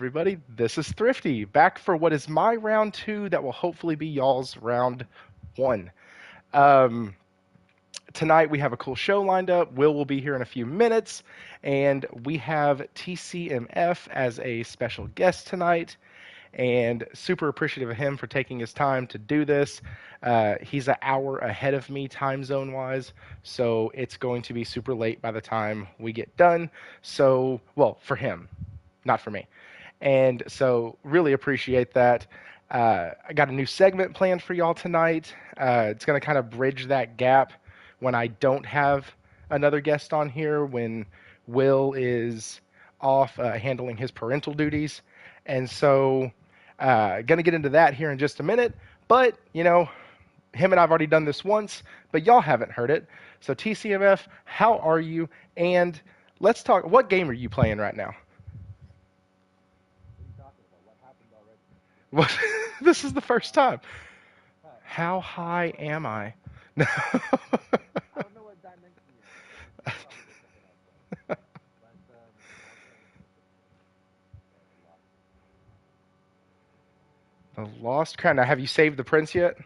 Everybody, this is Thrifty, back for what is my round two that will hopefully be y'all's round one. Um, Tonight we have a cool show lined up. Will be here in a few minutes, and we have TCMF as a special guest tonight, and super appreciative of him for taking his time to do this. He's an hour ahead of me time zone wise, so it's going to be super late by the time we get done. So, well, for him, not for me. And so, really appreciate that. I got a new segment planned for y'all tonight. It's going to kind of bridge that gap when I don't have another guest on here, when Will is off handling his parental duties. And so, going to get into that here in just a minute. But, him and I've already done this once, but y'all haven't heard it. So, TCMF, how are you? And let's talk. What game are you playing right now? What? This is the first time. How high am I? The Lost Crown. Now, have you saved the prince yet?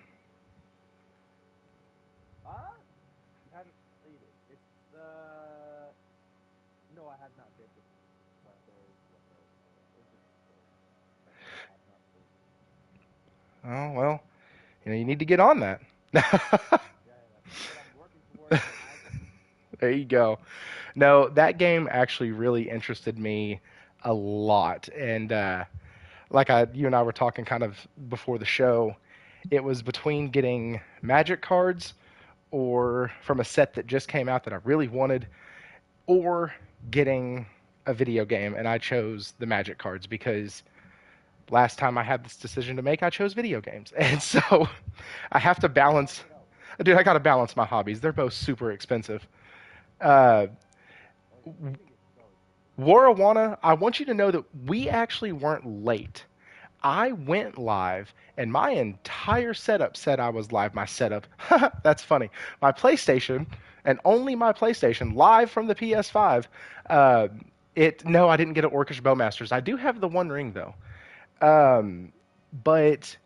Oh, well, you need to get on that. There you go. No, that game actually really interested me a lot. And you and I were talking kind of before the show, it was between getting magic cards or from a set that just came out that I really wanted, or getting a video game. And I chose the magic cards because last time I had this decision to make, I chose video games. And so I have to balance. Dude, I got to balance my hobbies. They're both super expensive. Uh, Warawana, I want you to know that we actually weren't late. I went live, and my entire setup said I was live. My setup, that's funny. My PlayStation, and only my PlayStation, live from the PS5. Uh, no, I didn't get an Orcish Bowmasters. I do have the One Ring though. Um, but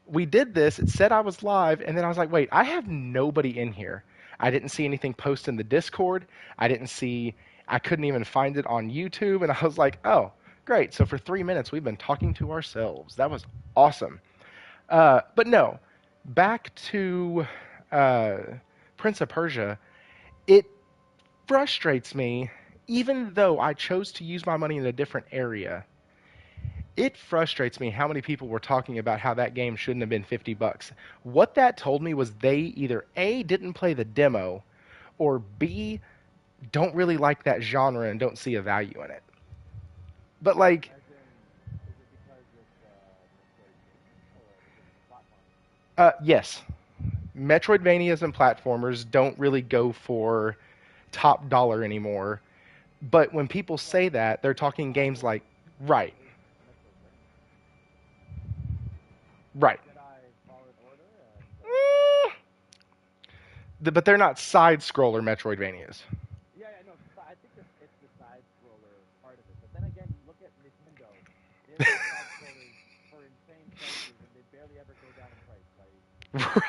we did this. It said I was live, and then I was like, wait, I have nobody in here. I didn't see anything post in the Discord. I didn't see. I couldn't even find it on YouTube, and I was like, oh, great. So for 3 minutes, we've been talking to ourselves. That was awesome. But no, back to uh, Prince of Persia. It frustrates me, even though I chose to use my money in a different area. It frustrates me how many people were talking about how that game shouldn't have been $50. What that told me was they either A, didn't play the demo, or B, don't really like that genre and don't see a value in it. But yes, Metroidvanias and platformers don't really go for top dollar anymore. But when people say that, they're talking games like, right, right. Mm, but they're not side scroller Metroidvanias.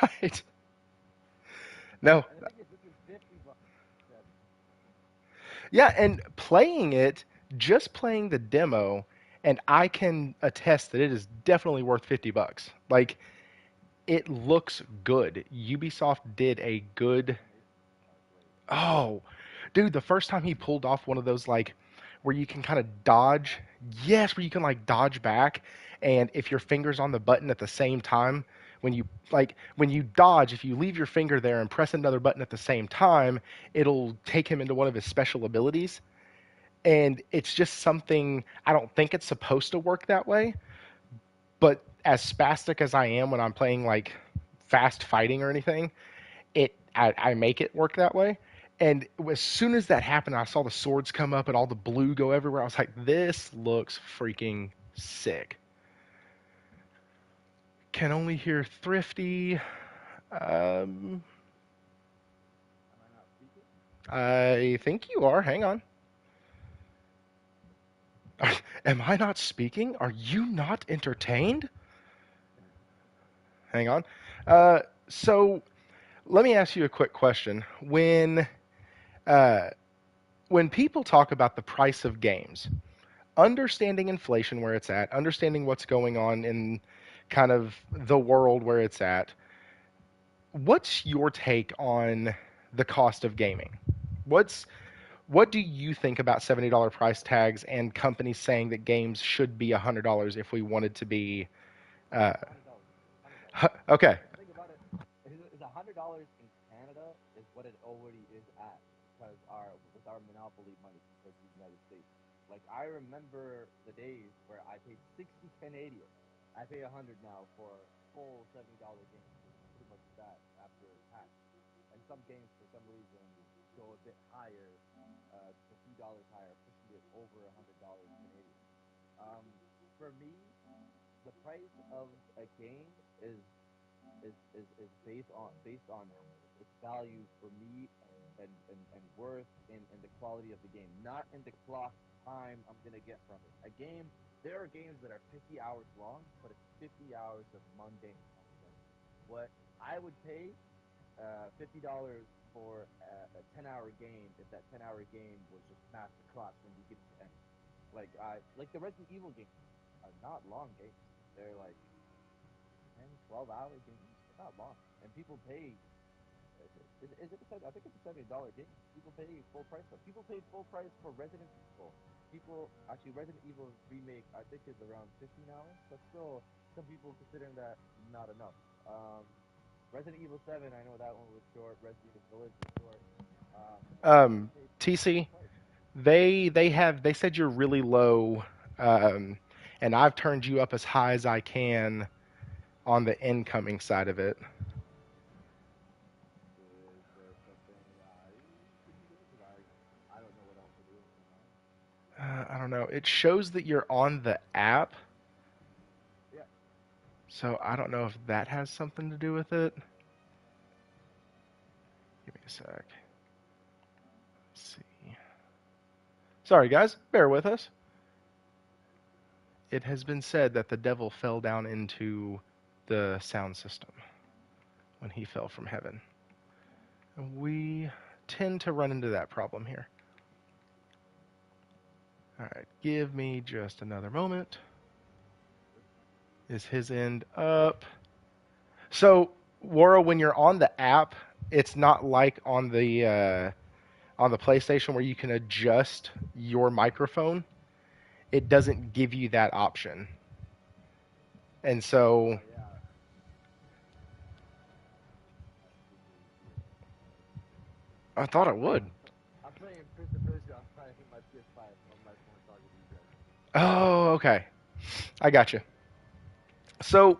Right. No. Yeah, and playing it, just playing the demo, and I can attest that it is definitely worth $50. Like, it looks good. Ubisoft did a good. Oh, dude, the first time he pulled off one of those, like, where you can kind of dodge. Yes, where you can, like, dodge back, and if your finger's on the button at the same time, when you dodge, if you leave your finger there and press another button at the same time, it'll take him into one of his special abilities. And it's just something, I don't think it's supposed to work that way, but as spastic as I am when I'm playing like fast fighting or anything, I make it work that way. And as soon as that happened, I saw the swords come up and all the blue go everywhere. I was like, this looks freaking sick. Can only hear Thrifty. Um, I think you are. Hang on. Am I not speaking? Are you not entertained? Hang on. Uh, so let me ask you a quick question. Uh, when people talk about the price of games, understanding inflation where it's at, understanding what's going on in kind of the world where it's at, what's your take on the cost of gaming? What's what do you think about $70 price tags and companies saying that games should be $100 if we wanted to be uh, $100. $100. okay. And think about it. Is $100 in Canada is what it already is at because our with our monopoly money compared to the United States. Like I remember the days where I paid 60 Canadian. I pay 100 now for full $70 games. It's pretty much that after tax. And some games for some reason go a bit higher, just a few dollars higher, pushing it over $100 Canadian. Um, for me, the price of a game is based on its value for me and worth in the quality of the game, not in the clock time I'm gonna get from it. A game, there are games that are 50 hours long, but it's 50 hours of mundane content. What I would pay $50 for a 10-hour game if that 10-hour game was just master class from beginning to end. Like the Resident Evil games are not long games. They're like 10, 12 hour games. They're not long, and people pay. Is it I think it's a $70 game. People pay full price for. People paid full price for Resident Evil. People actually Resident Evil remake I think is around 50 now, but still some people considering that not enough. Resident Evil 7, I know that one was short. Resident Village was short. Some people paid full TC, price. they said you're really low, um, and I've turned you up as high as I can on the incoming side of it. Is there something you can do? Because I don't know what else to do. You know? I don't know. It shows that you're on the app, Yeah. so I don't know if that has something to do with it. Give me a sec. Let's see. Sorry, guys. Bear with us. It has been said that the devil fell down into the sound system when he fell from heaven. And we tend to run into that problem here. All right, give me just another moment. Is his end up? So, Wara, when you're on the app, it's not like on the PlayStation where you can adjust your microphone. It doesn't give you that option, and so Oh yeah. That's super weird. I thought it I'm playing. would. I'm playing Persia on my PS5 on my phone talking to you guys. Oh, okay. I got you. So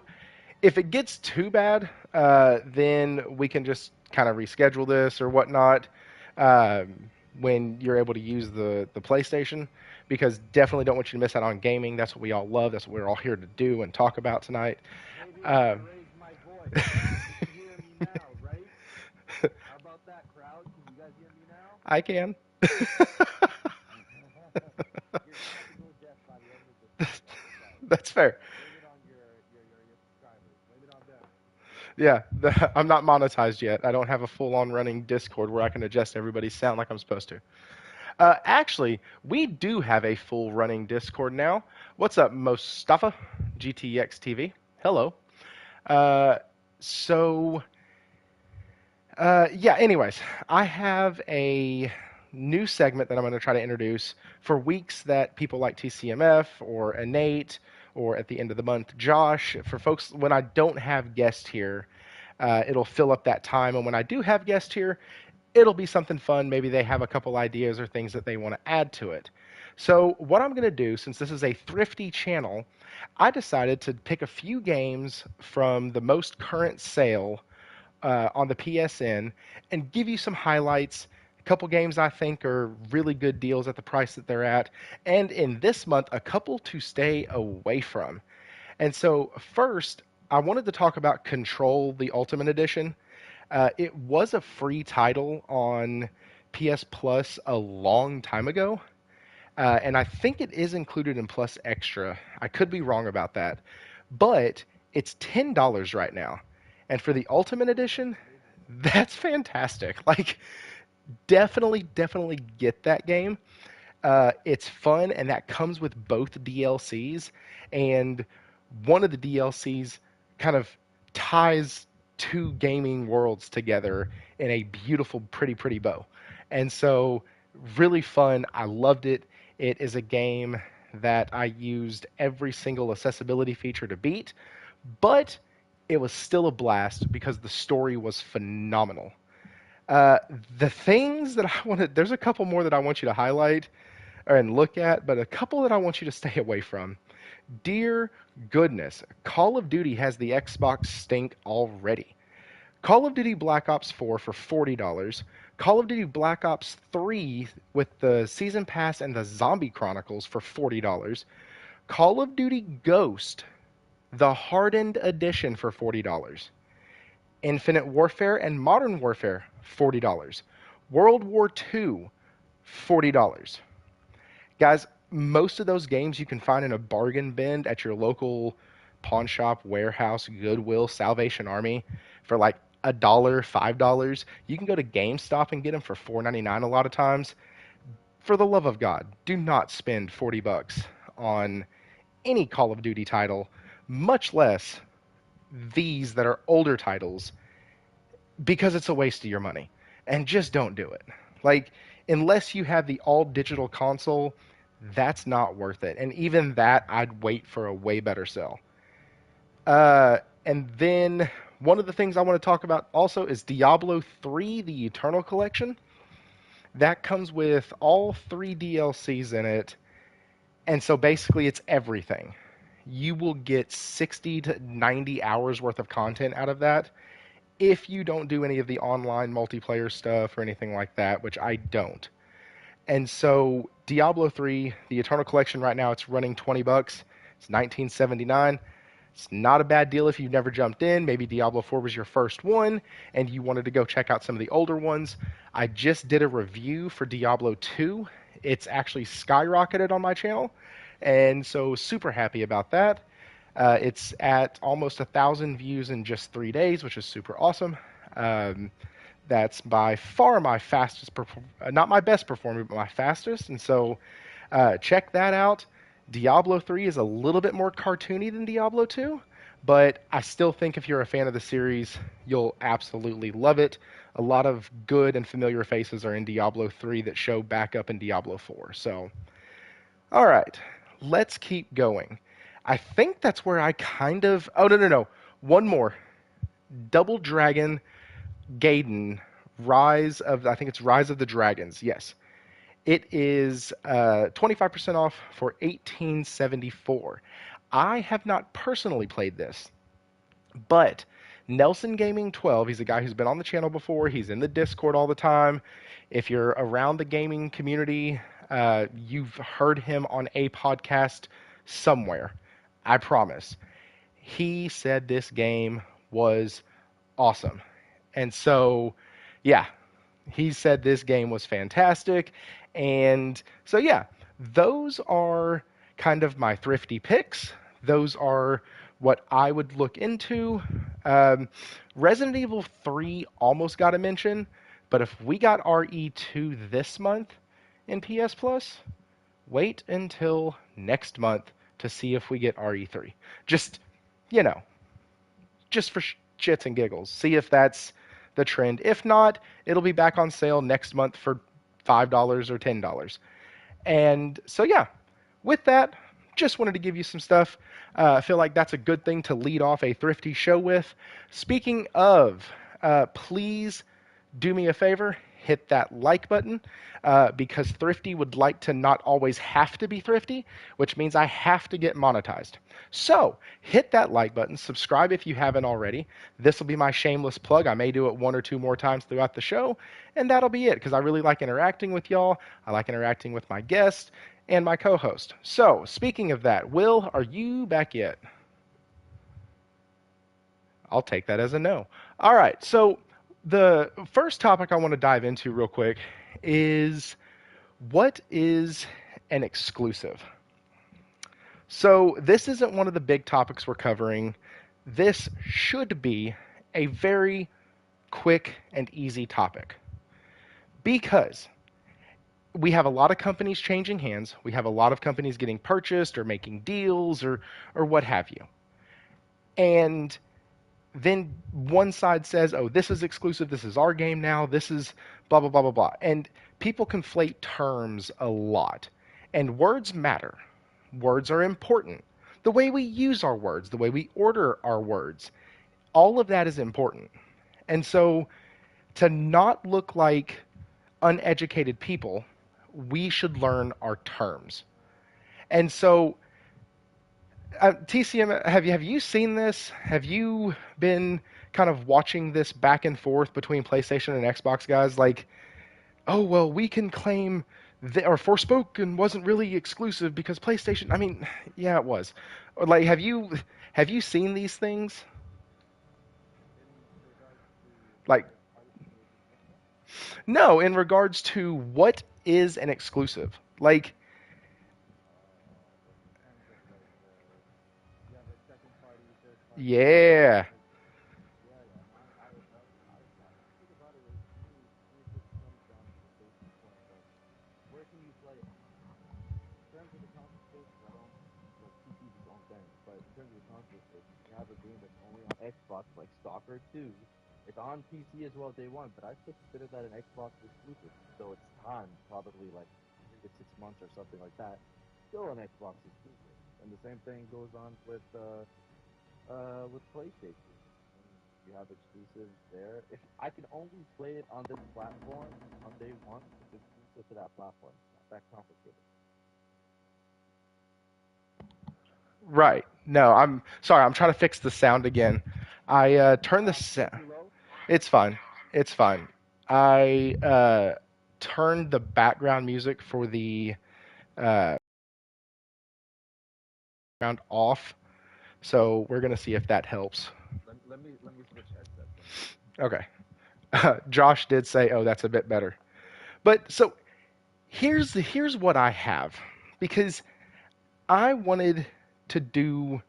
if it gets too bad, then we can just kind of reschedule this or whatnot when you're able to use the PlayStation. Because definitely don't want you to miss out on gaming. That's what we all love. That's what we're all here to do and talk about tonight. Maybe I Uh, should raise my voice. You can hear me now, right? How about that, crowd? Can you guys hear me now? I can. You're gonna have to go deaf by the end of this night. I'm so sorry. That's fair. Blame it on your subscribers. Blame it on them. Yeah, I'm not monetized yet. I don't have a full-on running Discord where I can adjust everybody's sound like I'm supposed to. Actually, we do have a full running Discord now. What's up, Mustafa? GTX TV. Hello. Uh, so, yeah, anyways, I have a new segment that I'm going to try to introduce for weeks that people like TCMF or Innate or at the end of the month, Josh. For folks, when I don't have guests here, it'll fill up that time. And when I do have guests here, it'll be something fun. Maybe they have a couple ideas or things that they want to add to it. So, what I'm going to do, since this is a thrifty channel, I decided to pick a few games from the most current sale on the PSN and give you some highlights. A couple games I think are really good deals at the price that they're at. And in this month, a couple to stay away from. And so, first, I wanted to talk about Control, the Ultimate Edition. It was a free title on PS Plus a long time ago. And I think it is included in Plus Extra. I could be wrong about that, but it's $10 right now. And for the Ultimate Edition, Amazing. that's fantastic. Like, definitely get that game. It's fun, and that comes with both DLCs. And one of the DLCs kind of ties two gaming worlds together in a beautiful, pretty bow. And so, really fun. I loved it. It is a game that I used every single accessibility feature to beat, but it was still a blast because the story was phenomenal. Uh, the things that I wanted, there's a couple more that I want you to highlight and look at, but a couple that I want you to stay away from. Dear goodness, Call of Duty has the Xbox stink already. Call of Duty Black Ops 4 for $40. Call of Duty Black Ops 3 with the Season Pass and the Zombie Chronicles for $40. Call of Duty Ghost, the Hardened Edition for $40. Infinite Warfare and Modern Warfare, $40. World War II, $40. Guys, most of those games you can find in a bargain bin at your local pawn shop, warehouse, Goodwill, Salvation Army for like a dollar, $5. You can go to GameStop and get them for $4.99 a lot of times. For the love of God, do not spend $40 on any Call of Duty title, much less these that are older titles, because it's a waste of your money. And just don't do it. Like, unless you have the all digital console, that's not worth it. And even that, I'd wait for a way better sell. And then one of the things I want to talk about also is Diablo 3, the Eternal Collection. That comes with all three DLCs in it. And so basically, it's everything. You will get 60 to 90 hours worth of content out of that if you don't do any of the online multiplayer stuff or anything like that, which I don't. And so Diablo 3, the Eternal Collection right now, it's running 20 bucks. It's 1979. It's not a bad deal if you've never jumped in. Maybe Diablo 4 was your first one and you wanted to go check out some of the older ones. I just did a review for Diablo 2. It's actually skyrocketed on my channel. And so super happy about that. It's at almost 1,000 views in just 3 days, which is super awesome. Um, that's by far my fastest, not my best performer, but my fastest. And so check that out. Diablo 3 is a little bit more cartoony than Diablo 2, but I still think if you're a fan of the series, you'll absolutely love it. A lot of good and familiar faces are in Diablo 3 that show back up in Diablo 4. So, all right, let's keep going. I think that's where I kind of. Oh, no. One more. Double Dragon Gaiden, I think it's Rise of the Dragons. Yes. It is 25% off for 1874. I have not personally played this, but Nelson Gaming 12, he's a guy who's been on the channel before. He's in the Discord all the time. If you're around the gaming community, you've heard him on a podcast somewhere. I promise. He said this game was awesome. And so, yeah, he said this game was fantastic. And so, yeah, those are kind of my thrifty picks. Those are what I would look into. Resident Evil 3 almost got a mention, but if we got RE2 this month in PS Plus, wait until next month to see if we get RE3. Just, you know, just for shits and giggles. See if that's the trend. If not, it'll be back on sale next month for $5 or $10. And so, yeah, with that, just wanted to give you some stuff. I feel like that's a good thing to lead off a thrifty show with. Speaking of, please do me a favor, hit that like button, because Thrifty would like to not always have to be thrifty, which means I have to get monetized. So hit that like button, subscribe if you haven't already. This will be my shameless plug. I may do it one or two more times throughout the show, and that'll be it, because I really like interacting with y'all. I like interacting with my guests and my co-host. So speaking of that, Will, are you back yet? I'll take that as a no. All right, so the first topic I want to dive into real quick is what is an exclusive? So this isn't one of the big topics we're covering. This should be a very quick and easy topic because we have a lot of companies changing hands. We have a lot of companies getting purchased or making deals or what have you. And then one side says, "Oh, this is exclusive. This is our game now. This is blah blah blah blah blah." And people conflate terms a lot. And words matter. Words are important. The way we use our words, the way we order our words, all of that is important. And so to not look like uneducated people, we should learn our terms. And so, TCM, have you seen this? Have you been kind of watching this back and forth between PlayStation and Xbox guys? Like, oh well, we can claim that, or Forspoken wasn't really exclusive because PlayStation. I mean, yeah, it was. Or like, have you seen these things? In regards to Like, third party versus Xbox. no, in regards to what is an exclusive? Like, Like in terms of like you have like second party, third party, yeah, like yeah, yeah. No, I think about it like to me it just comes down to the basic point of where can you play it? In terms of the console space, 'cause I don't like PC is its own thing, but in terms of the console space, you can have a game that's only on Xbox, like Stalker 2. It's on PC as well day one, but I still consider that an Xbox exclusive, though it's timed probably like 3 to 6 months or something like that. Still an Xbox exclusive, and the same thing goes on with PlayStation. And you have exclusives there. If I can only play it on this platform on day one, it's exclusive to that platform. It's not that complicated. right. No, I'm sorry. I'm trying to fix the sound again. I turned the Is it sound. too low? It's fine. It's fine. I turned the background music for the uh, background off, so we're gonna see if that helps. Let me switch headsets. One second. Okay. Josh did say, "Oh, that's a bit better." But so here's what I have because I wanted to do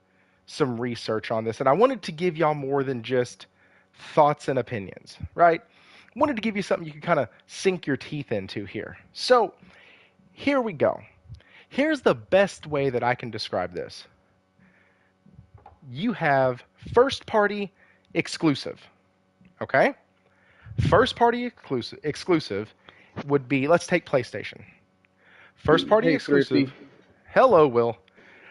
some research on this and I wanted to give y'all more than just thoughts and opinions, right? I wanted to give you something you can kind of sink your teeth into here. So, here we go. Here's the best way that I can describe this. You have first party exclusive, okay? First party exclusive would be, let's take PlayStation. First party Hey, exclusive. Thrifty. Hello, Will.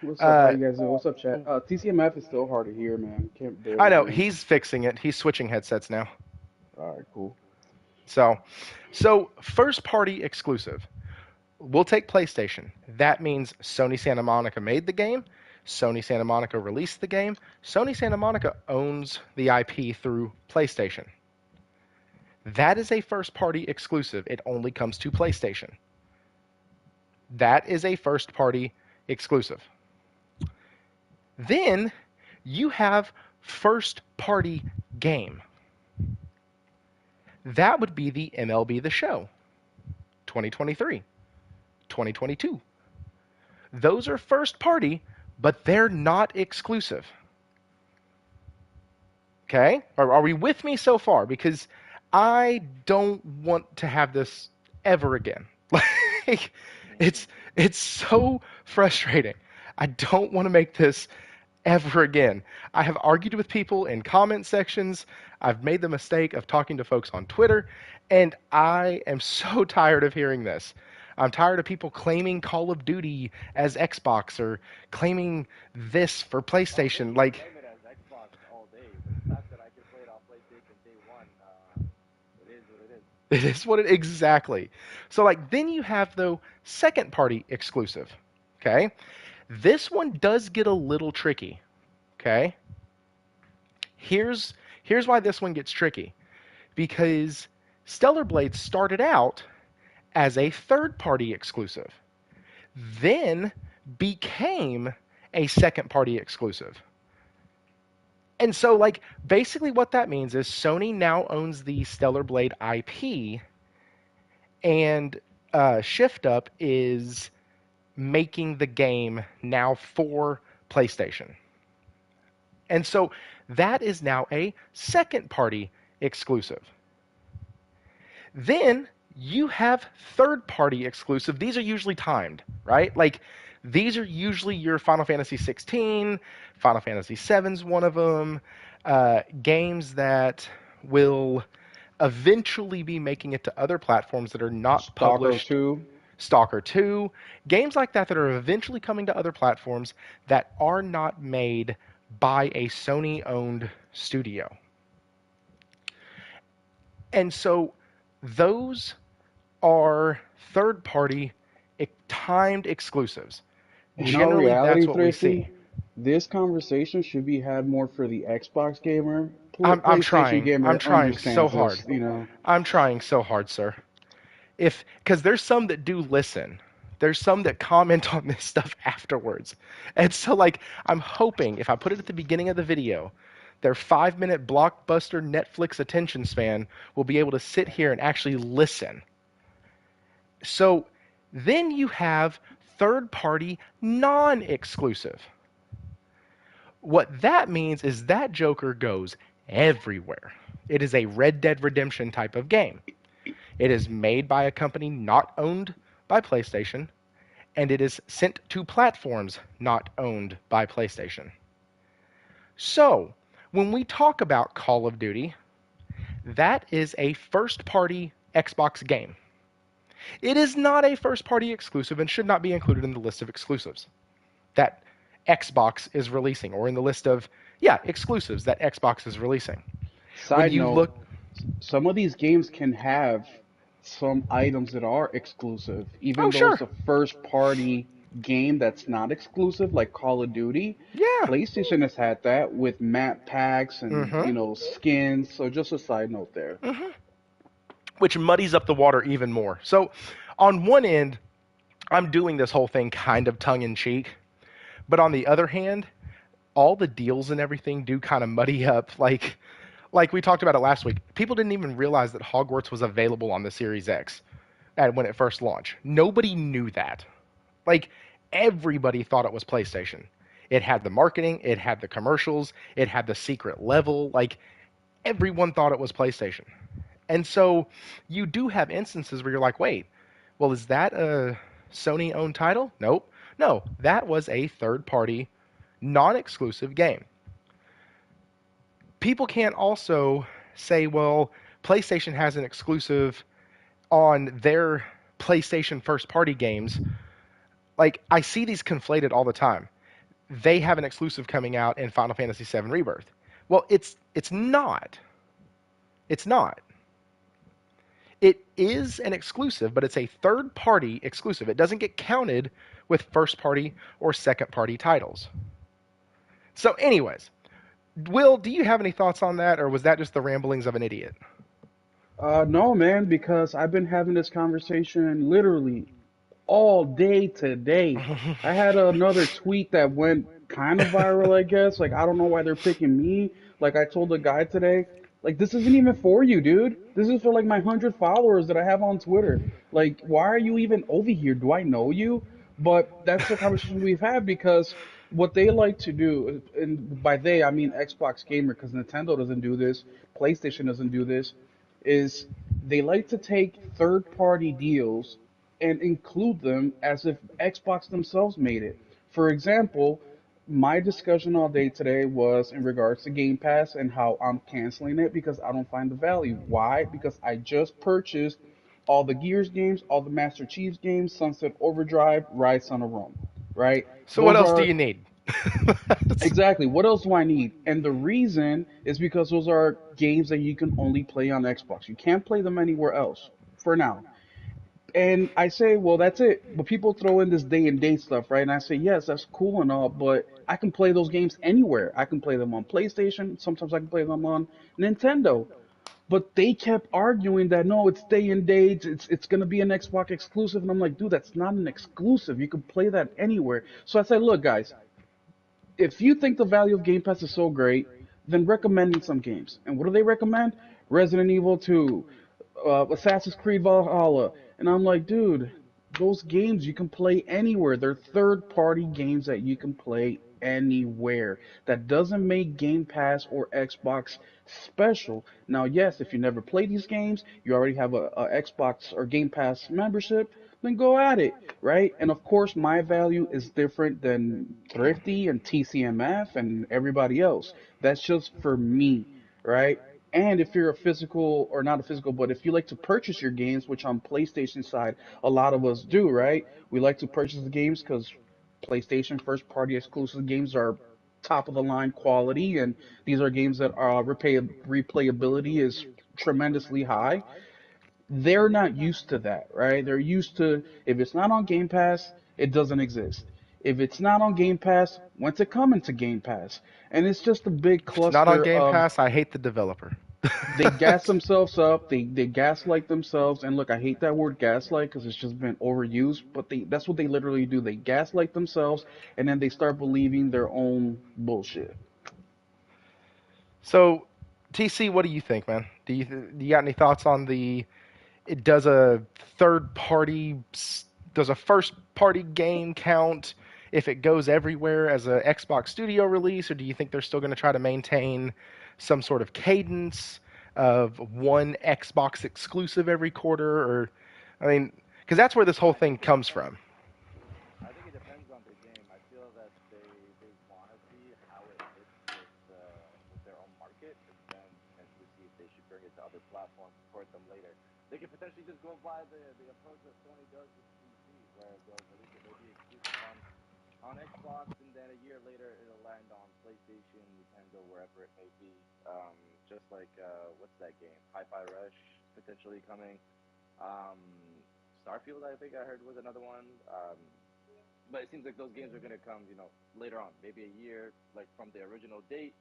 What's up? How Uh, you guys doing? What's up, chat? TCMF is still hard to hear, man. Can't I barely know hear him. he's fixing it. He's switching headsets now. All right, cool. So, so first party exclusive. We'll take PlayStation. That means Sony Santa Monica made the game. Sony Santa Monica released the game. Sony Santa Monica owns the IP through PlayStation. That is a first party exclusive. It only comes to PlayStation. That is a first party exclusive. Then you have first party game. That would be the MLB The Show 2023, 2022. Those are first party, but they're not exclusive. Okay? Are we with me so far? Because I don't want to have this ever again. Like, it's it's so frustrating. I don't want to make this ever again. I have argued with people in comment sections. I've made the mistake of talking to folks on Twitter, and I am so tired of hearing this. I'm tired of people claiming Call of Duty as Xbox or claiming this for Oh, they PlayStation. can Like, claim it as Xbox all day, but the fact that I can play it on PlayStation day one, it is what it is. it is what it exactly. So, like, then you have, though, second party exclusive. Okay? This one does get a little tricky. Okay? Here's here's why this one gets tricky. Because Stellar Blade started out as a third party exclusive, then became a second party exclusive. And so, like, basically what that means is Sony now owns the Stellar Blade IP, and Shift Up is making the game now for PlayStation. And so that is now a second party exclusive. Then you have third party exclusive. These are usually timed, right? Like these are usually your Final Fantasy 16, Final Fantasy 7's one of them, games that will eventually be making it to other platforms that are not Stalker published. 2. Stalker 2, games like that that are eventually coming to other platforms that are not made by a Sony owned studio. And so those are third party timed exclusives. In all Generally, that's reality, what we see. Thrifty, this conversation should be had more for the Xbox gamer. I'm PlayStation trying. I'm gamer trying so understands hard. this, you know. I'm trying so hard, sir. Because there's some that do listen. There's some that comment on this stuff afterwards. And so, like, I'm hoping if I put it at the beginning of the video, their 5-minute blockbuster Netflix attention span will be able to sit here and actually listen. So then you have third party non exclusive. What that means is that Joker goes everywhere. It is a Red Dead Redemption type of game. It is made by a company not owned by PlayStation, and it is sent to platforms not owned by PlayStation. So, when we talk about Call of Duty, that is a first party Xbox game. It is not a first party exclusive and should not be included in the list of exclusives that Xbox is releasing, or in the list of, exclusives that Xbox is releasing. When Side you note, look, some of these games can have some items that are exclusive, oh, even though it's sure, a first party game that's not exclusive, like Call of Duty. yeah, PlayStation has had that with map packs and, mm-hmm, skins. So just a side note there. mm-hmm, which muddies up the water even more. So, on one end, I'm doing this whole thing kind of tongue in cheek, but on the other hand, all the deals and everything do kind of muddy up. Like we talked about it last week, people didn't even realize that Hogwarts was available on the Series X when it first launched. Nobody knew that. Like everybody thought it was PlayStation. It had the marketing, it had the commercials, it had the secret level. Like everyone thought it was PlayStation. And so you do have instances where you're like, wait, well, is that a Sony owned title? Nope. No, that was a third party, non exclusive game. People can't also say, well, PlayStation has an exclusive on their PlayStation first party games. Like, I see these conflated all the time. They have an exclusive coming out in Final Fantasy VII Rebirth. Well, it's not. It's not. It is an exclusive, but it's a third party exclusive. It doesn't get counted with first party or second party titles. So, anyways, Will, do you have any thoughts on that, or was that just the ramblings of an idiot? No, man, because I've been having this conversation literally all day today. I had another tweet that went kind of viral, I guess. Like, I don't know why they're picking me. Like, I told the guy today, like, this isn't even for you, dude. This is for like my 100 followers that I have on Twitter. Like, why are you even over here? Do I know you? But that's the conversation we've had because what they like to do, and by they I mean Xbox gamer, because Nintendo doesn't do this, PlayStation doesn't do this, is they like to take third-party deals and include them as if Xbox themselves made it. For example, my discussion all day today was in regards to Game Pass and how I'm canceling it because I don't find the value. Why? Because I just purchased all the Gears games, all the Master Chiefs games, Sunset Overdrive, Rise Son of Rome, right? So, what Those else do are you need? exactly what else do I need? And the reason is because those are games that you can only play on Xbox. You can't play them anywhere else for now. And I say, well, that's it. But people throw in this day and date stuff, right? And I say, yes, that's cool and all, but I can play those games anywhere. I can play them on PlayStation. Sometimes I can play them on Nintendo. But they kept arguing that no, it's day and date. It's gonna be an Xbox exclusive, and I'm like, dude, that's not an exclusive. You can play that anywhere. So I said, look, guys, if you think the value of Game Pass is so great, then recommend me some games. And what do they recommend? Resident Evil 2, Assassin's Creed Valhalla. And I'm like, dude, those games you can play anywhere. They're third party games that you can play anywhere. That doesn't make Game Pass or Xbox special. Now, yes, if you never play these games, you already have a Xbox or Game Pass membership, then go at it, right? And of course, my value is different than Thrifty and TCMF and everybody else. That's just for me, right? And if you're a physical or not a physical, but if you like to purchase your games, which on PlayStation side, a lot of us do, right? We like to purchase the games because PlayStation first party exclusive games are top of the line quality, and these are games that are replayability is tremendously high. They're not used to that, right? They're used to if it's not on Game Pass, it doesn't exist. If it's not on Game Pass, when's it coming to Game Pass? And it's just a big If it's not on cluster Game of Pass, I hate the developer. they gas themselves up, they gaslight themselves, and look, I hate that word gaslight because it's just been overused, but that's what they literally do. They gaslight themselves, and then they start believing their own bullshit. So, TC, what do you think, man? Do you got any thoughts on the it does a third party does a first party game count if it goes everywhere as a Xbox Studio release, or do you think they're still going to try to maintain some sort of cadence of one Xbox exclusive every quarter? Or, I mean, because that's where this whole I think thing it comes depends. from. I think it depends on the game. I feel that they want to see how it hits with their own market, and then potentially see if they should bring it to other platforms and port them later. They could potentially just go by the approach that Sony does with PC, where they'll release it maybe exclusive on Xbox, and then a year later it'll land on PlayStation, Nintendo, wherever it may be. Just like what's that game? Hi-Fi Rush potentially coming. Um, Starfield, I think I heard was another one. But it seems like those games are going to come, later on, maybe a year, like from the original date.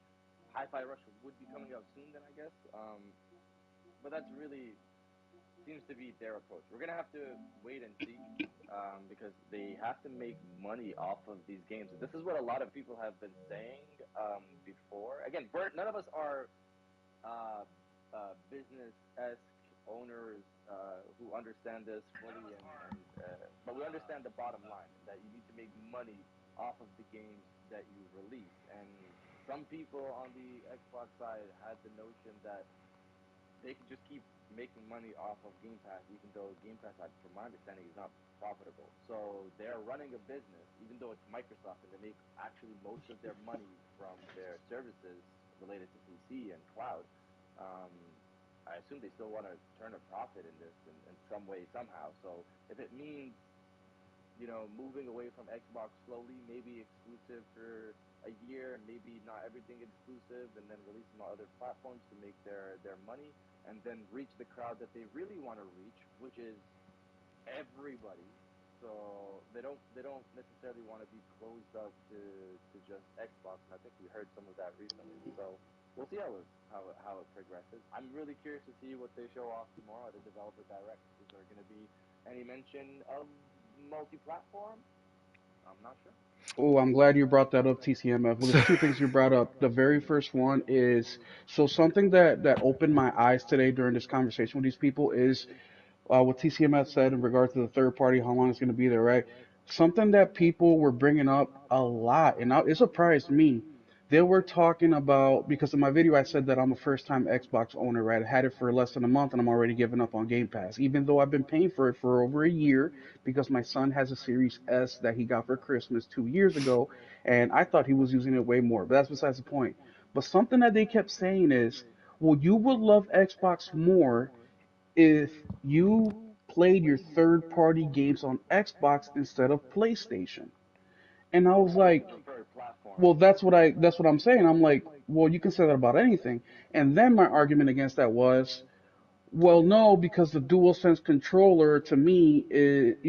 Hi-Fi Rush would be coming out soon, then I guess. But that's really seems to be their approach. We're gonna have to wait and see, because they have to make money off of these games. This is what a lot of people have been saying before. Again, none of us are uh, business esque owners who understand this fully, but we understand the bottom line that you need to make money off of the games that you release. And some people on the Xbox side had the notion that they can just keep making money off of Game Pass, even though Game Pass, from my understanding, is not profitable. So they're running a business, even though it's Microsoft, and they make actually most of their money from their services related to PC and cloud. Um, I assume they still want to turn a profit in this in some way, somehow. So if it means moving away from Xbox slowly, maybe exclusive for a year, and maybe not everything exclusive, and then release them on other platforms to make their money, and then reach the crowd that they really want to reach, which is everybody. So they don't necessarily want to be closed up to just Xbox. And I think we heard some of that recently. So we'll see how it progresses. I'm really curious to see what they show off tomorrow at the developer direct. Is there going to be any mention of multi-platform? I'm not sure. Oh, I'm glad you brought that up, TCMF. Well, there's two things you brought up. The very first one is so something that opened my eyes today during this conversation with these people is what TCMF said in regards to the third party, how long it's going to be there, right? Something that people were bringing up a lot, and it surprised me. They were talking about because in my video I said that I'm a first time Xbox owner, right? I had it for less than a month and I'm already giving up on Game Pass, even though I've been paying for it for over a year because my son has a Series S that he got for Christmas 2 years ago, and I thought he was using it way more, but that's besides the point. But something that they kept saying is, well, you would love Xbox more if you played your third party games on Xbox instead of PlayStation. And I was What's the like, preferred platform? well, that's what I'm saying. I'm like, well, you can say that about anything. And then my argument against that was, well, no, because the DualSense controller to me, it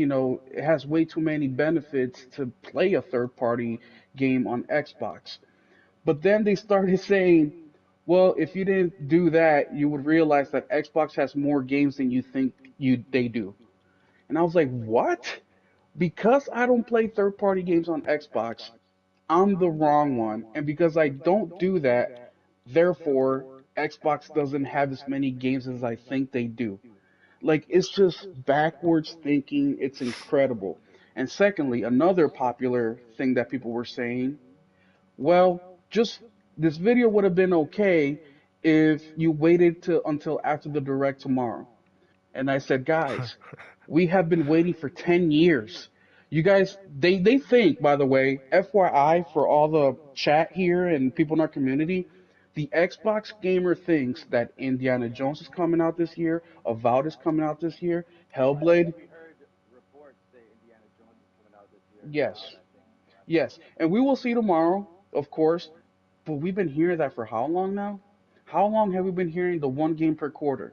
has way too many benefits to play a third party game on Xbox. But then they started saying, well, if you didn't do that, you would realize that Xbox has more games than you think they do. And I was like, what? Because I don't play third party games on Xbox, I'm the wrong one. And because I don't do that, therefore Xbox doesn't have as many games as I think they do. Like, it's just backwards thinking. It's incredible. And secondly, another popular thing that people were saying, well, just this video would have been okay if you waited to until after the direct tomorrow. And I said, guys, we have been waiting for 10 years. You guys, they think, by the way, FYI, for all the chat here and people in our community, the Xbox gamer thinks that Indiana Jones is coming out this year, Avowed is coming out this year, I think Hellblade, we heard reports say Indiana Jones is coming out this year as well. yes, I think last week. yes. And we will see tomorrow, of course, but we've been hearing that for how long now? How long have we been hearing the one game per quarter?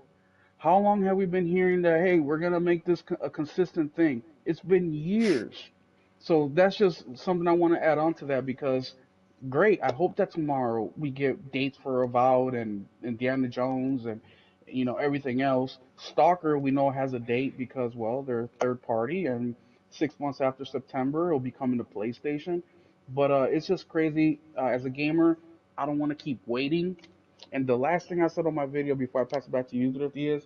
How long have we been hearing that, hey, we're going to make this a consistent thing? It's been years. So that's just something I want to add on to that because great. I hope that tomorrow we get dates for Avowed and Indiana Jones and everything else. Stalker we know has a date because well they're third party and 6 months after September it'll be coming to PlayStation. But it's just crazy. As a gamer, I don't want to keep waiting. And the last thing I said on my video before I pass it back to you, Thrifty, is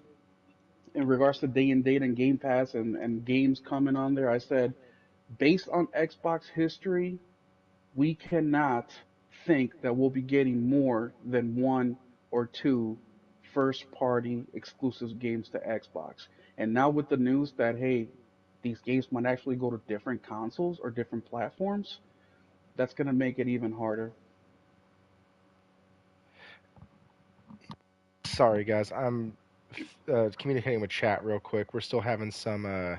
in regards to day and date and Game Pass and games coming on there. I said based on Xbox history, we cannot think that we'll be getting more than one or two first party exclusive games to Xbox. And now with the news that, hey, these games might actually go to different consoles or different platforms, that's going to make it even harder. Sorry, guys. I'm communicating with chat real quick. We're still having some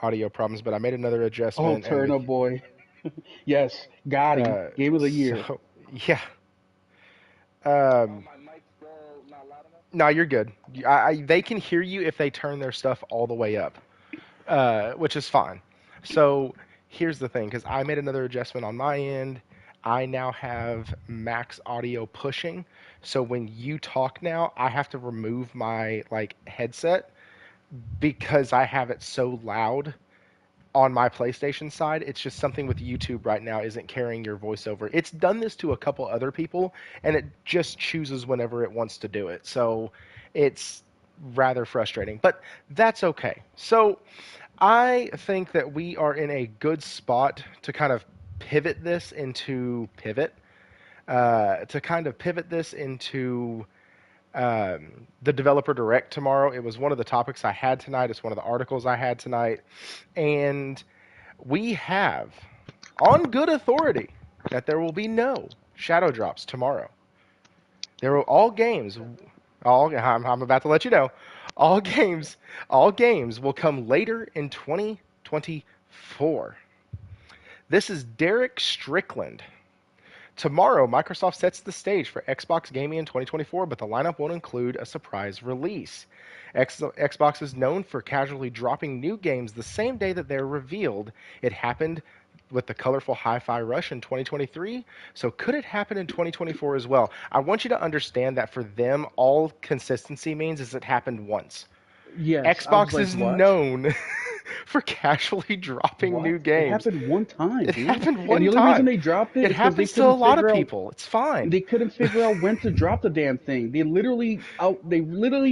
audio problems, but I made another Oh, adjustment, and with Turnip Boy. Yes, Gotti, Game of the Year. so yeah. Oh, Um, my mic's still not loud enough. no, you're good. They can hear you if they turn their stuff all the way up, which is fine. So here's the thing, because I made another adjustment on my end. I now have max audio pushing, so when you talk now, I have to remove my like headset because I have it so loud on my PlayStation side. It's just something with YouTube right now isn't carrying your voiceover. It's done this to a couple other people, and it just chooses whenever it wants to do it. So it's rather frustrating, but that's okay. So I think that we are in a good spot to kind of pivot this into to kind of pivot this into the developer direct tomorrow. It was one of the topics I had tonight. It's one of the articles I had tonight. And we have on good authority that there will be no shadow drops tomorrow. There will all games, all I'm about to let you know, all games, all games will come later in 2024. This is Derek Strickland. Tomorrow, Microsoft sets the stage for Xbox gaming in 2024, but the lineup won't include a surprise release. Xbox is known for casually dropping new games the same day that they're revealed. It happened with the colorful Hi-Fi Rush in 2023, so could it happen in 2024 as well? I want you to understand that for them, all consistency means is it happened once. Yes, I was Xbox like, is what? known for casually dropping What? new It games. happened one time, It dude. happened And the one only reason time. they dropped it It is because they happens to a couldn't lot of figure out people. It's fine. they couldn't figure out when to drop the damn thing. They literally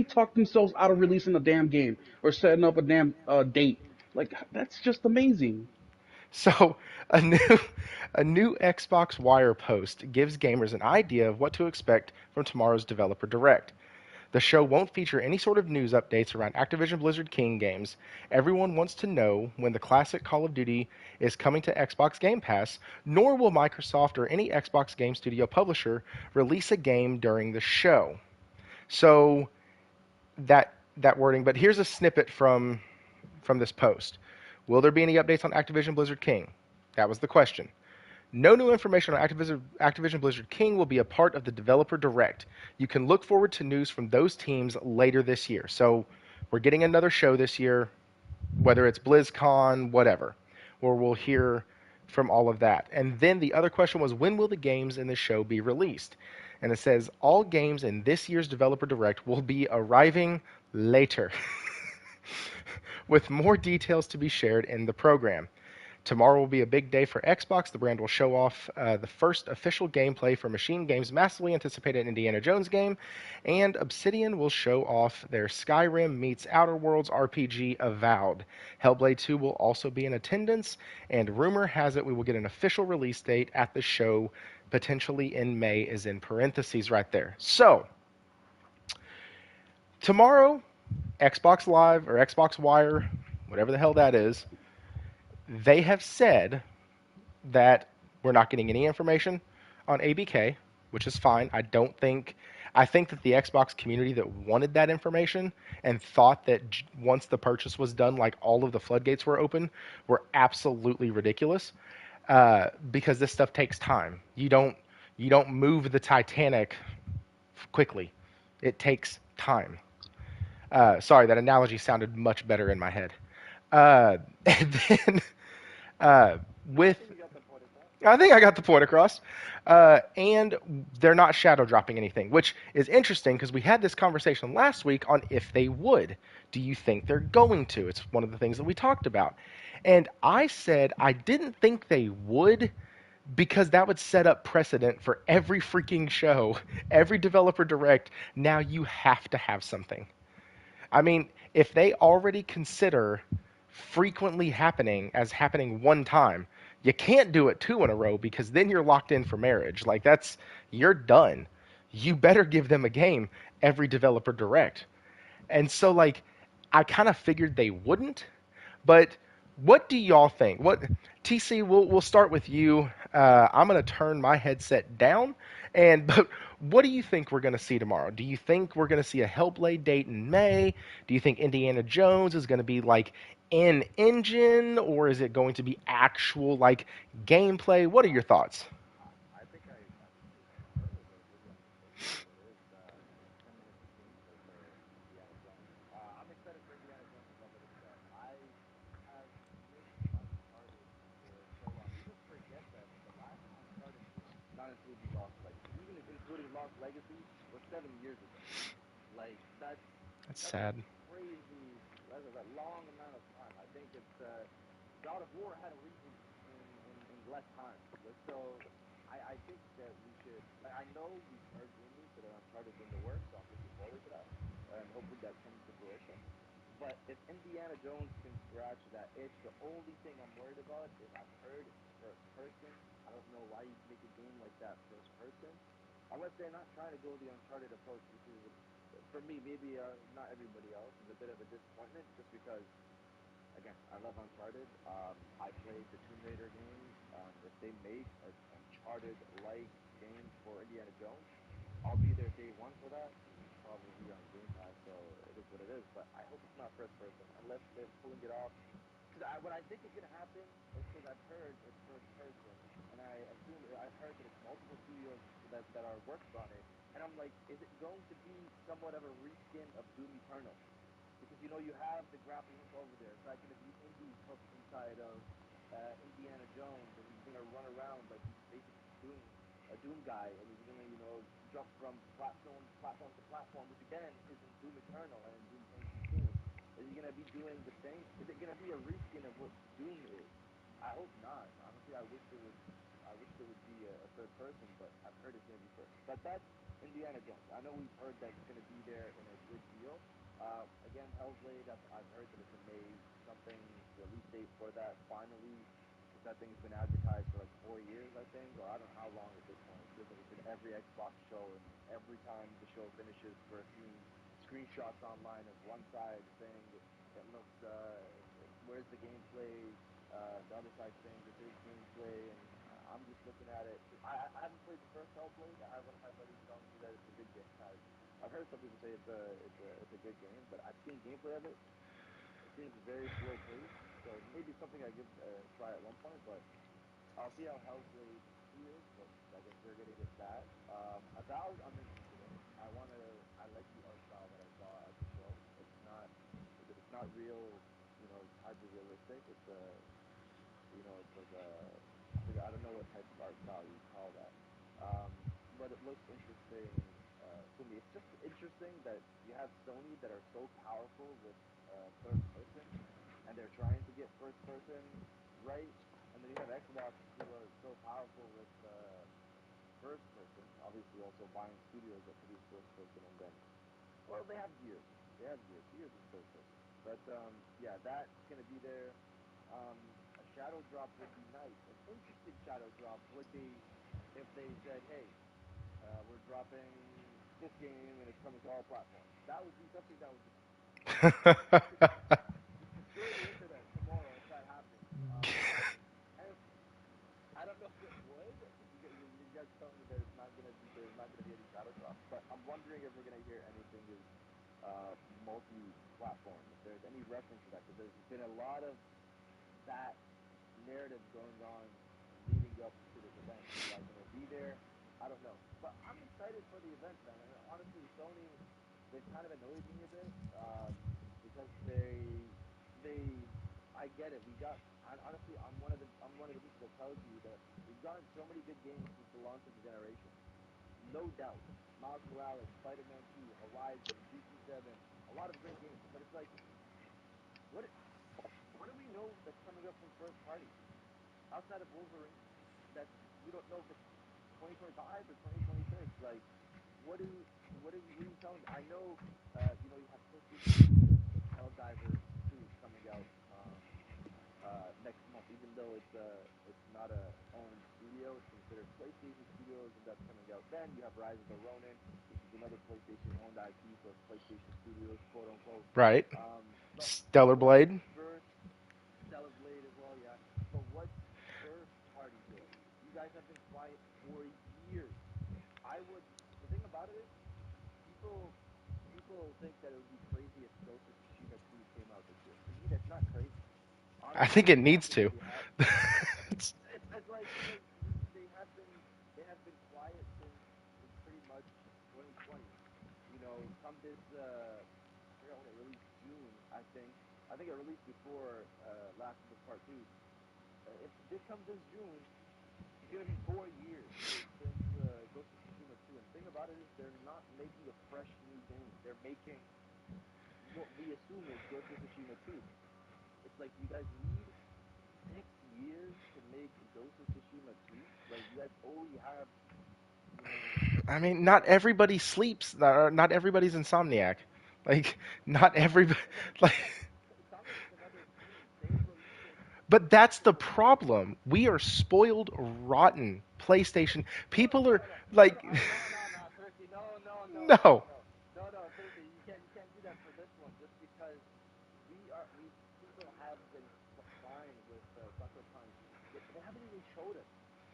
talked themselves out of releasing a damn game or setting up a damn date. Like that's just amazing. So, a new a new Xbox Wire post gives gamers an idea of what to expect from tomorrow's developer direct. The show won't feature any sort of news updates around Activision Blizzard King games. Everyone wants to know when the classic Call of Duty is coming to Xbox Game Pass, nor will Microsoft or any Xbox Game Studio publisher release a game during the show. So that wording, but here's a snippet from this post. Will there be any updates on Activision Blizzard King? That was the question. No new information on Activision Blizzard King will be a part of the developer direct. You can look forward to news from those teams later this year. So we're getting another show this year, whether it's BlizzCon, whatever, where we'll hear from all of that. And then the other question was, when will the games in the show be released? And it says all games in this year's developer direct will be arriving later, with more details to be shared in the program. Tomorrow will be a big day for Xbox. The brand will show off the first official gameplay for Machine Games' massively anticipated Indiana Jones game, and Obsidian will show off their Skyrim meets Outer Worlds RPG Avowed. Hellblade 2 will also be in attendance, and rumor has it we will get an official release date at the show, potentially in May, is in parentheses right there. So, tomorrow, Xbox Live or Xbox Wire, whatever the hell that is, they have said that we're not getting any information on ABK, which is fine. I think that the Xbox community that wanted that information and thought that once the purchase was done, like all of the floodgates were open, were absolutely ridiculous. Because this stuff takes time. You don't move the Titanic quickly. It takes time. Sorry, that analogy sounded much better in my head. And then uh, I with think you got the point across. I think I got the point across. And they're not shadow dropping anything, which is interesting because we had this conversation last week on if they would. Do you think they're going to? It's one of the things that we talked about. And I said I didn't think they would because that would set up precedent for every freaking show, every developer direct. Now you have to have something. I mean, if they already consider frequently happening as happening one time, you can't do it two in a row because then you're locked in for marriage. Like you're done. You better give them a game every developer direct. And so like I kind of figured they wouldn't, but what do y'all think? What TC? We'll start with you. I'm gonna turn my headset down, and but what do you think we're gonna see tomorrow? Do you think we're gonna see a Hellblade date in May? Do you think Indiana Jones is gonna be like in engine, or is it going to be actual like gameplay? What are your thoughts? I think you heard it really on the station. It is 10 minutes of gameplay for Indiana Jones. I'm excited for Indiana Jones. I've already said I have missed Uncharted for so long. People forget that the last Uncharted game, not including Lost Legacy, even including Lost Legacy, was 7 years ago. Like That's that's a sad. crazy, that's a long amount of time. I think it's God of War had a reboot in less time. So I think that we should. Like, I know we've heard rumors that an Uncharted in the works, so I'm looking forward to that, and hopefully that comes to fruition. But if Indiana Jones can scratch that itch, the only thing I'm worried about is I've heard it's first person. I don't know why you make a game like that first person, unless they're not trying to go the Uncharted approach, which is for me maybe not everybody else is a bit of a disappointment, just because again, I love Uncharted. I played the Tomb Raider games. If they make an Uncharted-like game for Indiana Jones, I'll be there day one for that. It's probably on Game Pass, so it is what it is. But I hope it's not first person, unless they're pulling it off. Because what I think is gonna happen is because I've heard it's first person, and I've heard that it's multiple studios that are working on it, and I'm like, is it going to be somewhat of a reskin of Doom Eternal? Because you have the grappling hook over there. It's not going to be Indy's hook inside of Indiana Jones, and he's going to run around like he's basically Doom, a Doom guy, and he's going to jump from platform to platform, which again is in Doom Eternal and in Doom 2016. Is he going to be doing the same? Is it going to be a reskin of what Doom is? I hope not. Honestly, I wish it would. I wish there would be a third person, but I've heard it's going to be first. But that's Indiana Jones. I know we've heard that it's going to be there in a good deal. Again, Hellblade, I've heard that it's a May something release date for that finally. Because that thing's been advertised for like 4 years, I think, or I don't know how long at this point. It feels like it's in every Xbox show, and every time the show finishes, we're seeing screenshots online of one side saying it looks, where's the gameplay? The other side saying this is gameplay, and I'm just looking at it. I haven't played the first Hellblade. I have one of my buddies telling me that it's a good game. I've heard some people say it's a good game, but I've seen gameplay of it. It seems very slow paced, so maybe something I give a try at one point. But I'll see how Hellblade 2 is. But I guess we're gonna get that. Avowed, I'm interested in. I like the art style that I saw at the show. It's not real, hyper realistic. It's like I don't know what type of art style you call that. Um, but it looks interesting to me. It's just interesting that you have Sony that are so powerful with third person, and they're trying to get first person right. And then you have Xbox who are so powerful with first person, obviously also buying studios that produce first person, and then well they have Gears. They have Gears. Gears is third person. But yeah, that's gonna be there. A shadow drop would be nice. An interesting shadow drop would be if they said, "Hey, we're dropping this game and it's coming to all platforms." That would be something that would destroy the internet tomorrow if that happened. And I don't know if it would. You guys telling me there's not gonna be any shadow drops, but I'm wondering if we're gonna hear anything is multi-platform. If there's any reference to that, because there's been a lot of that narrative going on leading up to this event. Are you guys gonna be there? I don't know, but I'm excited for the event, man. And honestly, Sony, they've kind of annoyed me a bit because they I get it. We got honestly, I'm one of the people that tells you that we've gotten so many good games since the launch of the generation. No doubt, Miles Morales, Spider-Man 2, Horizon, GT7, a lot of great games. But it's like, what what do we know that's coming up from first party outside of Wolverine? That we don't know if it's 2025 or 2026. Like, what do what are you telling me? I know, you have PlayStation Studios with Helldivers 2 coming out next month, even though it's not a owned studio, it's considered PlayStation Studios, and that's coming out. Then you have Rise of the Ronin, which is another PlayStation owned IP, so it's PlayStation Studios, quote unquote. Right. But Stellar what's Blade. first Stellar Blade as well, yeah. But what's first party doing? You guys have been quiet for years. I would. The thing about it is, people people think that it would be crazy if Ghost of Tsushima 2 came out this year. To me, that's not crazy. I Honestly, think it the needs market to. already has. It's like because they have been quiet since pretty much 2020. Come this I forgot when it released, June, I think. I think it released before Last of Us Part Two. If this comes this June, it's gonna be 4 years since Ghost of Tsushima 2. And the thing about it is, they're not making a fresh new game. They're making what we assume is Ghost of Tsushima 2. It's like you guys need 6 years to make Ghost of Tsushima 2. Like you guys already have, you know, I mean, six not months. everybody sleeps. Not everybody's Insomniac. Like, not everybody. Insomniac is another. Like, Insomniac is another team. They release it but that's after the the game. problem. We are spoiled rotten. PlayStation. No, People no, are no, no, no, like, no, no, no, no, Thirsty. No, no, no, no, no. no, no, no, Thirsty. You can't do that for this one just because we people have been supplying with Sucker Punch. They haven't even showed us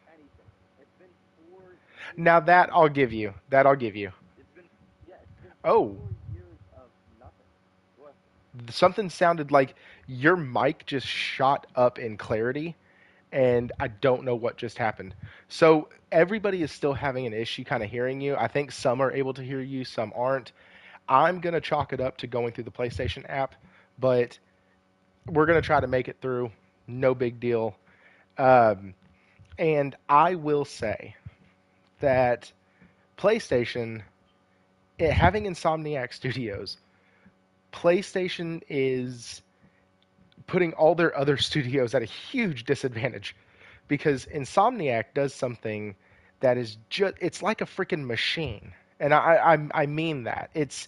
anything. It's been 4 years. Now that I'll give you. That I'll give you. It's been Yeah, it's been Oh, 4 years of nothing. What? something sounded like your mic just shot up in clarity, and I don't know what just happened. So everybody is still having an issue kind of hearing you. I think some are able to hear you, some aren't. I'm going to chalk it up to going through the PlayStation app, but we're going to try to make it through. No big deal. Um, and I will say that PlayStation, having Insomniac Studios, PlayStation is putting all their other studios at a huge disadvantage because Insomniac does something that is just, it's like a freaking machine. And I mean that. It's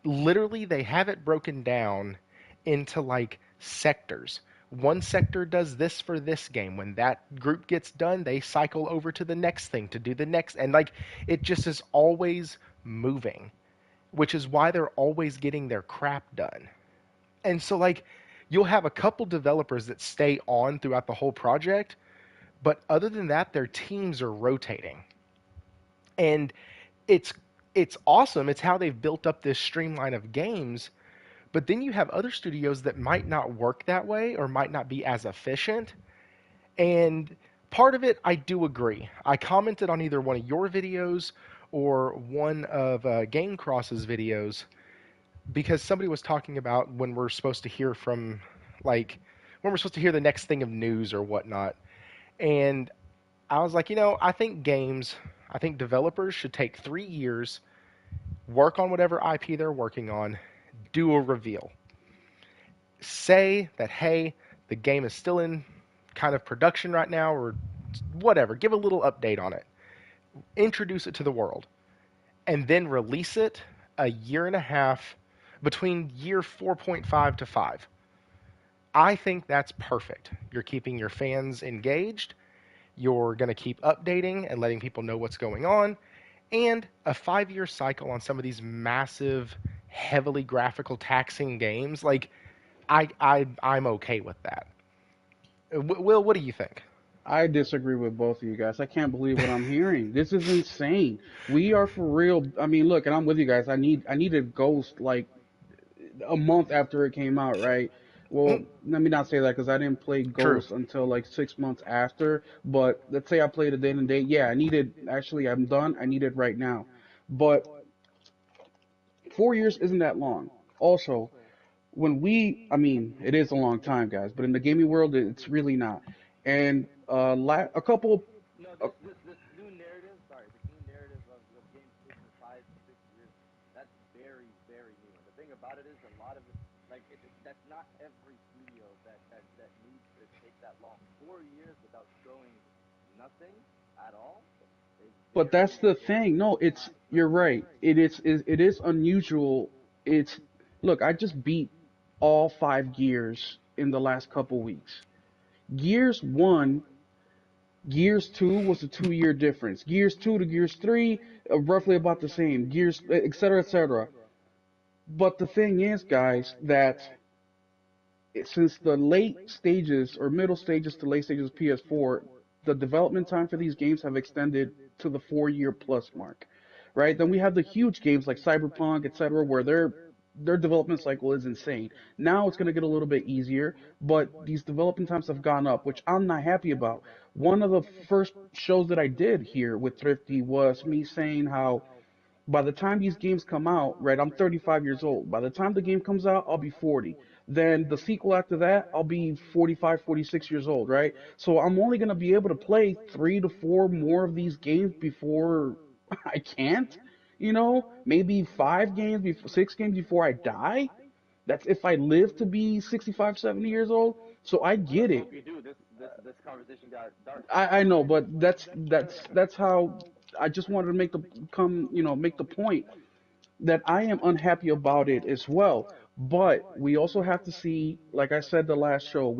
literally, they have it broken down into like sectors. One sector does this for this game. When that group gets done, they cycle over to the next thing to do the next. And like, it just is always moving, which is why they're always getting their crap done. And so, like, you'll have a couple developers that stay on throughout the whole project, but other than that, their teams are rotating. And it's it's awesome. It's how they've built up this streamline of games. But then you have other studios that might not work that way or might not be as efficient. And part of it, I do agree. I commented on either one of your videos or one of Game Cross's videos because somebody was talking about when we're supposed to hear from, like, when we're supposed to hear the next thing of news or whatnot. And I was like, I think I think developers should take 3 years, work on whatever IP they're working on, do a reveal. Say that, hey, the game is still in kind of production right now, or whatever. Give a little update on it. Introduce it to the world, and then release it a year and a half between year 4.5 to 5. I think that's perfect. You're keeping your fans engaged. You're going to keep updating and letting people know what's going on. And a 5-year cycle on some of these massive, heavily graphical taxing games, like I'm okay with that. Will, what do you think? I disagree with both of you guys. I can't believe what I'm hearing. This is insane. We are for real. I mean, look, and I'm with you guys. I needed Ghost like a month after it came out, right? Mm, Well, let me not say that because I didn't play true. Ghost until like 6 months after. But let's say I played a day and date. Yeah, I needed. Actually, I'm done. I need it right now. But 4 years isn't that long. Also, when I mean, it is a long time, guys, but in the gaming world, it's really not. And a couple, No, uh, this new narrative. Sorry, this new narrative of games taking 5 to 6 years. That's very new. And the thing about it is, a lot of it, like that's not every studio that needs to take that long. 4 years without showing nothing at all is but that's the very thing. No, it's you're right. It is unusual. It's look, I just beat all 5 gears in the last couple weeks. Gears 1, Gears 2 was a 2 year difference. Gears 2 to Gears 3, roughly about the same. Gears, et cetera, et cetera. But the thing is, guys, that since the late stages or middle stages to late stages of PS4, the development time for these games have extended to the 4 year plus mark, right? Then we have the huge games like Cyberpunk, etc., where their development cycle is insane. Now it's going to get a little bit easier, but these development times have gone up, which I'm not happy about. One of the first shows that I did here with Thrifty was me saying how by the time these games come out, right, I'm 35 years old. By the time the game comes out, I'll be 40. Then the sequel after that, I'll be 45, 46 years old, right? So I'm only going to be able to play 3 to 4 more of these games before I can't, maybe 5 games, 6 games before I die. That's if I live to be 65, 70 years old. So I get Let's it. hope you do. This conversation got dark. I know, but that's how I just wanted to make the point that I am unhappy about it as well. But we also have to see, like I said the last show,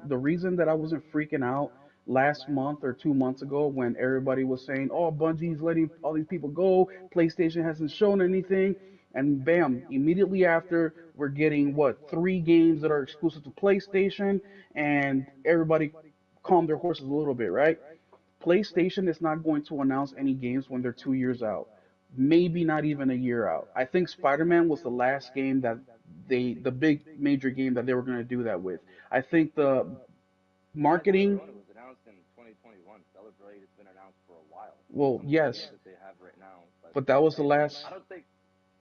the reason that I wasn't freaking out last month or 2 months ago when everybody was saying, oh, Bungie's letting all these people go, PlayStation hasn't shown anything, and bam, immediately after, we're getting what, 3 games that are exclusive to PlayStation, and everybody calmed their horses a little bit, right? PlayStation is not going to announce any games when they're 2 years out, maybe not even a year out. I think Spider-Man was the last game that the big major game that they were going to do that with. I think the marketing, Barcelona was announced in 2021. Celebrate has been announced for a while. well, Some of the games yes, that they have right now, but but that was the I last don't think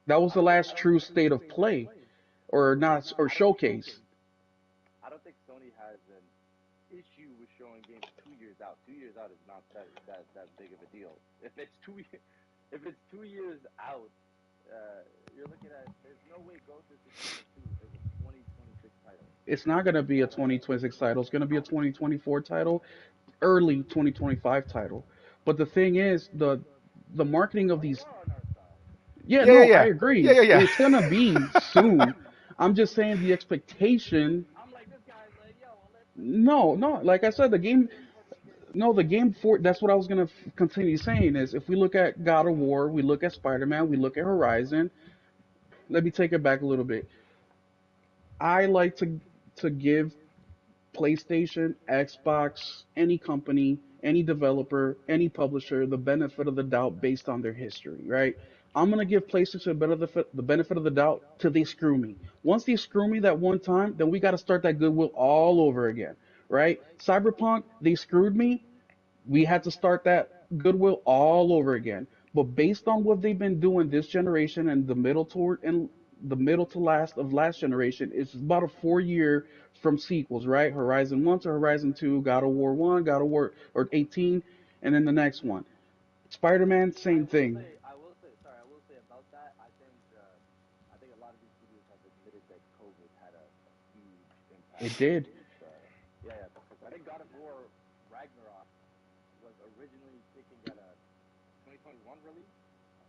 that was the last true state of play or not or showcase. I don't think Sony has an issue with showing games 2 years out. 2 years out is not that big of a deal. If it's 2 years out, you're looking at there's no way Ghost of Tsushima 2 is a 2026 title. It's not going to be a 2026 title. It's going to be a 2024 title, early 2025 title. But the thing is, the marketing of Oh, you these. are on our side. Yeah, Yeah, yeah, no, I yeah, yeah, agree. yeah, yeah. It's gonna be soon. I'm just saying the expectation. I'm like this guy's like, yo, well, let's No, no, like I said, the game. No, the game for that's what I was gonna continue saying is if we look at God of War, we look at Spider-Man, we look at Horizon. Let me take it back a little bit. I like to give PlayStation, Xbox, any company, any developer, any publisher the benefit of the doubt based on their history, right? I'm gonna give PlayStation the benefit of the doubt till they screw me. Once they screw me that one time, then we got to start that goodwill all over again, right? Cyberpunk, they screwed me, we had to start that goodwill all over again. But based on what they've been doing this generation and the middle to last of last generation, it's about a 4 year from sequels, right? Horizon 1 to Horizon 2, God of War 1, God of War or 18, and then the next one. Spider-Man, same thing. I will say about that. I think a lot of these studios have admitted that COVID had a huge impact It on did. these. Yeah, yeah. Because I think God of War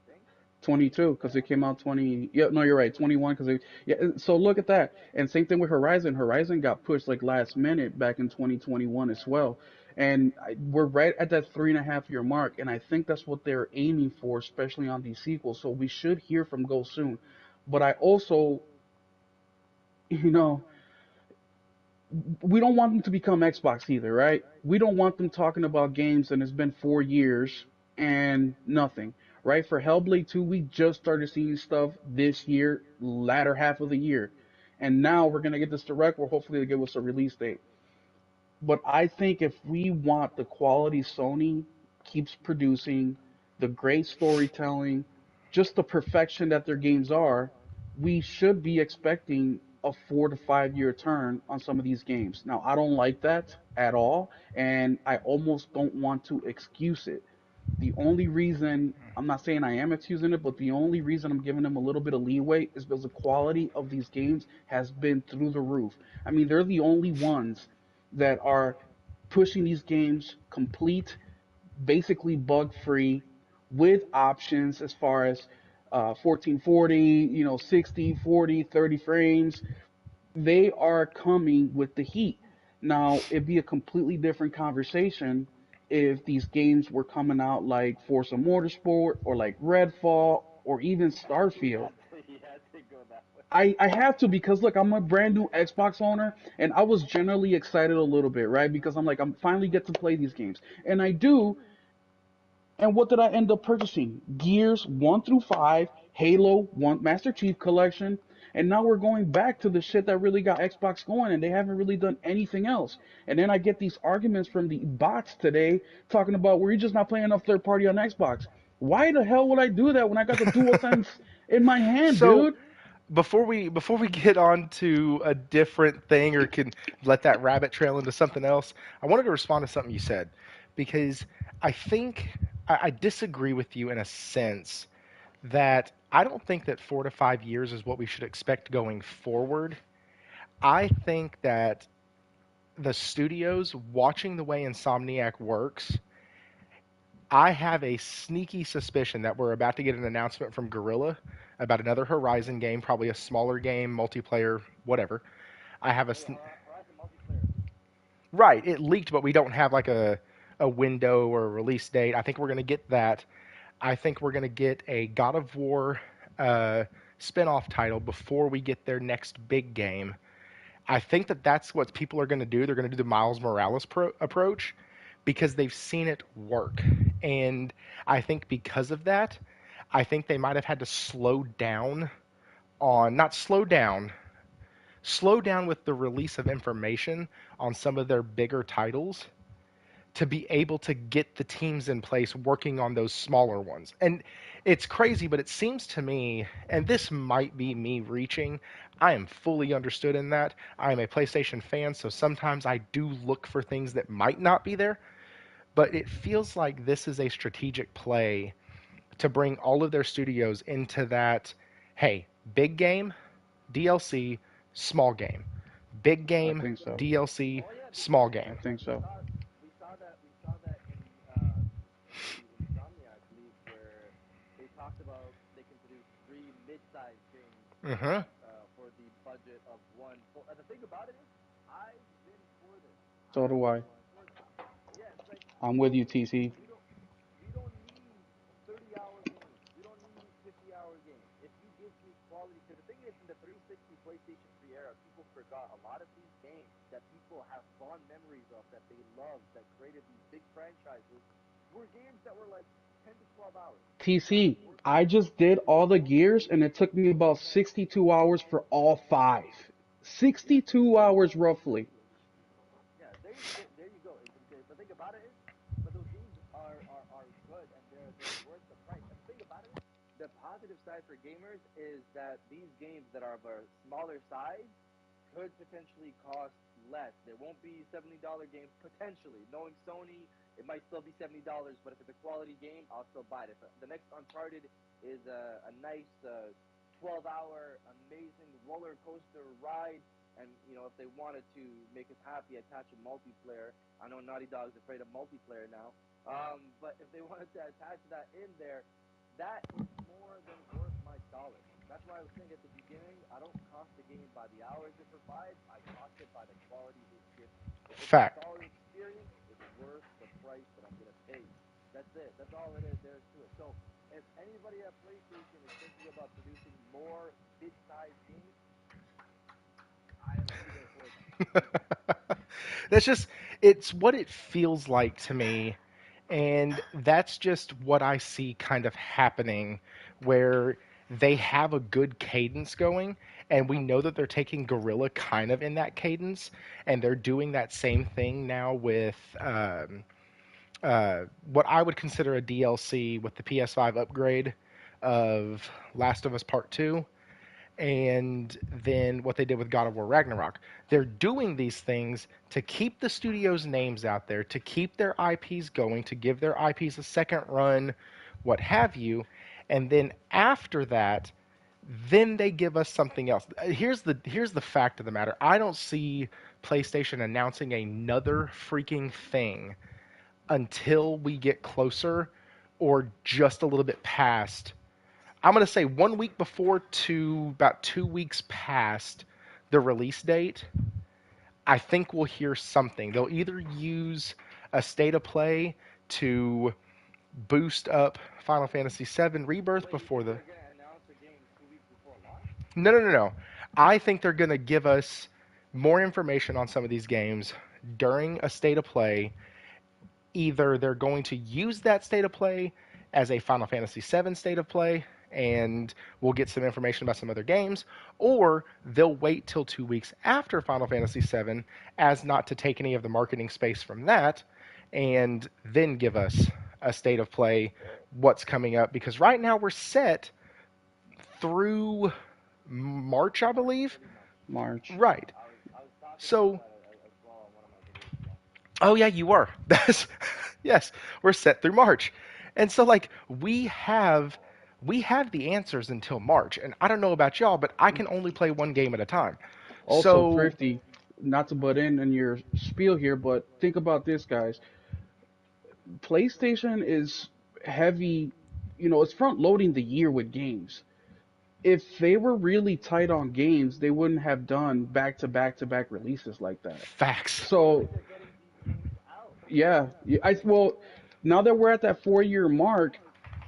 think. 22 because Yeah. it came out 20. Yeah, no, you're right. 21 because it. Yeah, so look at that. And same thing with Horizon. Horizon got pushed like last minute back in 2021 as well. And we're right at that 3.5 year mark. And I think that's what they're aiming for, especially on these sequels. So we should hear from Go soon. But I also, you know, we don't want them to become Xbox either, right? We don't want them talking about games and it's been 4 years and nothing, right? For Hellblade 2, we just started seeing stuff this year, latter half of the year. And now we're going to get this direct where hopefully they give us a release date. But I think if we want the quality Sony keeps producing, the great storytelling, just the perfection that their games are, we should be expecting a 4 to 5 year turn on some of these games. Now, I don't like that at all, and I almost don't want to excuse it. The only reason I'm not saying I am excusing it, but the only reason I'm giving them a little bit of leeway is because the quality of these games has been through the roof. I mean, they're the only ones that are pushing these games complete, basically bug free, with options as far as 1440, 60, 40, 30 frames. They are coming with the heat. Now, it'd be a completely different conversation if these games were coming out like Forza Motorsport or like Redfall or even You Starfield. had to, you had to go that way. I have to because look, I'm a brand new Xbox owner and I was generally excited a little bit, right? Because I'm like, I'm finally get to play these games. And I do, and what did I end up purchasing? Gears 1 through 5, Halo 1 Master Chief Collection, and now we're going back to the shit that really got Xbox going and they haven't really done anything else. And then I get these arguments from the bots today talking about we're just not playing enough third party on Xbox. Why the hell would I do that when I got the DualSense in my hand, So dude? before we get on to a different thing or can let that rabbit trail into something else, I wanted to respond to something you said because I think I disagree with you in a sense that I don't think that 4 to 5 years is what we should expect going forward. I think that the studios watching the way Insomniac works, I have a sneaky suspicion that we're about to get an announcement from Guerrilla about another Horizon game, probably a smaller game, multiplayer, whatever. I have a Oh yeah, Horizon multiplayer leaked. right. It leaked, but we don't have like a window or a release date. I think we're going to get that. I think we're going to get a God of War uh, spin-off title before we get their next big game. I think that that's what people are going to do. They're going to do the Miles Morales approach because they've seen it work. And I think because of that, I think they might have had to slow down on, not slow down with the release of information on some of their bigger titles to be able to get the teams in place working on those smaller ones. And it's crazy, but it seems to me, and this might be me reaching, I am fully understood in that. I am a PlayStation fan, so sometimes I do look for things that might not be there, but it feels like this is a strategic play to bring all of their studios into that, hey, big game, DLC, small game. Big I game, think so. DLC, Oh yeah, small I game. think so. we saw that in the Insomniac leak where they talked about they can produce three mid-sized games Mm-hmm. for the budget of one. And the thing about it is, I've been for this. So I've do I. been for this. Yeah, it's like I'm we with don't you, TC. we don't we don't need 30-hour games. We don't need 50-hour games. If you give me quality, because the thing is, in the 360 PlayStation 3 era, people forgot a lot of these games that people have fond memories of, that they loved, that created these big franchises, were games that were like 10 to 12 hours. TC, Working I on just did all the most of gears and it took me about 62 hours for all five. yeah, 62 hours roughly. yeah. There you go. The thing about it is, but those games are good and they're worth the price. And the thing about it is, the positive side for gamers is that these games that are of a smaller size could potentially cost less. There won't be $70 games potentially. Knowing Sony, it might still be $70, but if it's a quality game, I'll still buy it. If the next Uncharted is a nice 12-hour amazing roller coaster ride, and if they wanted to make us happy, attach a multiplayer. I know Naughty Dog's afraid of multiplayer now, but if they wanted to attach that in there, that is why I was saying at the beginning, I don't cost the game by the hours it provides. I cost it by the quality it gives me. If it's a Fact. solid experience, it's worth the price that I'm gonna pay. That's it. That's all it is. There is to it. So if anybody at PlayStation is thinking about producing more mid-sized games, I am gonna be there for them. That's just, it's what it feels like to me. And that's just what I see kind of happening, where they have a good cadence going, and we know that they're taking Gorilla kind of in that cadence, and they're doing that same thing now with what I would consider a DLC with the PS5 upgrade of Last of Us Part 2, and then what they did with God of War Ragnarok. They're doing these things to keep the studio's names out there, to keep their IPs going, to give their IPs a second run, what have you. And then after that, then they give us something else. Here's the fact of the matter. I don't see PlayStation announcing another freaking thing until we get closer or just a little bit past. I'm going to say 1 week before to about 2 weeks past the release date. I think we'll hear something. They'll either use a state of play to boost up Final Fantasy VII Rebirth Wait, you before think the. they're gonna announce the game 2 weeks before launch? No, no, no, no. I think they're going to give us more information on some of these games during a state of play. Either they're going to use that state of play as a Final Fantasy VII state of play, and we'll get some information about some other games, or they'll wait till 2 weeks after Final Fantasy VII as not to take any of the marketing space from that, and then give us a state of play, what's coming up. Because right now we're set through March, I believe. Pretty much. March. Right. I was talking about So, that as well on one of my videos as well. oh yeah, you were. That's yes, we're set through March. And so like we have the answers until March. And I don't know about y'all, but I can only play one game at a time. Also, So Thrifty, not to butt in your spiel here, but think about this, guys. PlayStation is heavy, it's front loading the year with games. If they were really tight on games, they wouldn't have done back to back to back releases like that. facts. That's why So, they're getting these games out. yeah, well, now that we're at that 4 year mark,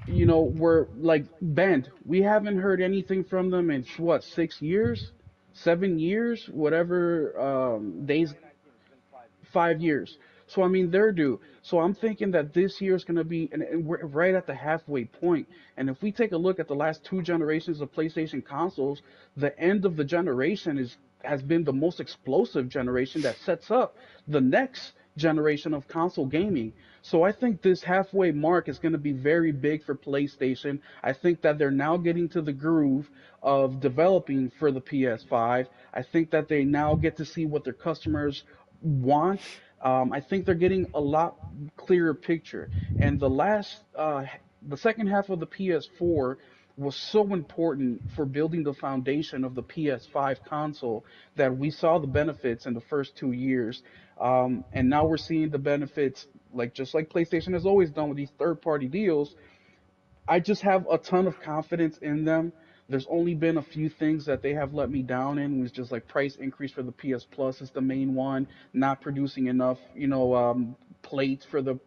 we're like bent. We haven't heard anything from them in what, 6 years, 7 years, whatever Since days, 2019, it's been 5 years. 5 years. So I mean, they're due. So I'm thinking that this year is going to be, and we're right at the halfway point. And if we take a look at the last two generations of PlayStation consoles, the end of the generation is has been the most explosive generation that sets up the next generation of console gaming. So I think this halfway mark is going to be very big for PlayStation. I think that they're now getting to the groove of developing for the PS5. I think that they now get to see what their customers want. I think they're getting a lot clearer picture. And the second half of the PS4 was so important for building the foundation of the PS5 console that we saw the benefits in the first 2 years. And now we're seeing the benefits, like just like PlayStation has always done with these third-party deals. I just have a ton of confidence in them. There's only been a few things that they have let me down in, was just like price increase for the PS Plus is the main one, not producing enough, plates for the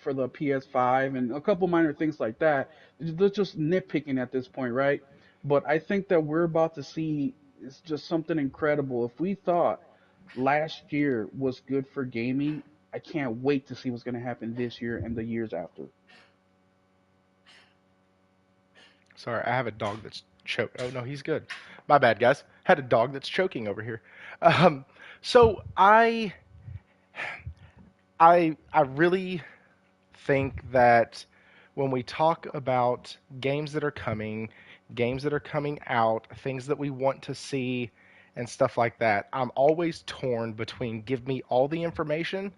PS5, and a couple minor things like that. They're just nitpicking at this point, right? But I think that we're about to see is just something incredible. If we thought last year was good for gaming, I can't wait to see what's going to happen this year and the years after. Sorry, I have a dog that's choked. Oh no, he's good. My bad, guys. Had a dog that's choking over here. Um, so I really think that when we talk about games that are coming out, things that we want to see, and stuff like that, I'm always torn between give me all the information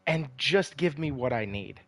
and just give me what I need.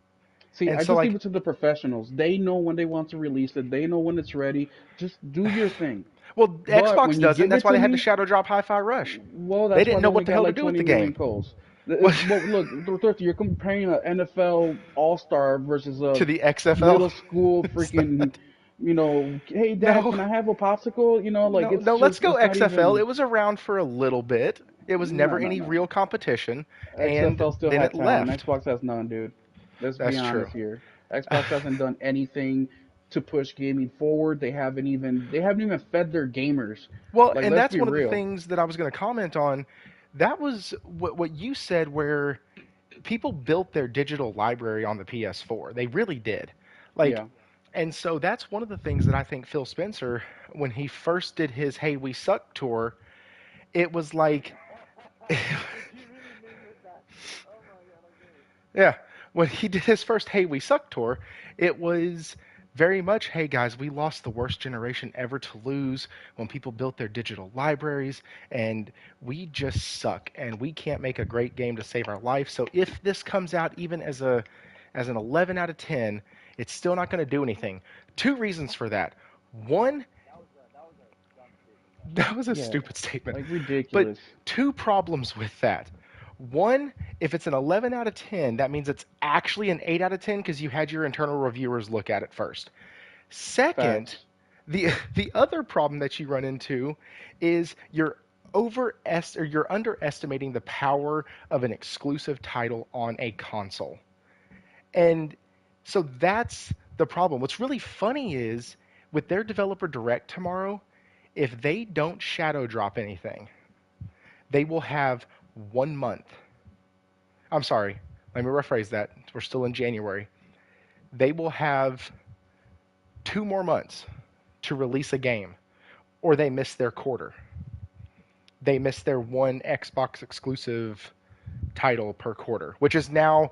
See, And I so, just leave like, it to the professionals. They know when they want to release it. They know when it's ready. Just do your thing. well, But Xbox when you doesn't. give That's it why to they had to me, shadow drop Hi-Fi Rush. well, They that's why didn't they know only what the got hell to like do with 20 the million game. calls. What Well, look, Thrifty, you're comparing an NFL All Star versus a to the XFL? middle school It's freaking not. Hey dad, No, can I have a popsicle? Like no, it's no. Let's just, go it's not XFL. even. It was around for a little bit. It was No, never no, any no, real no. competition, and XFL still then had it talent. left. Xbox has none, dude. Let's be That's true. honest here. Xbox hasn't done anything to push gaming forward. They haven't even fed their gamers. Well, Like, and let's that's be one of the real. things that I was going to comment on. That was what you said, where people built their digital library on the PS4. They really did. Like, Yeah. and so that's one of the things that I think Phil Spencer, when he first did his "Hey We Suck" tour, it was like, Did he really name it that? Oh my god, okay. yeah, when he did his first "Hey We Suck" tour, it was very much, hey guys, we lost the worst generation ever to lose when people built their digital libraries, and we just suck, and we can't make a great game to save our life. So if this comes out even as an 11 out of 10, it's still not going to do anything. Two reasons for that. One, That was a dumb statement, by the way. that was a Yeah. stupid statement. Like But ridiculous. two problems with that. One, if it's an 11 out of 10, that means it's actually an 8 out of 10 because you had your internal reviewers look at it first. Second, Facts. the other problem that you run into is you're underestimating the power of an exclusive title on a console. And so that's the problem. What's really funny is with their developer direct tomorrow, if they don't shadow drop anything, they will have 1 month. I'm sorry, let me rephrase that. We're still in January. They will have 2 more months to release a game, or they miss their quarter. They miss their one Xbox exclusive title per quarter, which is now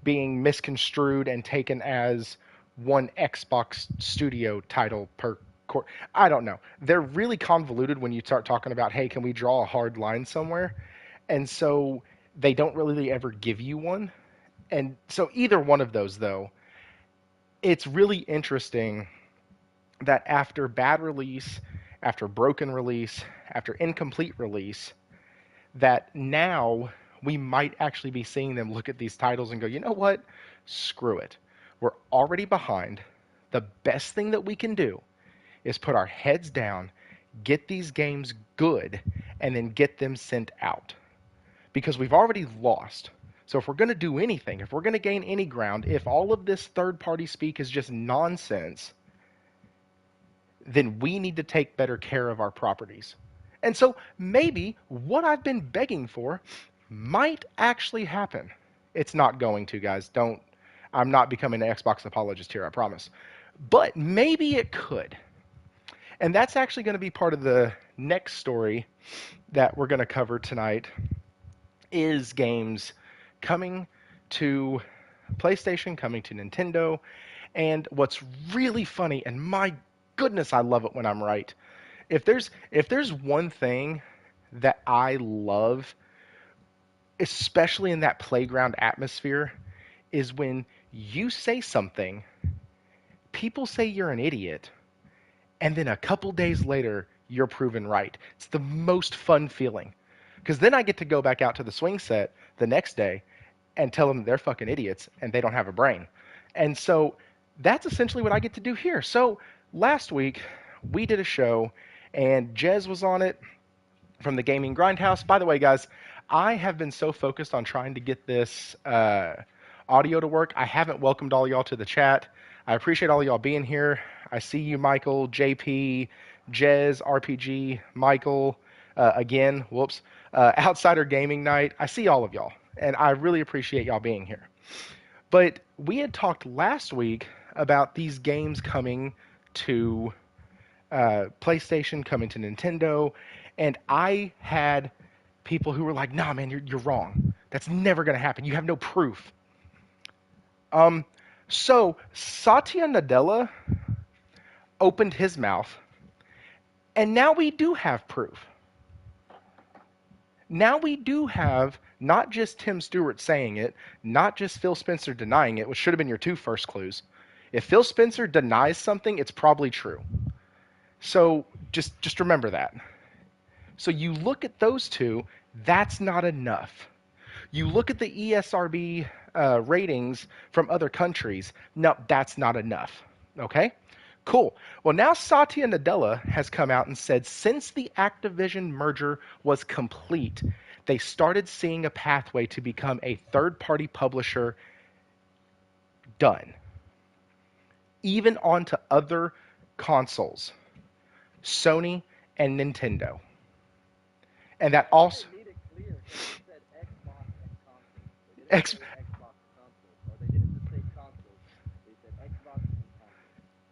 being misconstrued and taken as one Xbox studio title per quarter. I don't know. They're really convoluted when you start talking about, hey, can we draw a hard line somewhere? And so they don't really ever give you one. And so either one of those, though, it's really interesting that after bad release, after broken release, after incomplete release, that now we might actually be seeing them look at these titles and go, you know what? Screw it. We're already behind. The best thing that we can do is put our heads down, get these games good, and then get them sent out. Because we've already lost. So if we're going to do anything, if we're going to gain any ground, if all of this third party speak is just nonsense, then we need to take better care of our properties. And so maybe what I've been begging for might actually happen. It's not going to, guys. Don't. I'm not becoming an Xbox apologist here, I promise. But maybe it could. And that's actually going to be part of the next story that we're going to cover tonight is games coming to PlayStation, coming to Nintendo. And what's really funny, and my goodness, I love it when I'm right. If there's one thing that I love, especially in that playground atmosphere, is when you say something, people say you're an idiot, and then a couple days later, you're proven right. It's the most fun feeling. Because then I get to go back out to the swing set the next day and tell them they're fucking idiots and they don't have a brain. And so that's essentially what I get to do here. So last week, we did a show, and Jez was on it from the Gaming Grindhouse. By the way, guys, I have been so focused on trying to get this audio to work. I haven't welcomed all y'all to the chat. I appreciate all y'all being here. I see you, Michael, JP, Jez, RPG, Michael, again, whoops, Outsider Gaming Night. I see all of y'all, and I really appreciate y'all being here. But we had talked last week about these games coming to PlayStation, coming to Nintendo, and I had people who were like, "Nah, man, you're wrong. That's never going to happen. You have no proof." Um, so Satya Nadella opened his mouth, and now we do have proof. Now we do have not just Tim Stewart saying it, not just Phil Spencer denying it, which should have been your two first clues. If Phil Spencer denies something, it's probably true. So just remember that. So you look at those two, that's not enough. You look at the ESRB ratings from other countries, no, that's not enough. Okay? Cool. Well, now Satya Nadella has come out and said since the Activision merger was complete, they started seeing a pathway to become a third-party publisher done, even onto other consoles, Sony and Nintendo. And that I think also they made it clear. They just said Xbox and console. They didn't X say Xbox console, or they didn't just say console. They said Xbox and console.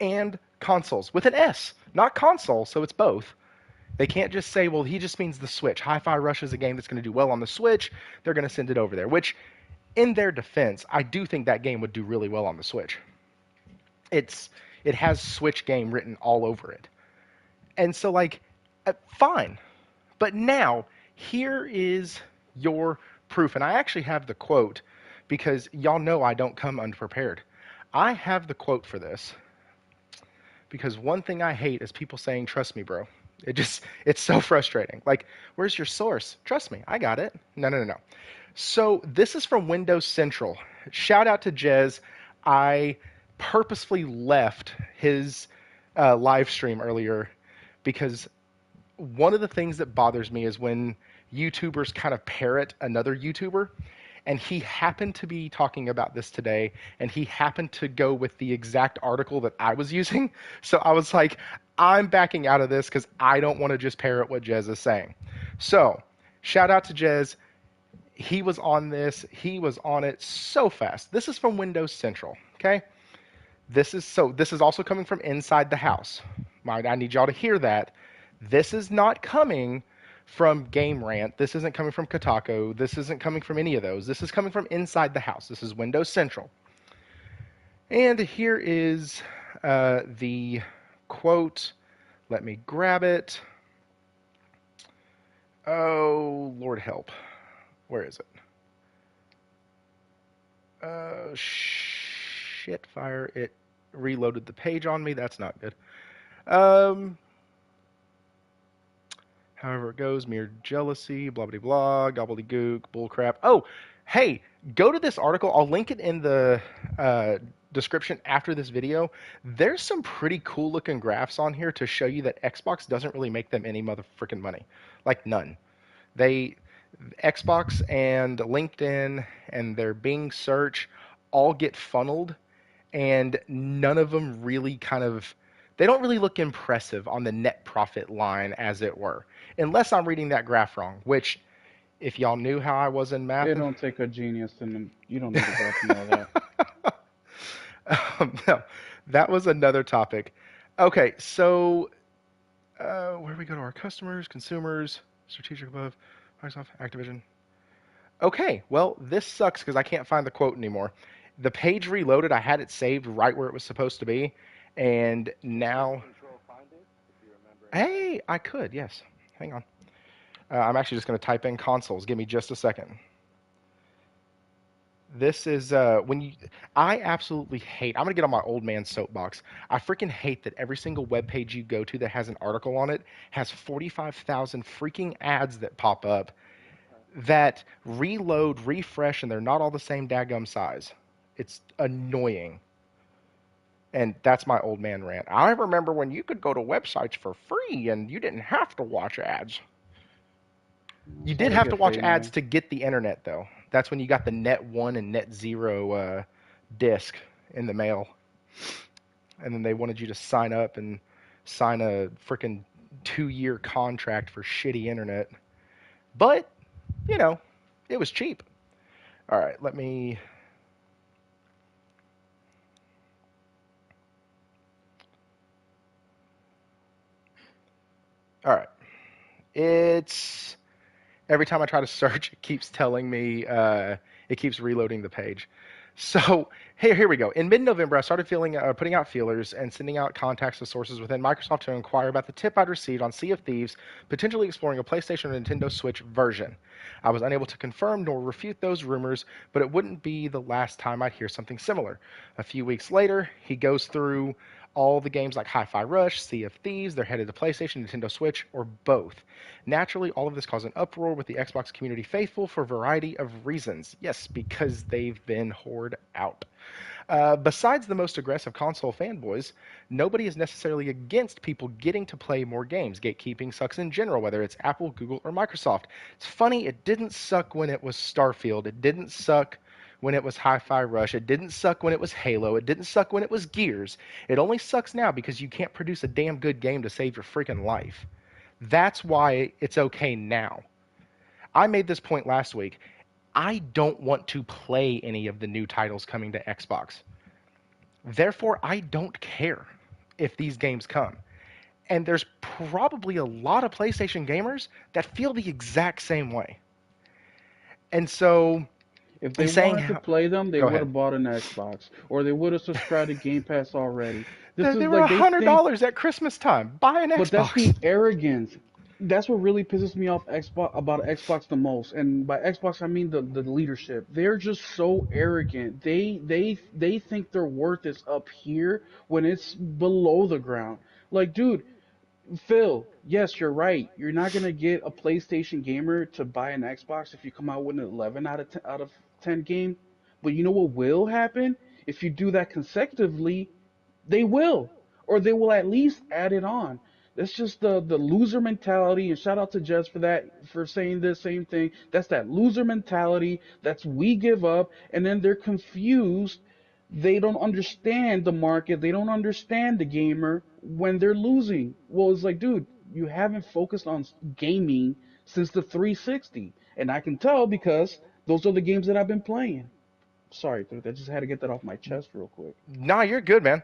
and consoles with an S, not console, so it's both. They can't just say, well, he just means the Switch. Hi-Fi Rush is a game that's going to do well on the Switch. They're going to send it over there, which, in their defense, I do think that game would do really well on the Switch. It's it has Switch game written all over it. And so, like, fine. But now, here is your proof. And I actually have the quote because y'all know I don't come unprepared. I have the quote for this because one thing I hate is people saying, trust me, bro. It's so frustrating. Like, where's your source? Trust me, I got it. No, no, no, no. So this is from Windows Central. Shout out to Jez. I purposefully left his live stream earlier because one of the things that bothers me is when YouTubers kind of parrot another YouTuber. And he happened to be talking about this today, and he happened to go with the exact article that I was using. So I was like, I'm backing out of this because I don't want to just parrot what Jez is saying. So, shout out to Jez. He was on this. He was on it so fast. This is from Windows Central, okay? This is also coming from inside the house. I need y'all to hear that. This is not coming from Game Rant. This isn't coming from Kotaku. This isn't coming from any of those. This is coming from inside the house. This is Windows Central. And here is the quote. Let me grab it. Oh, Lord help. Where is it? Shit fire. It reloaded the page on me. That's not good. However it goes, mere jealousy, blah, blah, blah, gobbledygook, bullcrap. Oh, hey, go to this article. I'll link it in the description after this video. There's some pretty cool looking graphs on here to show you that Xbox doesn't really make them any motherfucking money. Like, none. Xbox and LinkedIn and their Bing search all get funneled, and none of them really they don't really look impressive on the net profit line, as it were. Unless I'm reading that graph wrong, which, if y'all knew how I was in math. It don't take a genius, and you don't need to fucking know that. No, that was another topic. Okay, so where do we go to our customers, consumers, strategic above, Microsoft, Activision? Okay, well, this sucks because I can't find the quote anymore. The page reloaded. I had it saved right where it was supposed to be, and now. Control find it if you remember. Hey, I could, yes. Hang on. I'm actually just going to type in consoles. Give me just a second. This is when you. I absolutely hate. I'm going to get on my old man soapbox. I freaking hate that every single web page you go to that has an article on it has 45,000 freaking ads that pop up that reload, refresh, and they're not all the same daggum size. It's annoying. And that's my old man rant. I remember when you could go to websites for free and you didn't have to watch ads. You That's did how they have to get watch paid, ads man. to get the internet, though. That's when you got the Net 1 and Net 0 disc in the mail. And then they wanted you to sign up and sign a freaking 2-year contract for shitty internet. But, you know, it was cheap. All right, let me. All right. It's every time I try to search, it keeps telling me, it keeps reloading the page. So here we go. In mid-November, I started putting out feelers and sending out contacts to sources within Microsoft to inquire about the tip I'd received on Sea of Thieves, potentially exploring a PlayStation or Nintendo Switch version. I was unable to confirm nor refute those rumors, but it wouldn't be the last time I'd hear something similar. A few weeks later, he goes through all the games like Hi-Fi Rush, Sea of Thieves, they're headed to PlayStation, Nintendo Switch, or both. Naturally, all of this caused an uproar with the Xbox community faithful for a variety of reasons. Yes, because they've been hoard out. Besides the most aggressive console fanboys, nobody is necessarily against people getting to play more games. Gatekeeping sucks in general, whether it's Apple, Google, or Microsoft. It's funny, it didn't suck when it was Starfield. It didn't suck when it was Hi-Fi Rush. It didn't suck when it was Halo. It didn't suck when it was Gears. It only sucks now because you can't produce a damn good game to save your freaking life. That's why it's okay now. I made this point last week. I don't want to play any of the new titles coming to Xbox. Therefore, I don't care if these games come. And there's probably a lot of PlayStation gamers that feel the exact same way. And so, If they he's saying, wanted to play them, they go would ahead. have bought an Xbox, or they would have subscribed to Game Pass already. This They is were like they think, $100 at Christmas time. Buy an but that's Xbox. the arrogance. That's what really pisses me off Xbox about Xbox the most. And by Xbox I mean the leadership. They're just so arrogant. They think their worth is up here when it's below the ground. Like, dude, Phil, yes, you're right. You're not gonna get a PlayStation gamer to buy an Xbox if you come out with an 11 out of 10 game. But you know what will happen? If you do that consecutively, they will, or they will at least add it on. That's just the loser mentality. And shout out to Jess for that, for saying the same thing. That's that loser mentality. That's we give up, and then they're confused. They don't understand the market. They don't understand the gamer when they're losing. Well, it's like, dude, you haven't focused on gaming since the 360, and I can tell because those are the games that I've been playing. Sorry, dude, I just had to get that off my chest real quick. Nah, you're good, man.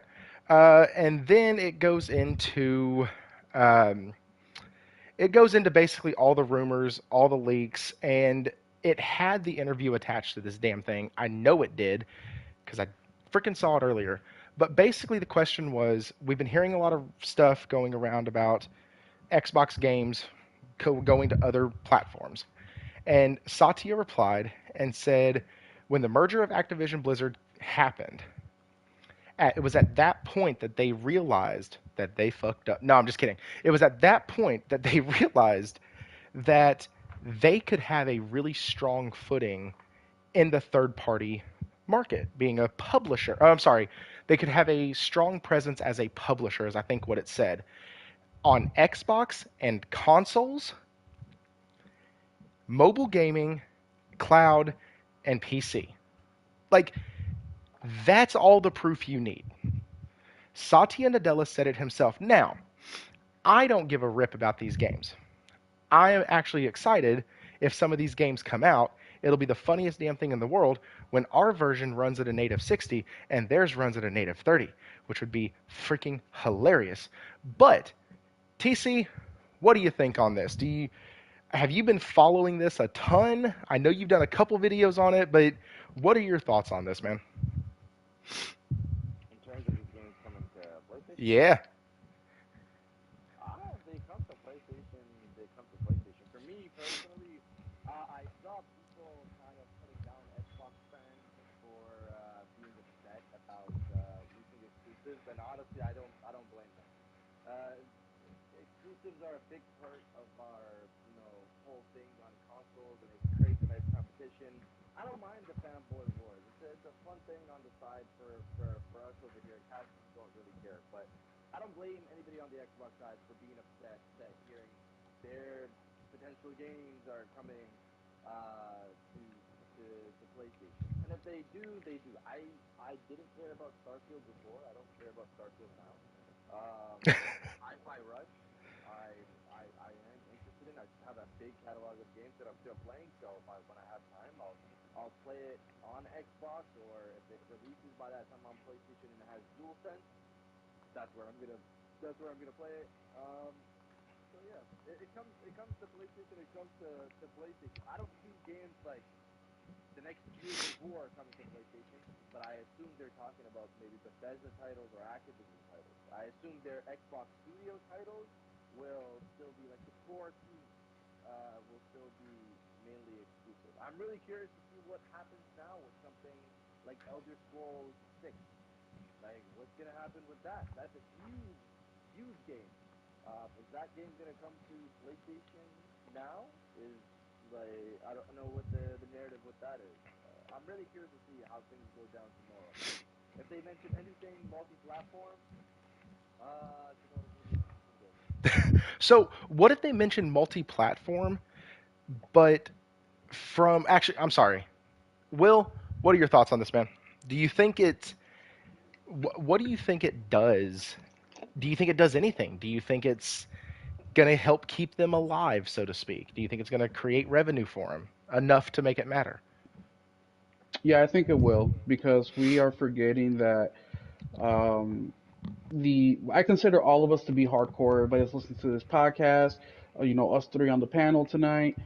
And then um, it goes into basically all the rumors, all the leaks, and it had the interview attached to this damn thing. I know it did because I freaking saw it earlier. But basically, the question was, we've been hearing a lot of stuff going around about Xbox games going to other platforms. And Satya replied and said, when the merger of Activision Blizzard happened, it was at that point that they realized that they fucked up. No, I'm just kidding. It was at that point that they realized that they could have a really strong footing in the third party market, being a publisher. Oh, I'm sorry. They could have a strong presence as a publisher, is I think what it said, on Xbox and consoles, mobile gaming, cloud, and PC. Like, that's all the proof you need. Satya Nadella said it himself. Now, I don't give a rip about these games. I am actually excited if some of these games come out. It'll be the funniest damn thing in the world when our version runs at a native 60 and theirs runs at a native 30, which would be freaking hilarious. But TC, what do you think on this? Have you been following this a ton? I know you've done a couple videos on it, but what are your thoughts on this, man? In terms of these games coming to PlayStation, Yeah. they come to PlayStation. They come to PlayStation. For me personally, I saw people kind of putting down Xbox fans for being upset about losing exclusives, and honestly, I don't blame them. Uh, Exclusives are a big part of our, whole thing on consoles, and it creates a nice competition. I don't mind the fanboy wars. It's a fun thing on the side for us over here. Casuals don't really care, but I don't blame anybody on the Xbox side for being upset that hearing their potential games are coming to PlayStation. And if they do, they do. I didn't care about Starfield before. I don't care about Starfield now. Um, Hi-Fi Rush, I, I am interested in. I have a big catalog of games that I'm still playing. So when I have time, I'll play it on Xbox, or if it releases by that time on PlayStation and it has DualSense, that's where I'm gonna play it. So yeah, it comes to PlayStation. It comes to PlayStation. I don't see games like the next Gears of War coming to PlayStation, but I assume they're talking about maybe Bethesda titles or Activision titles. I assume their Xbox Studio titles will still be like the core team, will still be mainly exclusive. I'm really curious to see what happens now with something like Elder Scrolls 6. Like, what's gonna happen with that? That's a huge, huge game. Is that game gonna come to PlayStation now? Is like, I don't know what the narrative with that is. I'm really curious to see how things go down tomorrow. If they mention anything multi-platform, you know what I mean? I'm good. So, what if they mention multi-platform, but from actually, I'm sorry, Will. What are your thoughts on this, man? Do you think it? What do you think it does? Do you think it does anything? Do you think it's going to help keep them alive, so to speak? Do you think it's going to create revenue for them enough to make it matter? Yeah, I think it will because we are forgetting that um, the I consider all of us to be hardcore. Everybody that's listening to this podcast, us three on the panel tonight,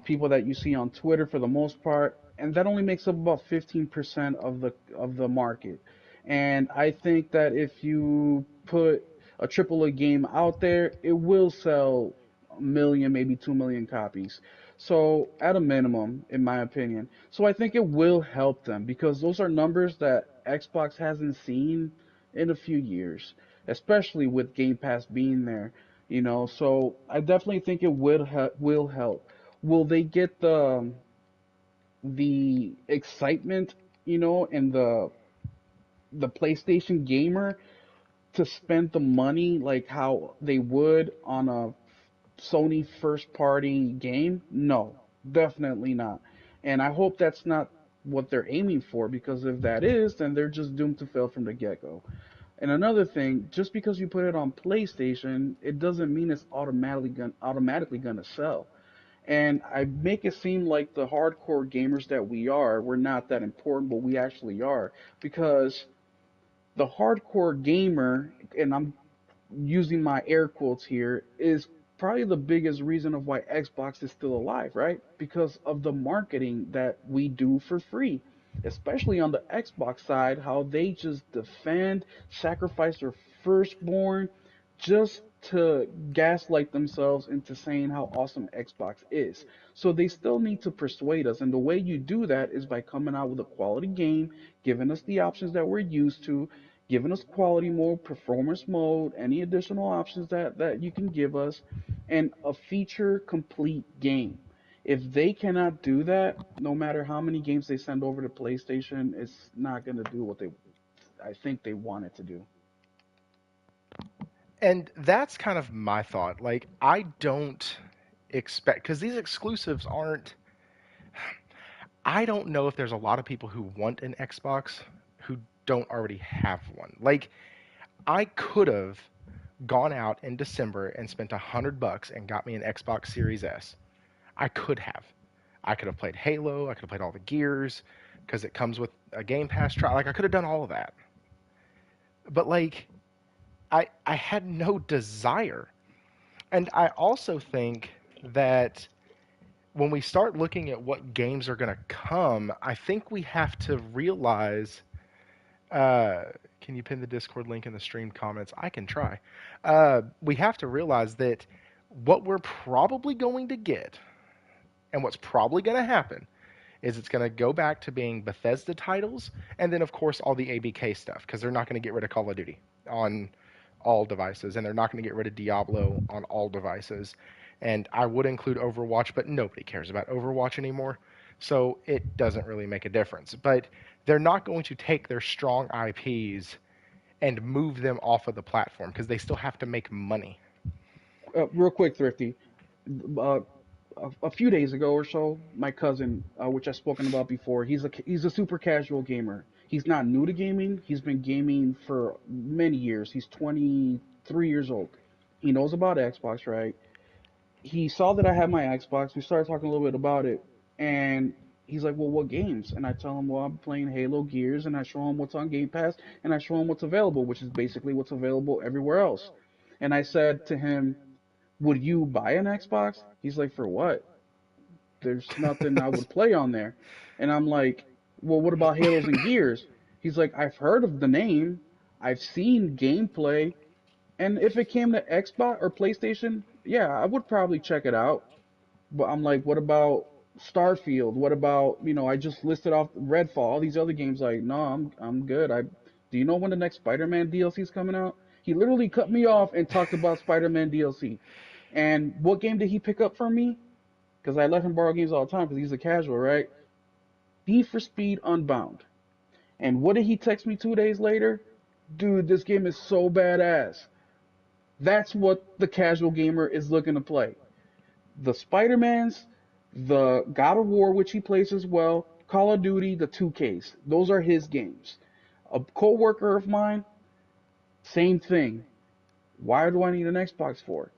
people that you see on Twitter for the most part, and that only makes up about 15% of the market. And I think that if you put a AAA game out there, it will sell a million, maybe 2 million copies. So at a minimum, in my opinion. So I think it will help them because those are numbers that Xbox hasn't seen in a few years, especially with Game Pass being there. So I definitely think it will help. Will they get the excitement, and the PlayStation gamer to spend the money like how they would on a Sony first party game? No, definitely not. And I hope that's not what they're aiming for because if that is, then they're just doomed to fail from the get-go. And another thing, just because you put it on PlayStation, it doesn't mean it's automatically gonna sell. And I make it seem like the hardcore gamers that we are, we're not that important, but we actually are. Because the hardcore gamer, and I'm using my air quotes here, is probably the biggest reason of why Xbox is still alive, right? Because of the marketing that we do for free. Especially on the Xbox side, how they just defend, sacrifice their firstborn just to gaslight themselves into saying how awesome Xbox is. So they still need to persuade us. And the way you do that is by coming out with a quality game, giving us the options that we're used to, giving us quality mode, performance mode, any additional options that you can give us, and a feature complete game. If they cannot do that, no matter how many games they send over to PlayStation, it's not going to do what they I think they want it to do. And that's kind of my thought. Like, I don't expect, because these exclusives aren't, I don't know if there's a lot of people who want an Xbox who don't already have one. Like, I could have gone out in December and spent $100 and got me an Xbox Series S. I could have. I could have played Halo. I could have played all the Gears because it comes with a Game Pass trial. Like, I could have done all of that. But like, I had no desire. And I also think that when we start looking at what games are going to come, I think we have to realize. Uh, can you pin the Discord link in the stream comments? I can try. We have to realize that what we're probably going to get and what's probably going to happen is it's going to go back to being Bethesda titles and then, of course, all the ABK stuff because they're not going to get rid of Call of Duty on all devices and they're not going to get rid of Diablo on all devices. And I would include Overwatch, but nobody cares about Overwatch anymore. So it doesn't really make a difference. But they're not going to take their strong IPs and move them off of the platform because they still have to make money. Real quick, Thrifty. Uh, a few days ago or so, my cousin, which I've spoken about before, he's a super casual gamer. He's not new to gaming. He's been gaming for many years. He's 23 years old. He knows about Xbox, right? He saw that I had my Xbox. We started talking a little bit about it, and he's like, "Well, what games?" And I tell him, "Well, I'm playing Halo Gears," and I show him what's on Game Pass, and I show him what's available, which is basically what's available everywhere else. And I said to him, "Would you buy an Xbox?" He's like, "For what? There's nothing I would play on there." And I'm like, "Well, what about Halos and Gears?" He's like, "I've heard of the name, I've seen gameplay, and if it came to Xbox or PlayStation, yeah, I would probably check it out." But I'm like, what about Starfield? What about, I just listed off Redfall, all these other games. Like, no, I'm good. Do you know when the next Spider-Man DLC is coming out? He literally cut me off and talked about Spider-Man DLC. And what game did he pick up from me? Because I let him borrow games all the time because he's a casual, right? Need for Speed Unbound. And what did he text me 2 days later? Dude, this game is so badass. That's what the casual gamer is looking to play. The Spider-Mans, the God of War, which he plays as well, Call of Duty, the 2Ks. Those are his games. A coworker of mine, same thing. Why do I need an Xbox for?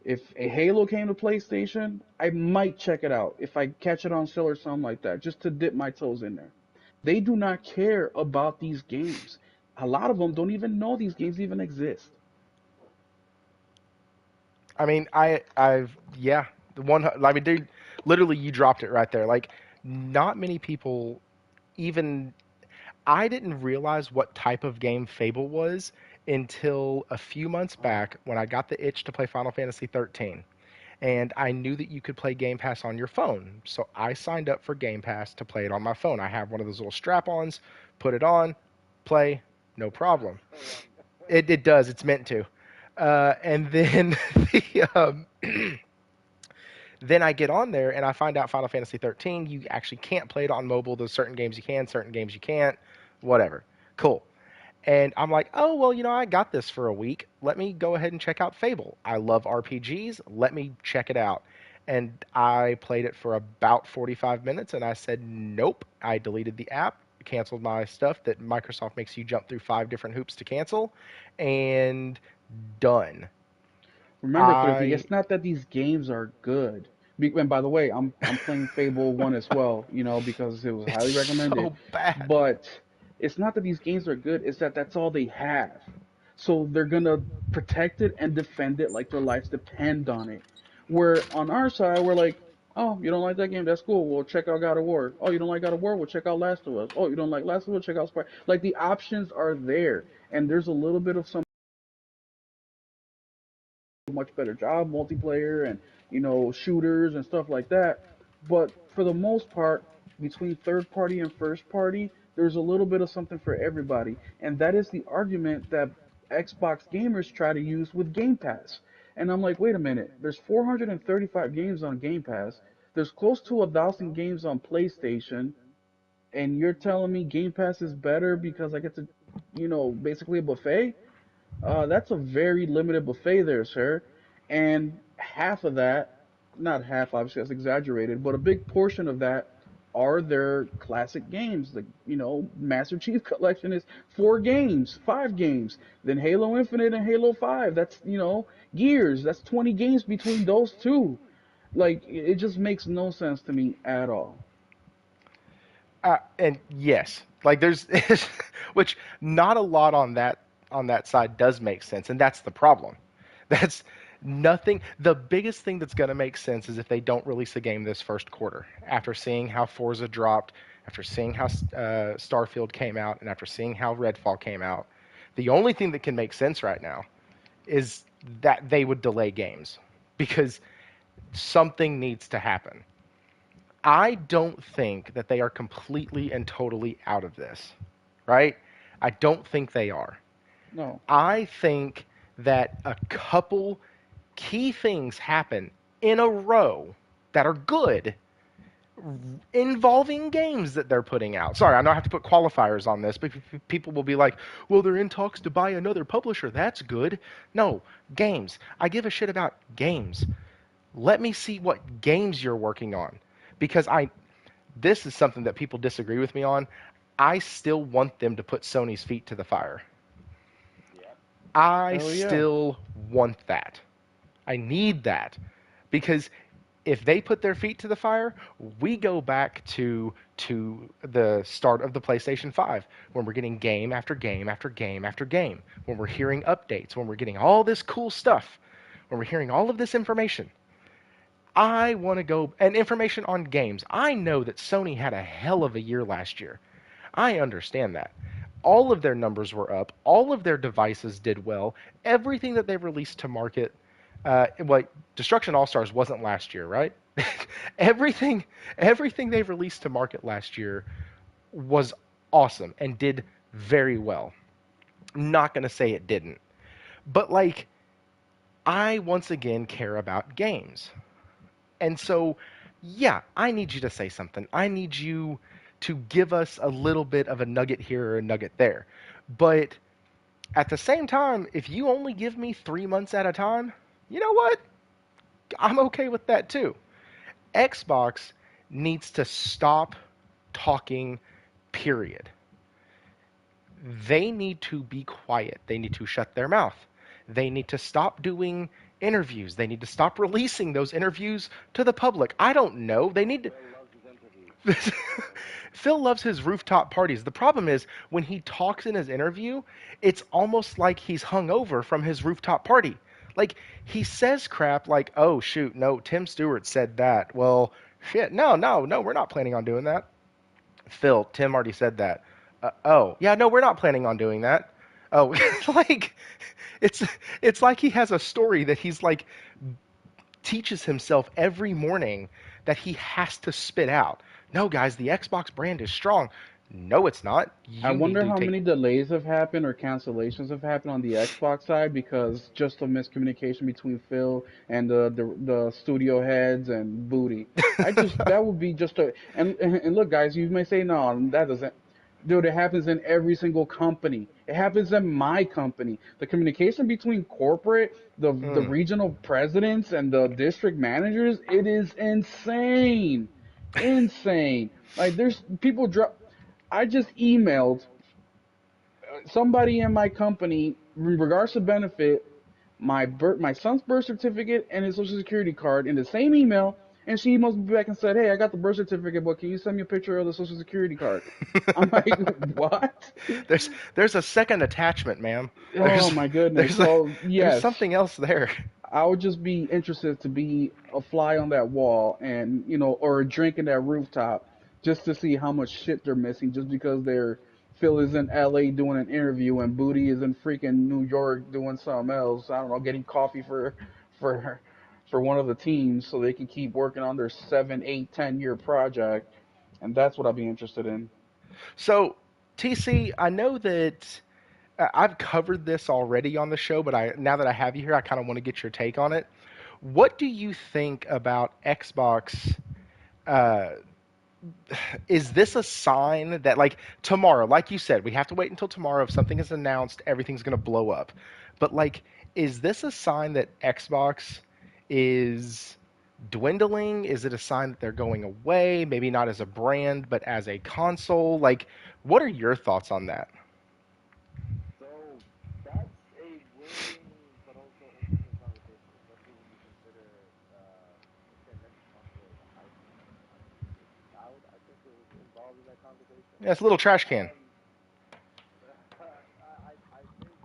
If a Halo came to PlayStation, I might check it out if I catch it on sale or something like that, just to dip my toes in there. They do not care about these games. A lot of them don't even know these games even exist. I mean, yeah, the one. I mean, dude, literally, you dropped it right there. Like, not many people even. I didn't realize what type of game Fable was until a few months back when I got the itch to play Final Fantasy 13. And I knew that you could play Game Pass on your phone. So I signed up for Game Pass to play it on my phone. I have one of those little strap ons, put it on, play, no problem. So long. It does, it's meant to. And then then I get on there and I find out Final Fantasy 13, you actually can't play it on mobile. There's certain games you can, certain games you can't, whatever. Cool. And I'm like, oh, well, I got this for a week. Let me go ahead and check out Fable. I love RPGs. Let me check it out. And I played it for about 45 minutes and I said, nope. I deleted the app, canceled my stuff that Microsoft makes you jump through 5 different hoops to cancel, and done. Remember, Thrifty, I. it's not that these games are good. And by the way, I'm playing Fable 1 as well, because it was It's highly recommended. so bad. But it's not that these games are good, it's that that's all they have. So they're gonna protect it and defend it like their lives depend on it. Where on our side, we're like, oh, you don't like that game? That's cool. Well, check out God of War. Oh, you don't like God of War? Well, check out Last of Us. Oh, you don't like Last of Us? Check out Spy. Like the options are there, and there's a little bit of some much better job, multiplayer and shooters and stuff like that. But for the most part, between third party and first party, there's a little bit of something for everybody, and that is the argument that Xbox gamers try to use with Game Pass. And I'm like, wait a minute, there's 435 games on Game Pass. There's close to 1,000 games on PlayStation, and you're telling me Game Pass is better because I get to, basically a buffet? That's a very limited buffet there, sir. And half of that, not half, obviously that's exaggerated, but a big portion of that are their classic games. The Master Chief Collection is 4 games, 5 games. Then Halo Infinite and Halo 5. That's Gears. That's 20 games between those two. Like it just makes no sense to me at all. And yes, like there's, which not a lot on that side does make sense, and that's the problem. That's nothing. The biggest thing that's going to make sense is if they don't release a game this first quarter. After seeing how Forza dropped, after seeing how Starfield came out, and after seeing how Redfall came out, the only thing that can make sense right now is that they would delay games because something needs to happen. I don't think that they are completely and totally out of this, right? I don't think they are. No, I think that a couple key things happen in a row that are good involving games that they're putting out. Sorry, I know I have to put qualifiers on this, but people will be like, well, they're in talks to buy another publisher. That's good. No, games. I give a shit about games. Let me see what games you're working on. Because this is something that people disagree with me on. I still want them to put Sony's feet to the fire. Yep. I hell yeah. still want that. I need that because if they put their feet to the fire, we go back to the start of the PlayStation 5 when we're getting game after game after game after game, when we're hearing updates, when we're getting all this cool stuff, when we're hearing all of this information. I want to go and information on games. I know that Sony had a hell of a year last year. I understand that. All of their numbers were up. All of their devices did well. Everything that they released to market, well, Destruction All Stars wasn't last year, right? everything, everything they released to market last year was awesome and did very well. Not gonna say it didn't, but like I once again care about games. And so, yeah, I need you to say something. I need you to give us a little bit of a nugget here or a nugget there. But at the same time, if you only give me 3 months at a time, you know what? I'm okay with that too. Xbox needs to stop talking, period. They need to be quiet. They need to shut their mouth. They need to stop doing interviews. They need to stop releasing those interviews to the public. I don't know. They need to. Phil loves his interviews. Phil loves his rooftop parties. The problem is when he talks in his interview, it's almost like he's hungover from his rooftop party. Like he says crap like, "Oh shoot, no, Tim Stewart said that." Well, shit, no, no, no, we're not planning on doing that. Phil, Tim already said that. Oh, yeah, no, we're not planning on doing that. Oh, like it's it's like he has a story that he's like teaches himself every morning that he has to spit out. No, guys, the Xbox brand is strong. No, it's not. I You need wonder to how take. many delays have happened or cancellations have happened on the Xbox side because just of miscommunication between Phil and the studio heads and Booty. I just that would be just a and look guys, you may say no, that doesn't. Dude, it happens in every single company. It happens in my company. The communication between corporate, the Mm. regional presidents and the district managers, it is insane. Insane. Like there's people drop I just emailed somebody in my company in regards to benefit my son's birth certificate and his social security card in the same email, and she emails me back and said, "Hey, I got the birth certificate, but can you send me a picture of the social security card?" I'm like, "What?" There's a second attachment, ma'am. Oh There's my goodness. there's a, So there's yes, something else there. I would just be interested to be a fly on that wall and, or a drink in that rooftop just to see how much shit they're missing just because they're Phil is in LA doing an interview and Booty is in freaking New York doing something else. I don't know, getting coffee for for one of the teams so they can keep working on their 7, 8, 10 year project. And that's what I'd be interested in. So, TC, I know that I've covered this already on the show, but I now that I have you here, I kind of want to get your take on it. What do you think about Xbox? Uh, is this a sign that, like, tomorrow, like you said, we have to wait until tomorrow. If something is announced, everything's going to blow up. But, like, is this a sign that Xbox is dwindling? Is it a sign that they're going away? Maybe not as a brand, but as a console? Like, what are your thoughts on that? So that's a worrying but also interesting conversation, especially when you consider if their next console is a hybrid. Is it cloud? I think it was involved in that conversation. Yeah, it's a little trash can. Um, I think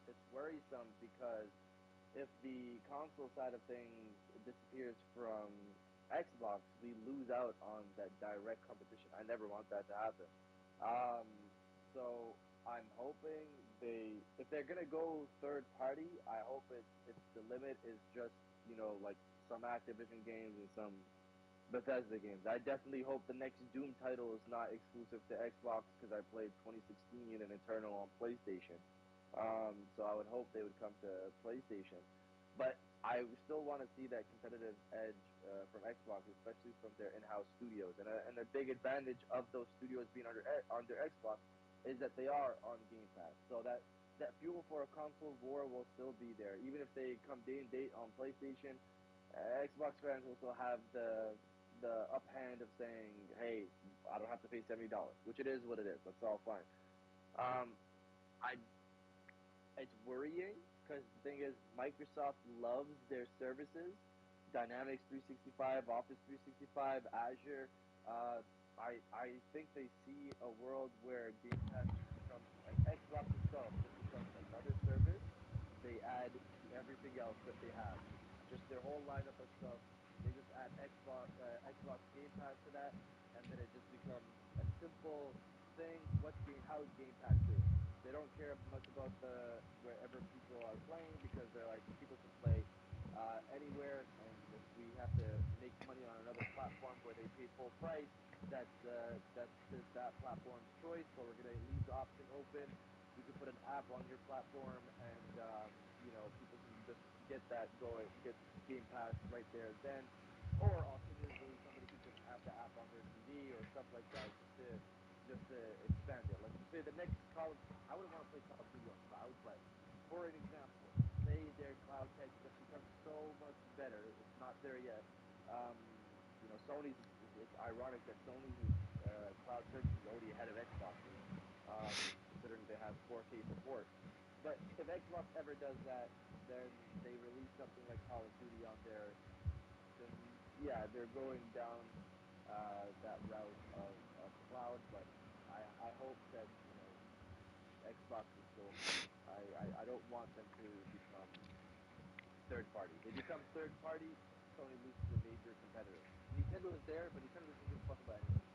it's worrisome because if the console side of things disappears from Xbox, we lose out on that direct competition. I never want that to happen. Um, so I'm hoping if they're gonna go third party, I hope it's the limit is just like some Activision games and some Bethesda games. I definitely hope the next Doom title is not exclusive to Xbox because I played 2016 and Eternal on PlayStation. So I would hope they would come to PlayStation, but I still want to see that competitive edge from Xbox, especially from their in-house studios. And a big advantage of those studios being under Xbox is that they are on Game Pass. So that fuel for a console war will still be there, even if they come day and date on PlayStation. Xbox fans will still have the uphand of saying, "Hey, I don't have to pay $70," which it is what it is. That's all fine. Um, I it's worrying because the thing is, Microsoft loves their services, Dynamics 365, Office 365, Azure. I think they see a world where Game Pass just becomes like Xbox itself just becomes another service they add to everything else that they have. Just their whole lineup of stuff. They just add Xbox Game Pass to that, and then it just becomes a simple thing. How's Game Pass doing? They don't care much about the wherever people are playing because they're like people can play anywhere, and if we have to make money on another platform where they pay full price, that's that platform's choice. But we're gonna leave the option open. We could put an app on your platform, and people can just get that going, get Game Pass right there and then. Or alternatively, somebody could just have the app on their TV or stuff like that, just to expand it. Like say the next Call of, I wouldn't want to play Call of Duty on cloud, but for an example, say their cloud tech just becomes so much better. It's not there yet. Um, Sony's. It's ironic that Sony's cloud service is already ahead of Xbox's, considering they have 4K support. But if Xbox ever does that, then they release something like Call of Duty on there, then yeah, they're going down that route of cloud. But I hope that Xbox is still on board. I don't want them to become third party. They become third party, Sony loses a major competitor. Nintendo is there, but Nintendo doesn't give a fuck about anybody.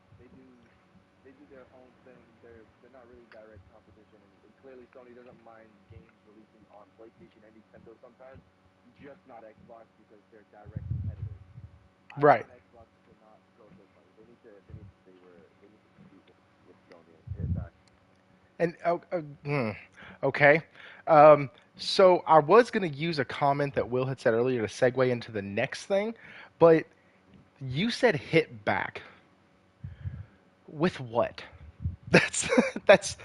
They do their own thing. They're not really direct competition, and clearly Sony doesn't mind games releasing on PlayStation and Nintendo sometimes, just not Xbox because they're direct competitors. I Right. want Xbox to not go third party. They need to compete with Sony and hit back. And okay. So I was going to use a comment that Will had said earlier to segue into the next thing, but you said hit back. With what? That's that's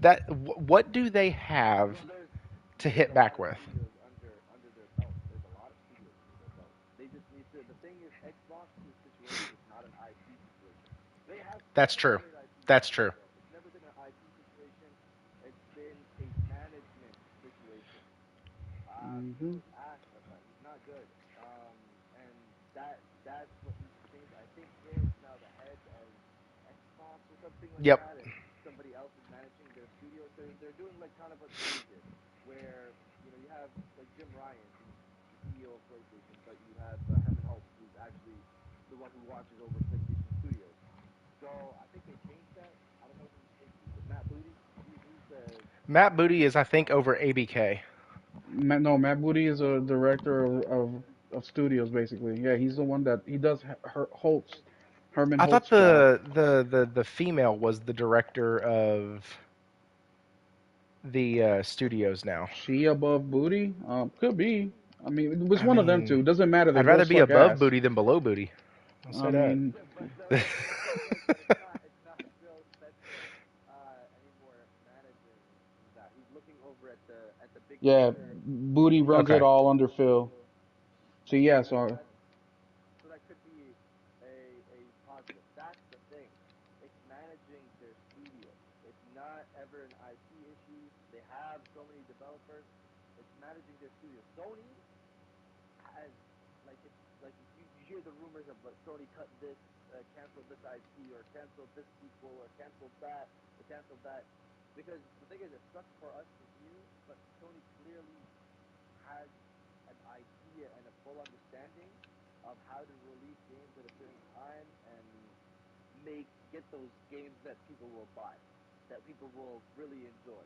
that. What do they have Well, to there's hit a lot back of with? studios under their belt. There's a lot of studios under their belt. They just need to. The thing is, Xbox's situation is not an IP situation. They have That's plenty of true. great IPs That's under their true. belt. It's never been an IP situation. It's been a management situation. He Hmm. was ass at that. He's not good. And that's what needs to change. I think him is now the head of Xbox or something like Yep. that, and somebody else is managing their studios. They're doing like kind of what Sony did, where you have like Jim Ryan, who's the CEO of PlayStation, but you have Herman Hulst, who's actually the one who watches over PlayStation Studios. So I think they changed that. I don't know is it Matt Booty? He's the Matt Booty is, I director think, of over ABK. No, Matt Booty is a director of studios, basically. Yeah, he's the one that he does Holtz, Herman I thought Holtz job. the female was the director of the studios now. She above Booty? Could be. I mean, it was I one of them mean, two. Doesn't matter. They I'd rather both be suck above ass. Booty than below Booty. I'll say I that. mean, But the thing is that it's not Phil Spencer anymore managing that. He's looking over at the big yeah, picture. Booty runs Okay. it all under Phil. So So yeah, that so that so that could be a positive. That's the thing. It's managing their studio. It's not ever an IP issue. They have so many developers. It's managing their studio. Sony has like if you hear the rumors of like Sony cut this, canceled this IP, or canceled this sequel, or canceled that, or canceled that, because the thing is, it sucks for us to hear, but Sony clearly has an idea and a full understanding of how to release games at a certain time and get those games that people will buy, that people will really enjoy.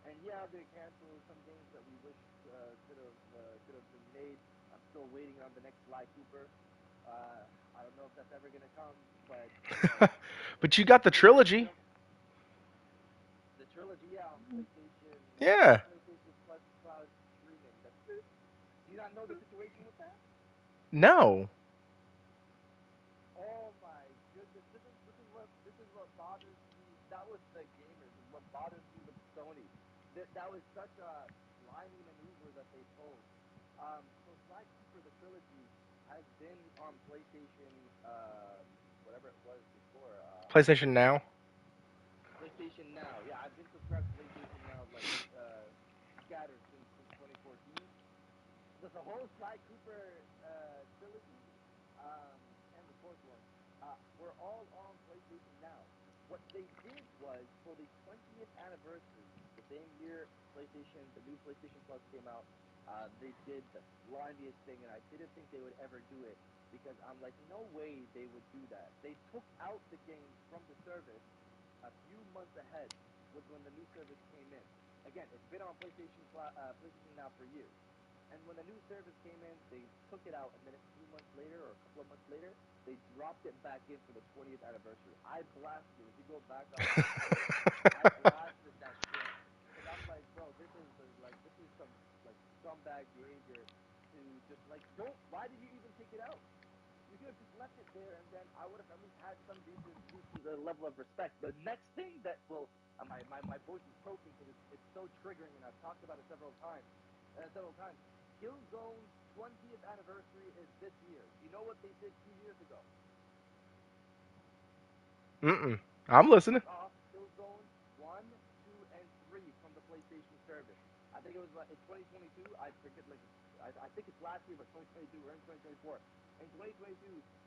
And yeah, they cancel some games that we wish could have been made. I'm still waiting on the next Sly Cooper. I don't know if that's ever gonna come, but But you got the you trilogy. know, the trilogy, yeah, on PlayStation. What's Yeah. PlayStation Plus cloud streaming? Do you not know the situation with that? No. Oh my goodness, this is what bothers me. That was the gamers. Is what bothers me with Sony. That was such a slimy maneuver that they pulled. So Sly Cooper, the trilogy, has been on PlayStation, whatever it was before. PlayStation Now. PlayStation Now. Yeah, I've been subscribed to PlayStation Now like scattered since 2014. The whole Sly Cooper trilogy, and the fourth one, were all on PlayStation Now. What they did was for the 20th anniversary, the same year the new PlayStation Plus came out, they did the slimiest thing, and I didn't think they would ever do it because I'm like, no way they would do that. They took out the games from the service a few months ahead was when the new service came in. Again, it's been on PlayStation Now for years. And when the new service came in, they took it out, and then a few months later, or a couple of months later, they dropped it back in for the 20th anniversary. I blasted. If you go back on my Twitter, I blasted that shit because I'm like, bro, this is some like scumbag behavior to just like don't. Why did you even take it out? You could have just left it there, and then I would have at least had some decent level of respect. The next thing that will, my voice is croaking because it's so triggering, and I've talked about it several times. Several times. Killzone's 20th anniversary is this year. You know what they did 2 years ago? Mm-mm. I'm They listening. took off Killzone 1, 2, and 3 from the PlayStation service. I think it was in 2022. I forget, like, I think it's last year, but 2022, we're in 2024. In 2022,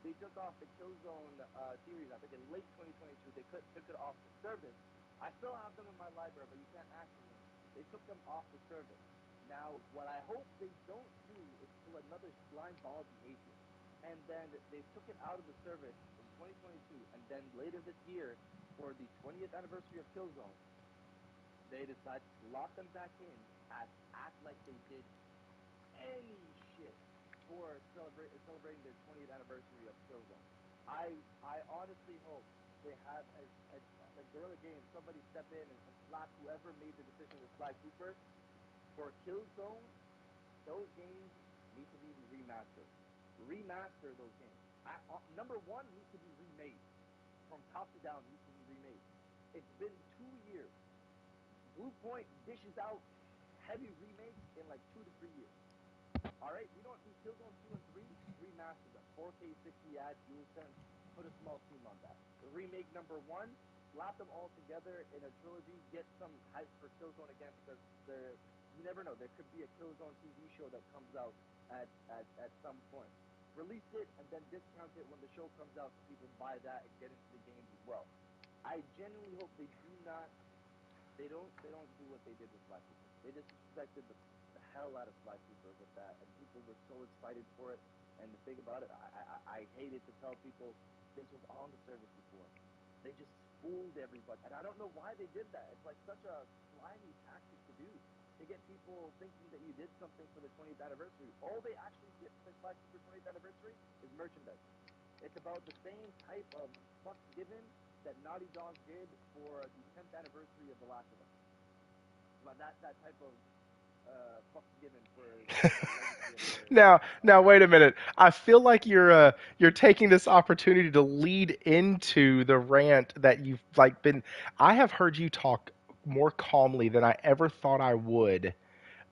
they took off the Killzone series. I think in late 2022, they took it off the service. I still have them in my library, but you can't access them. They took them off the service. Now, what I hope they don't do is pull another blind ball behavior. And then they took it out of the service in 2022, and then later this year, for the 20th anniversary of Killzone, they decided to lock them back in and act like they did any shit for celebrating their 20th anniversary of Killzone. I honestly hope they have as like Guerrilla Games, somebody step in and slap whoever made the decision with Sly Cooper for Killzone. Those games need to be remastered. Remaster those games. Number one needs to be remade from top to down. Needs to be remade. It's been 2 years. Bluepoint dishes out heavy remakes in like 2 to 3 years. All right, you don't do Killzone 2 and 3, remaster them. 4K 60 add DualSense, put a small team on that. Remake number 1, slap them all together in a trilogy, get some hype for Killzone again because you never know, there could be a Killzone TV show that comes out at some point. Release it and then discount it when the show comes out so people buy that and get into the games as well. I genuinely hope they don't do what they did with Sly Cooper. They disrespected the hell out of Sly Cooper with that, and people were so excited for it. And the thing about it, I hated to tell people this was on the service before. They just fooled everybody, and I don't know why they did that. It's like such a slimy tactic to do to get people thinking that you did something for the 20th anniversary. All they actually did for the Sly Cooper 20th anniversary is merchandise. It's about the same type of fucks given that Naughty Dog did for the 10th anniversary of The Last of Us. About that type of fucks given for the legacy of their. Now, wait a minute. I feel like you're taking this opportunity to lead into the rant that you've like been. I have heard you talk more calmly than I ever thought I would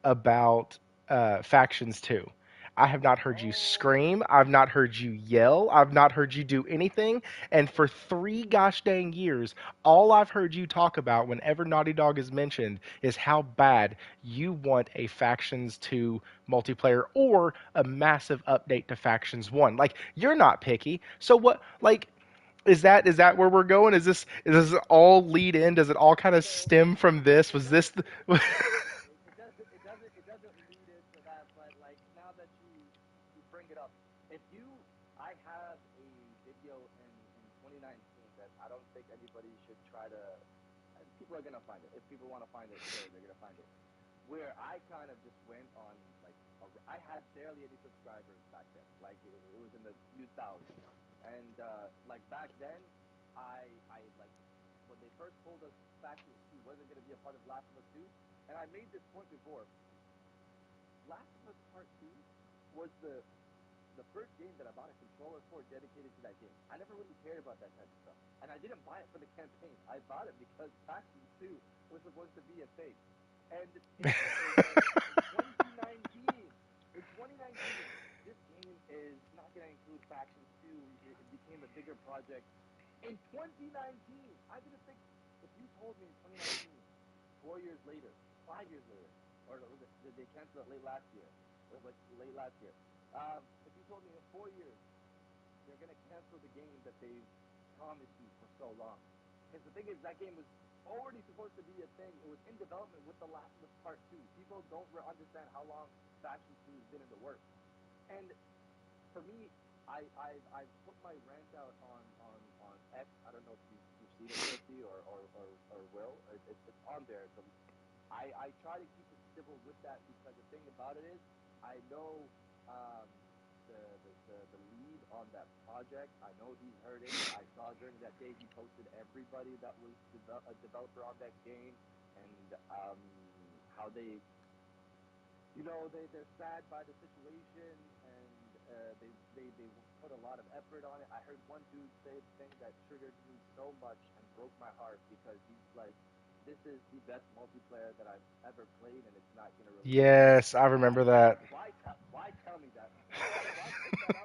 about Factions 2. I have not heard you Oh, scream. I've not heard you yell. I've not heard you do anything. And for 3 gosh dang years, all I've heard you talk about whenever Naughty Dog is mentioned is how bad you want a Factions 2 multiplayer or a massive update to Factions 1. Like, you're not picky. So what, like, is that where we're going? Does it all lead in? Does it all kind of so stem from this? it Was does this the it doesn't lead into that, but like now that you bring it up, if you I have a video in 2019 that I don't think anybody should try to. People are gonna find it. If people want to find it, sure, they're gonna find it. Where I kind of just went on like I had barely any subscribers back then. Like it was in the few thousands, and like back then, I like when they first told us Factions 2 wasn't going to be a part of Last of Us 2, and I made this point before. Last of Us Part 2 was the first game that I bought a controller for dedicated to that game. I never really cared about that type of stuff. And I didn't buy it for the campaign. I bought it because Factions 2 was supposed to be a thing. And in 2019, in 2019, this game is not going to include Factions 2. It became a bigger project. In 2019, I didn't think, if you told me in 2019, 4 years later, 5 years later, or was it, did they cancel it late last year? Like late last year. If you told me in 4 years they're gonna cancel the game that they've promised you for so long, because the thing is that game was already supposed to be a thing. It was in development with The Last of Us Part 2. People don't understand how long Faction 2 has been in the works. And for me, I've put my rant out on X. I don't know if you've seen it, Thrifty, or Will. It's on there. I try to keep it civil with that because the thing about it is I know um, the lead on that project. I know he's hurting. I saw during that day he posted everybody that was a developer on that game and how they're sad by the situation and They put a lot of effort on it. I heard one dude say the thing that triggered me so much and broke my heart because he's like, "This is the best multiplayer that I've ever played, and it's not gonna release." Yes, I Why remember that. why tell me that? Why put that out there, man?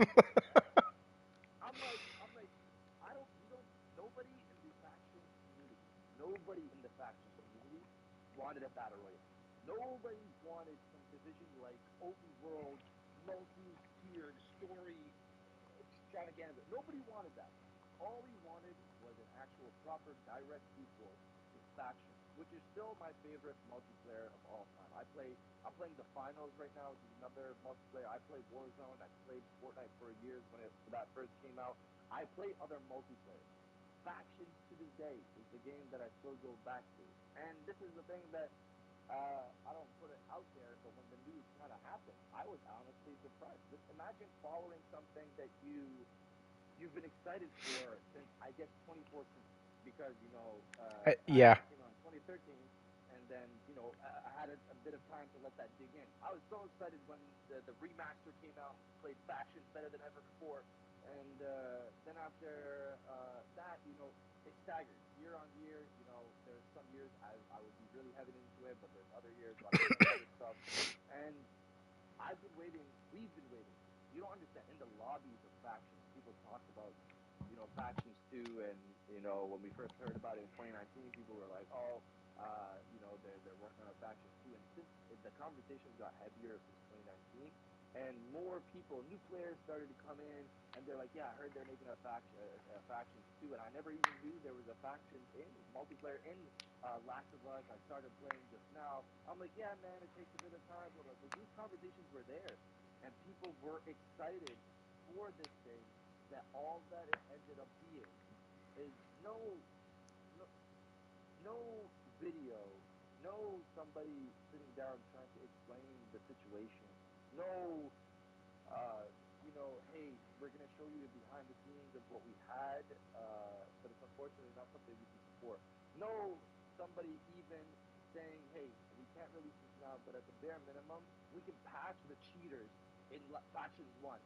I'm like, I don't you don't nobody in the faction community, nobody in the faction community wanted a battle royale. Nobody wanted some division like open world, multi-tiered story extravaganza. Nobody wanted that. All we wanted was an actual proper direct sequel to Faction, which is still my favorite multiplayer of all time. I'm playing the finals right now, which is another multiplayer. I played Warzone. I played Fortnite for years when that first came out. I play other multiplayer. Faction to this day is the game that I still go back to. And this is the thing that I don't put it out there, but when the news kind of happened, I was honestly surprised. Just imagine following something that you've been excited for since I guess 2014, because Yeah. Faction came out in 2013, and then I had a bit of time to let that dig in. I was so excited when the remaster came out, played Faction better than ever before, and then after that, it staggered year on year. There's some years I would be really heavy into it, but there's other years where I'm playing other stuff, and I've been waiting. We've been waiting. You don't understand. In the lobbies of factions, people talked about, factions too. And when we first heard about it in 2019, people were like, "Oh, they're working on a faction too." And since the conversations got heavier since 2019, and more people, new players started to come in, and they're like, "Yeah, I heard they're making a faction too." And I never even knew there was a faction in multiplayer in Last of Us. I started playing just now. I'm like, yeah, man, it takes a bit of time, but these conversations were there, and people were excited for this thing. That all that it ended up being is no, no video, no somebody sitting down trying to explain the situation, no uh, hey, we're gonna show you the behind the scenes of what we had, but it's unfortunately not something we can support. No, somebody even saying, hey, we can't release this now, but at the bare minimum, we can patch the cheaters in Factions 1.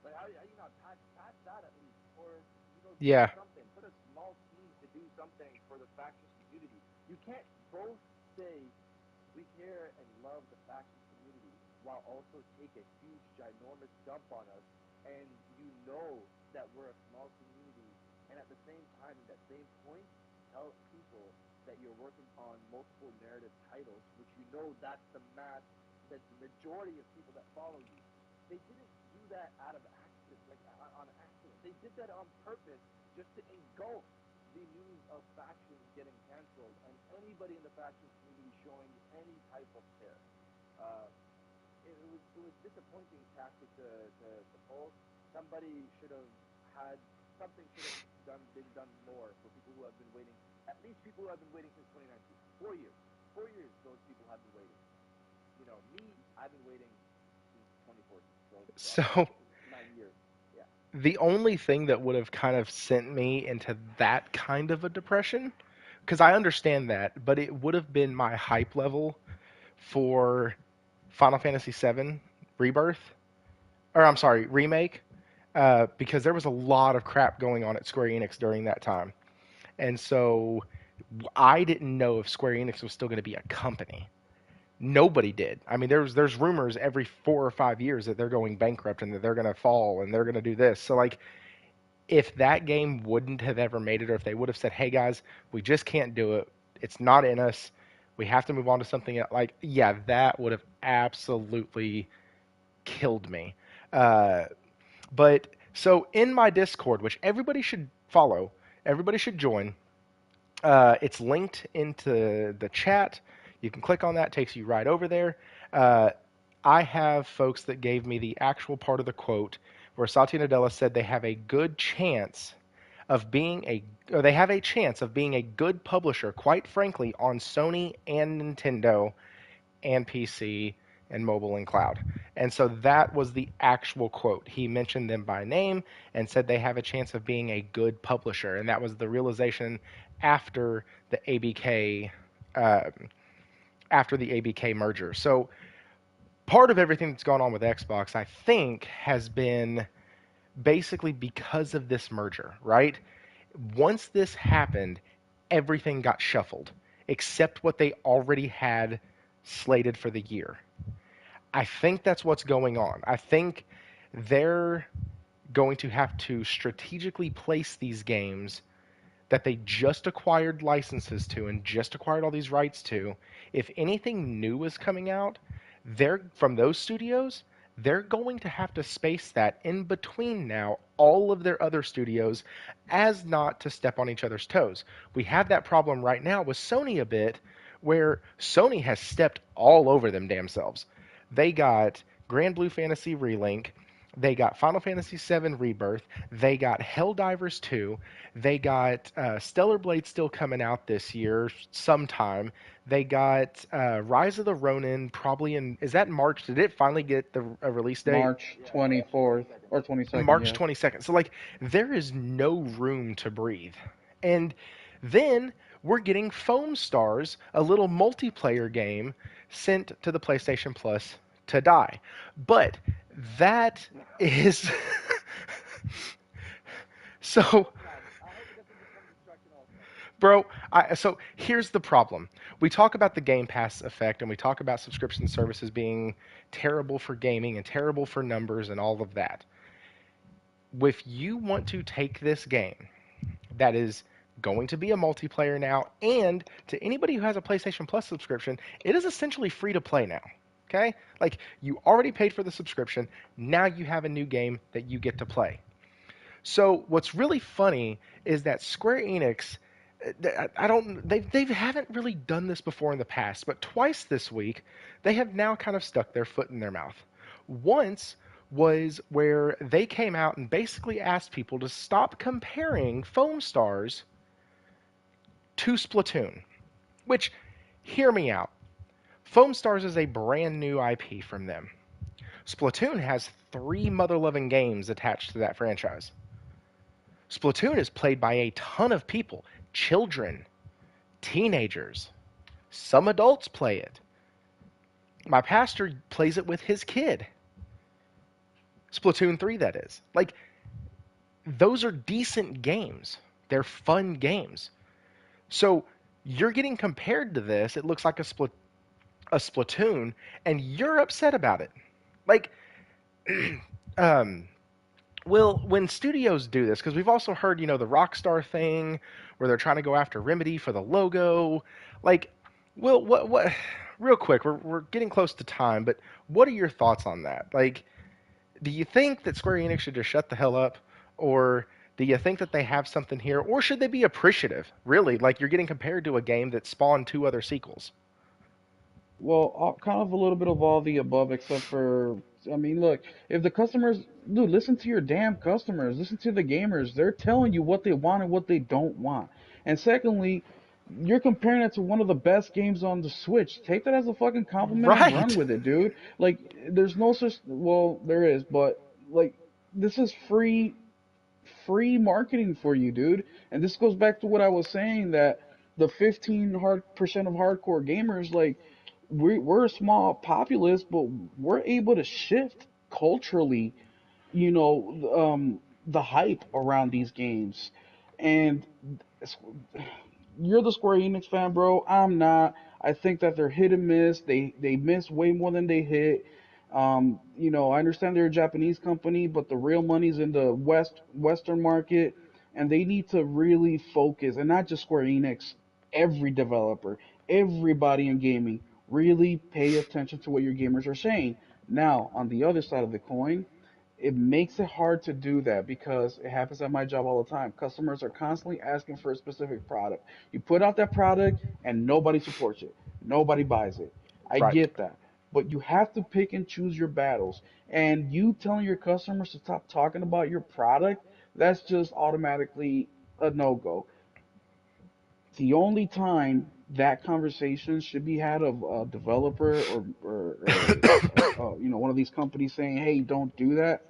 Like, how you not patch that at least? Or, do Yeah. something. Put a small team to do something for the Factions community. You can't both say we care and love the faction community while also take a huge, ginormous dump on us, and that we're a small community, and at the same time, in that same point, tell people that you're working on multiple narrative titles, which that's that's the majority of people that follow you. They didn't do that out of accident, like on accident. They did that on purpose just to engulf the news of factions getting canceled and anybody in the faction community showing any type of care. Uh, it was disappointing tactic to pull. Somebody should have had something should have been done more for people who have been waiting. At least people who have been waiting since 2019, 4 years. 4 years those people have been waiting. Me, I've been waiting since 2014, so So almost 9 years. Yeah. the only thing that would have kind of sent me into that kind of a depression, because I understand that, but it would have been my hype level for Final Fantasy VII Rebirth, or I'm sorry, Remake, because there was a lot of crap going on at Square Enix during that time. And so I didn't know if Square Enix was still going to be a company. Nobody did. I mean, there's rumors every 4 or 5 years that they're going bankrupt and that they're going to fall and they're going to do this. So like, if that game wouldn't have ever made it, or if they would have said, "Hey guys, we just can't do it. It's not in us. We have to move on to something else," like, yeah, that would have absolutely killed me. Uh, but so in my Discord, which everybody should follow, everybody should join. It's linked into the chat. You can click on that; takes you right over there. Uh, I have folks that gave me the actual part of the quote where Satya Nadella said they have a good chance of being a or they have a chance of being a good publisher, quite frankly, on Sony and Nintendo and PC and mobile and cloud. And so that was the actual quote. He mentioned them by name and said they have a chance of being a good publisher, and that was the realization after the ABK um, after the ABK merger. So part of everything that's gone on with Xbox, I think, has been basically because of this merger, right? Once this happened, everything got shuffled except what they already had slated for the year. I think that's what's going on. I think they're going to have to strategically place these games that they just acquired licenses to and just acquired all these rights to. If anything new is coming out, they're from those studios, they're going to have to space that in between now all of their other studios as not to step on each other's toes. We have that problem right now with Sony a bit where Sony has stepped all over them damn selves. They got Grand Blue Fantasy Relink, they got Final Fantasy VII Rebirth, they got Helldivers 2, they got Stellar Blade still coming out this year sometime. They got Rise of the Ronin probably in, is that March? Did it finally get a release date? March 24th or 22nd, March yeah. 22nd. So like there is no room to breathe. And then we're getting Foamstars, a little multiplayer game sent to the PlayStation Plus to die. But that is so I hope it doesn't become destruction also. bro, so here's the problem. We talk about the Game Pass effect and we talk about subscription services being terrible for gaming and terrible for numbers and all of that. If you want to take this game that is going to be a multiplayer now, and to anybody who has a PlayStation Plus subscription, it is essentially free to play now. Okay? Like, you already paid for the subscription, now you have a new game that you get to play. So, what's really funny is that Square Enix, I don't, they haven't really done this before in the past, but twice this week, they have now kind of stuck their foot in their mouth. Once was where they came out and basically asked people to stop comparing Foamstars to Splatoon, which, hear me out. Foamstars is a brand new IP from them. Splatoon has three mother loving games attached to that franchise. Splatoon is played by a ton of people, children, teenagers. Some adults play it. My pastor plays it with his kid. Splatoon 3, that is. Like, those are decent games. They're fun games. So, you're getting compared to this. It looks like a Splatoon, and you're upset about it. Like, um, well, when studios do this, because we've also heard, the Rockstar thing, where they're trying to go after Remedy for the logo. Like, well, what? Real quick, we're getting close to time, but what are your thoughts on that? Like, do you think that Square Enix should just shut the hell up, or do you think that they have something here, or should they be appreciative? Really, like you're getting compared to a game that spawned two other sequels. Well, kind of a little bit of all the above, except for, I mean, look, if the customers, dude, listen to your damn customers, listen to the gamers. They're telling you what they want and what they don't want. And secondly, you're comparing it to one of the best games on the Switch. Take that as a fucking compliment and run Right. with it, dude. Like, there's no such, well, there is, but like, this is free marketing for you, dude. And this goes back to what I was saying that the 15% of hardcore gamers, like, we're a small populace, but we're able to shift culturally, the hype around these games. And you're the Square Enix fan, bro. I'm not. I think that they're hit and miss. They miss way more than they hit. I understand they're a Japanese company, but the real money's in the Western market, and they need to really focus, and not just Square Enix, every developer, everybody in gaming, really pay attention to what your gamers are saying. Now, on the other side of the coin, it makes it hard to do that because it happens at my job all the time. Customers are constantly asking for a specific product. You put out that product and nobody supports it. Nobody buys it. I Right. get that. But you have to pick and choose your battles. And you telling your customers to stop talking about your product, that's just automatically a no-go. The only time that conversation should be had of a developer or one of these companies saying, "Hey, don't do that,"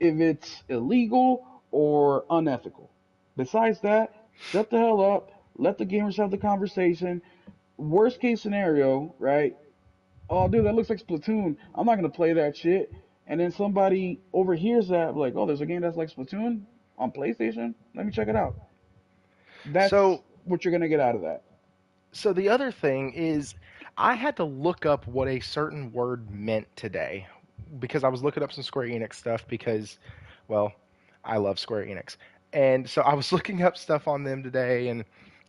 if it's illegal or unethical. Besides that, shut the hell up. Let the gamers have the conversation. Worst case scenario, right? oh, dude, that looks like Splatoon. I'm not gonna play that shit. And then somebody overhears that, like, oh, there's a game that's like Splatoon on PlayStation. Let me check it out. That's So what you're gonna get out of that. so the other thing is I had to look up what a certain word meant today because I was looking up some Square Enix stuff because, well, I love Square Enix. And so I was looking up stuff on them today and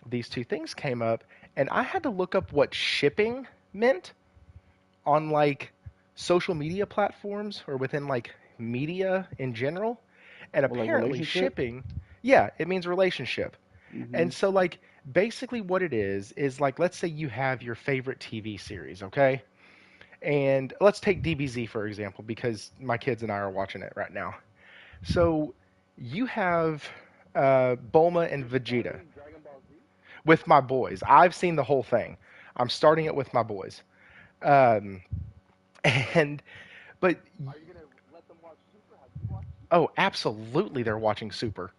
these two things came up and I had to look up what shipping meant on like social media platforms or within like media in general. And Or like apparently relationship. shipping, yeah, it means relationship. Hmm. And so, like, basically, what it is like, let's say you have your favorite TV series, okay? And let's take DBZ for example, because my kids and I are watching it right now. So, you have Bulma and You're Vegeta starting Dragon Ball Z? with my boys. I've seen the whole thing. I'm starting it with my boys. Um, and, but, Are you gonna let them watch Super? Have you watched Super? oh, absolutely, they're watching Super.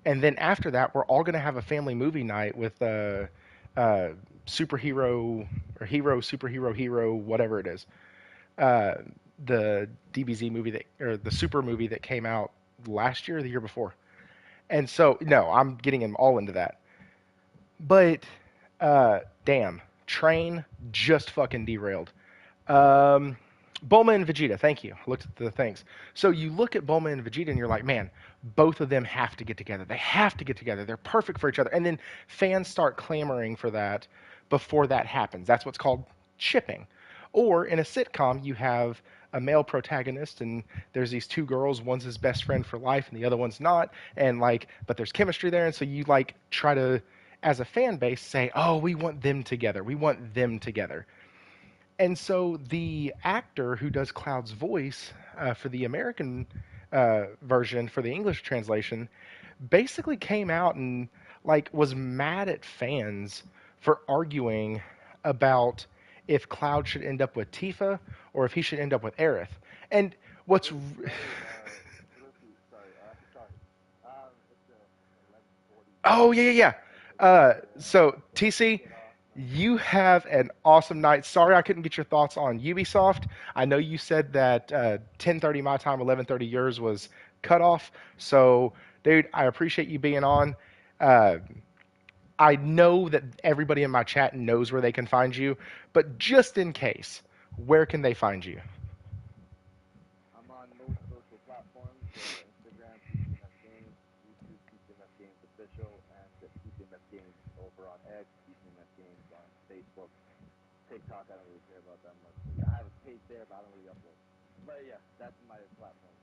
And then after that, we're all gonna have a family movie night with uh, superhero or hero, superhero, hero, whatever it is. Uh, the DBZ movie that or the Super movie that came out last year or the year before. And so, no, I'm getting them all into that. But damn, train just fucking derailed. Um, Bulma and Vegeta, thank you. I looked at the things. So you look at Bulma and Vegeta and you're like, man, both of them have to get together. They have to get together. They're perfect for each other. And then fans start clamoring for that before that happens. That's what's called shipping. Or in a sitcom, you have a male protagonist and there's these two girls, one's his best friend for life and the other one's not, and like but there's chemistry there and so you like try to as a fan base say, "Oh, we want them together. We want them together." And so the actor who does Cloud's voice for the American version, for the English translation, basically came out and like was mad at fans for arguing about if Cloud should end up with Tifa or if he should end up with Aerith. And what's Hey, Thrifty, sorry, sorry. It's 11:40. oh yeah, yeah, yeah. So So let me TC, get off now. you have an awesome night. Sorry I couldn't get your thoughts on Ubisoft. I know you said that 10:30 my time, 11:30 yours was cut off. So, dude, I appreciate you being on. Uh, I know that everybody in my chat knows where they can find you, but just in case, where can they find you? I'm on most social platforms: Instagram, TCMF Games; YouTube, TCMF Games Official; and TCMF Games over on X; TCMF Games on Facebook. TikTok, I don't really care about that much. But yeah, I have a page there, but I don't really upload. But yeah, that's my platform.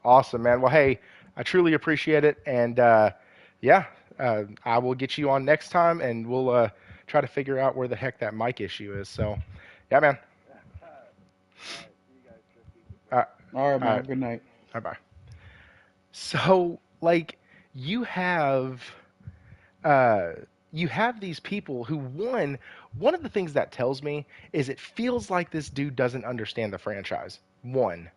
Awesome, man. Well, hey, I truly appreciate it, and yeah, I will get you on next time, and we'll try to figure out where the heck that mic issue is. So, yeah, man. All right, see you guys, Thrifty. All right, Later. All right, all man. right, Have a good night. bye bye. So, like, you have uh, you have these people who one of the things that tells me is it feels like this dude doesn't understand the franchise. One,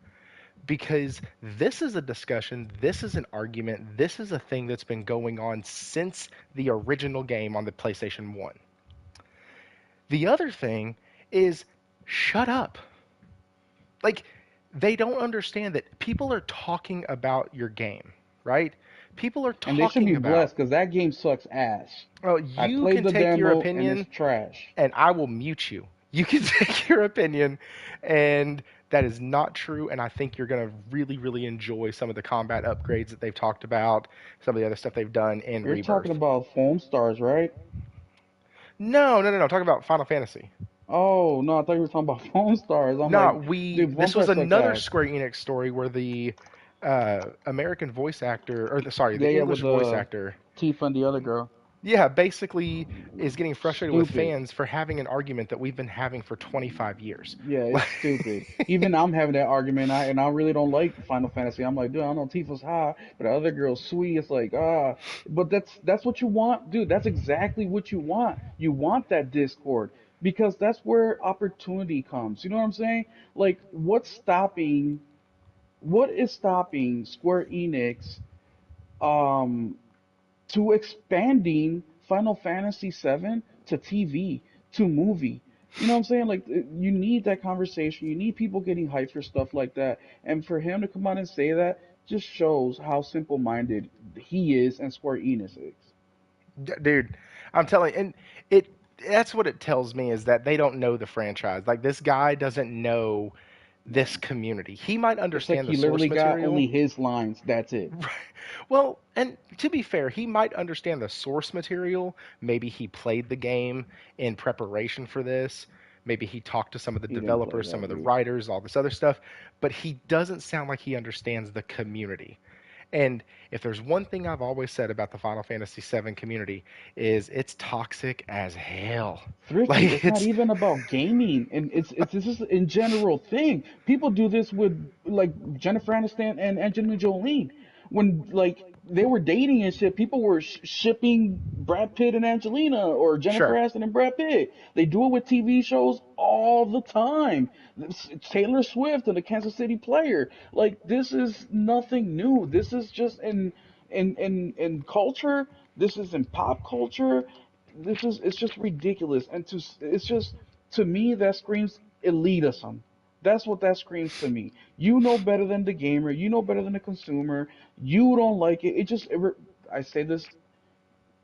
because this is a discussion, this is an argument, this is a thing that's been going on since the original game on the PlayStation 1. The other thing is shut up. Like, they don't understand that people are talking about your game, right? People are And they should be talking about, blessed because that game sucks ass. well, I you played can the take your demo and it's opinion trash. and I will mute you. You can take your opinion, and that is not true. And I think you're going to really, really enjoy some of the combat upgrades that they've talked about, some of the other stuff they've done in You're talking Rebirth. about Foamstars, right? No, no, no, no. Talk about Final Fantasy. Oh no, I thought you were talking about Foamstars. I'm No, like, we. dude, This was Foamstars sucks another ass. Square Enix story where the American voice actor, or sorry, Yeah, the yeah, English with voice the actor, Tifa and the other girl. yeah, basically is getting frustrated with Stupid. fans for having an argument that we've been having for 25 years. Yeah, it's stupid. Even I'm having that argument, and I really don't like Final Fantasy. I'm like, dude, I don't know Tifa's hot, but the other girl's sweet. It's like, but that's what you want, dude. That's exactly what you want. You want that discord because that's where opportunity comes. You know what I'm saying? Like, what is stopping Square Enix um to expanding Final Fantasy VII to TV, to movie? You know what I'm saying? Like you need that conversation. You need people getting hyped for stuff like that. And for him to come out and say that just shows how simple-minded he is and Square Enix is. Dude, I'm telling you, and it that's what it tells me is that they don't know the franchise. Like this guy doesn't know this No. community. He might It's like understand the he literally source got material. only his lines. That's it. Right. Well, and to be fair, he might understand the source material. Maybe he played the game in preparation for this. Maybe he talked to some of the He didn't play developers, some that, of the dude. writers, all this other stuff, but he doesn't sound like he understands the community. And if there's one thing I've always said about the Final Fantasy VII community is it's toxic as hell. Thrifty, Like it's not it's even about gaming, and it's this is in general thing. People do this with like Jennifer Aniston and Angelina Jolie. When like they were dating and shit, people were shipping Brad Pitt and Angelina or Jennifer sure. Aniston and Brad Pitt. They do it with TV shows all the time. Taylor Swift and the Kansas City Player. Like this is nothing new. This is just in culture. This is in pop culture. This is it's just ridiculous, and to it's just to me that screams elitism. That's what that screams to me. You know better than the gamer. You know better than the consumer. You don't like it. I say this.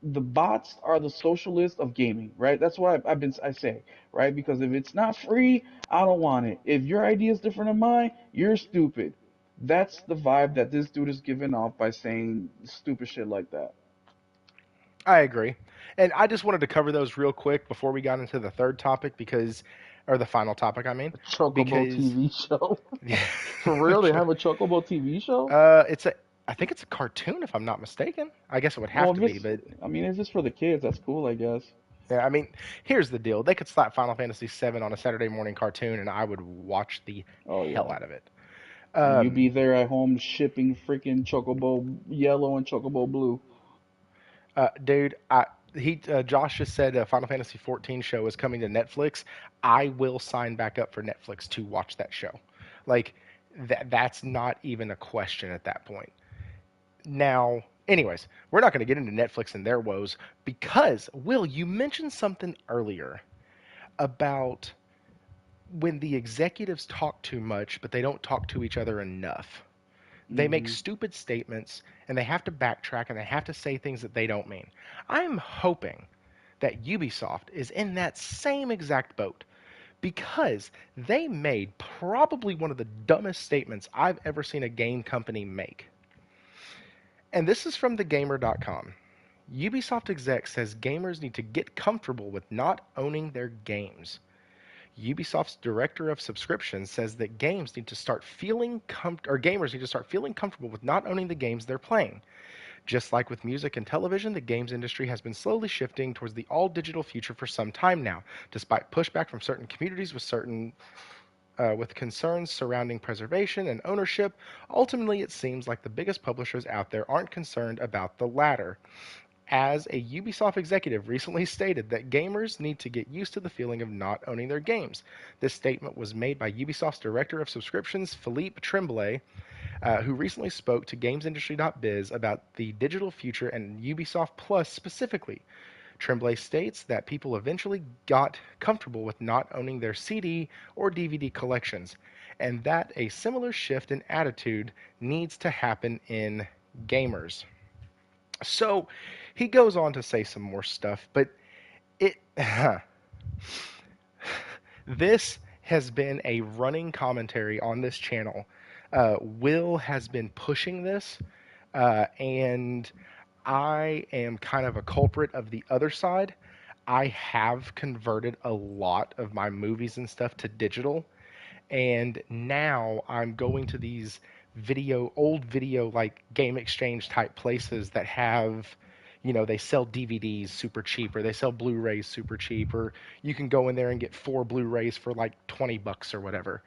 The bots are the socialists of gaming, right? That's what I say, right? Because if it's not free, I don't want it. If your idea is different than mine, you're stupid. That's the vibe that this dude is giving off by saying stupid shit like that. I agree. And I just wanted to cover those real quick before we got into the third topic because or the final topic I mean, A Chocobo because TV show. yeah, For real, they have a Chocobo TV show? it's a I think it's a cartoon if I'm not mistaken. I guess it would have Well, to if be, it's, but I mean, if it's for the kids, that's cool, I guess. yeah, I mean, here's the deal. They could slap Final Fantasy VII on a Saturday morning cartoon and I would watch the Oh hell yeah. out of it. And you Um, be there at home shipping freaking Chocobo yellow and Chocobo blue. dude, Josh just said a Final Fantasy 14 show is coming to Netflix. I will sign back up for Netflix to watch that show. Like that's not even a question at that point. Now, anyways, we're not going to get into Netflix and their woes because Will, you mentioned something earlier about when the executives talk too much, but they don't talk to each other enough. They make Hmm. stupid statements and they have to backtrack and they have to say things that they don't mean. I'm hoping that Ubisoft is in that same exact boat because they made probably one of the dumbest statements I've ever seen a game company make. And this is from thegamer.com. Ubisoft exec says gamers need to get comfortable with not owning their games. Ubisoft's director of subscriptions says that games need to start feeling or gamers need to start feeling comfortable with not owning the games they're playing. Just like with music and television, the games industry has been slowly shifting towards the all-digital future for some time now, despite pushback from certain communities with concerns surrounding preservation and ownership. Ultimately, it seems like the biggest publishers out there aren't concerned about the latter, as a Ubisoft executive recently stated that gamers need to get used to the feeling of not owning their games. This statement was made by Ubisoft's director of subscriptions, Philippe Tremblay, who recently spoke to GamesIndustry.biz about the digital future and Ubisoft Plus specifically. Tremblay states that people eventually got comfortable with not owning their CD or DVD collections, and that a similar shift in attitude needs to happen in gamers. So he goes on to say some more stuff, but it this has been a running commentary on this channel. Will has been pushing this, and I am kind of a culprit of the other side. I have converted a lot of my movies and stuff to digital, and now I'm going to these old video like game exchange type places that have, they sell DVDs super cheap or they sell Blu-rays super cheap, or you can go in there and get 4 Blu-rays for like $20 or whatever.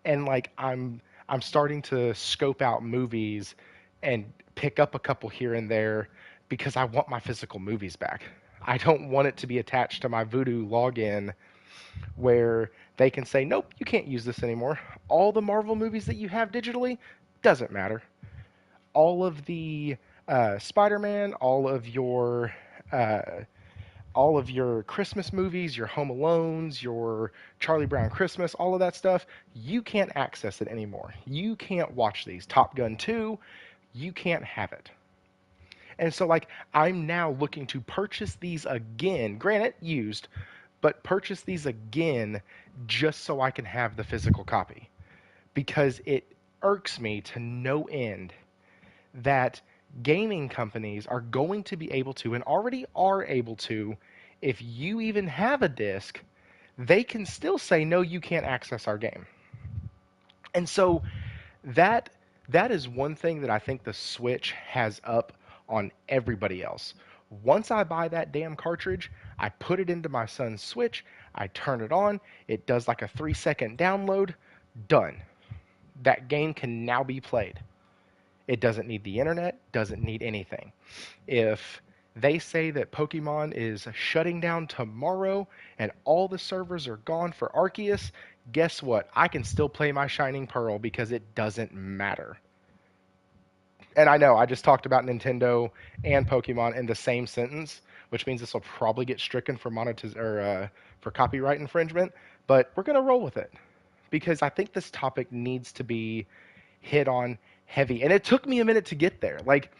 And like I'm starting to scope out movies and pick up a couple here and there because I want my physical movies back. I don't want it to be attached to my Vudu login where they can say, nope, you can't use this anymore. All the Marvel movies that you have digitally doesn't matter. All of the Spider-Man, all of your uh, all of your Christmas movies, your Home Alones, your Charlie Brown Christmas, all of that stuff, you can't access it anymore. You can't watch these. Top Gun 2, you can't have it. And so, like, I'm now looking to purchase these again, granted used, but purchase these again just so I can have the physical copy. Because it irks me to no end that gaming companies are going to be able to, and already are able to, if you even have a disc, they can still say, no, you can't access our game. And so that that is one thing that I think the Switch has up on everybody else. Once I buy that damn cartridge, I put it into my son's Switch, I turn it on, it does like a 3-second download, done. That game can now be played. It doesn't need the internet, doesn't need anything. If they say that Pokemon is shutting down tomorrow and all the servers are gone for Arceus, guess what? I can still play my Shining Pearl because it doesn't matter. And I know I just talked about Nintendo and Pokemon in the same sentence, which means this will probably get stricken for for copyright infringement. But we're gonna roll with it because I think this topic needs to be hit on heavy. And it took me a minute to get there. Like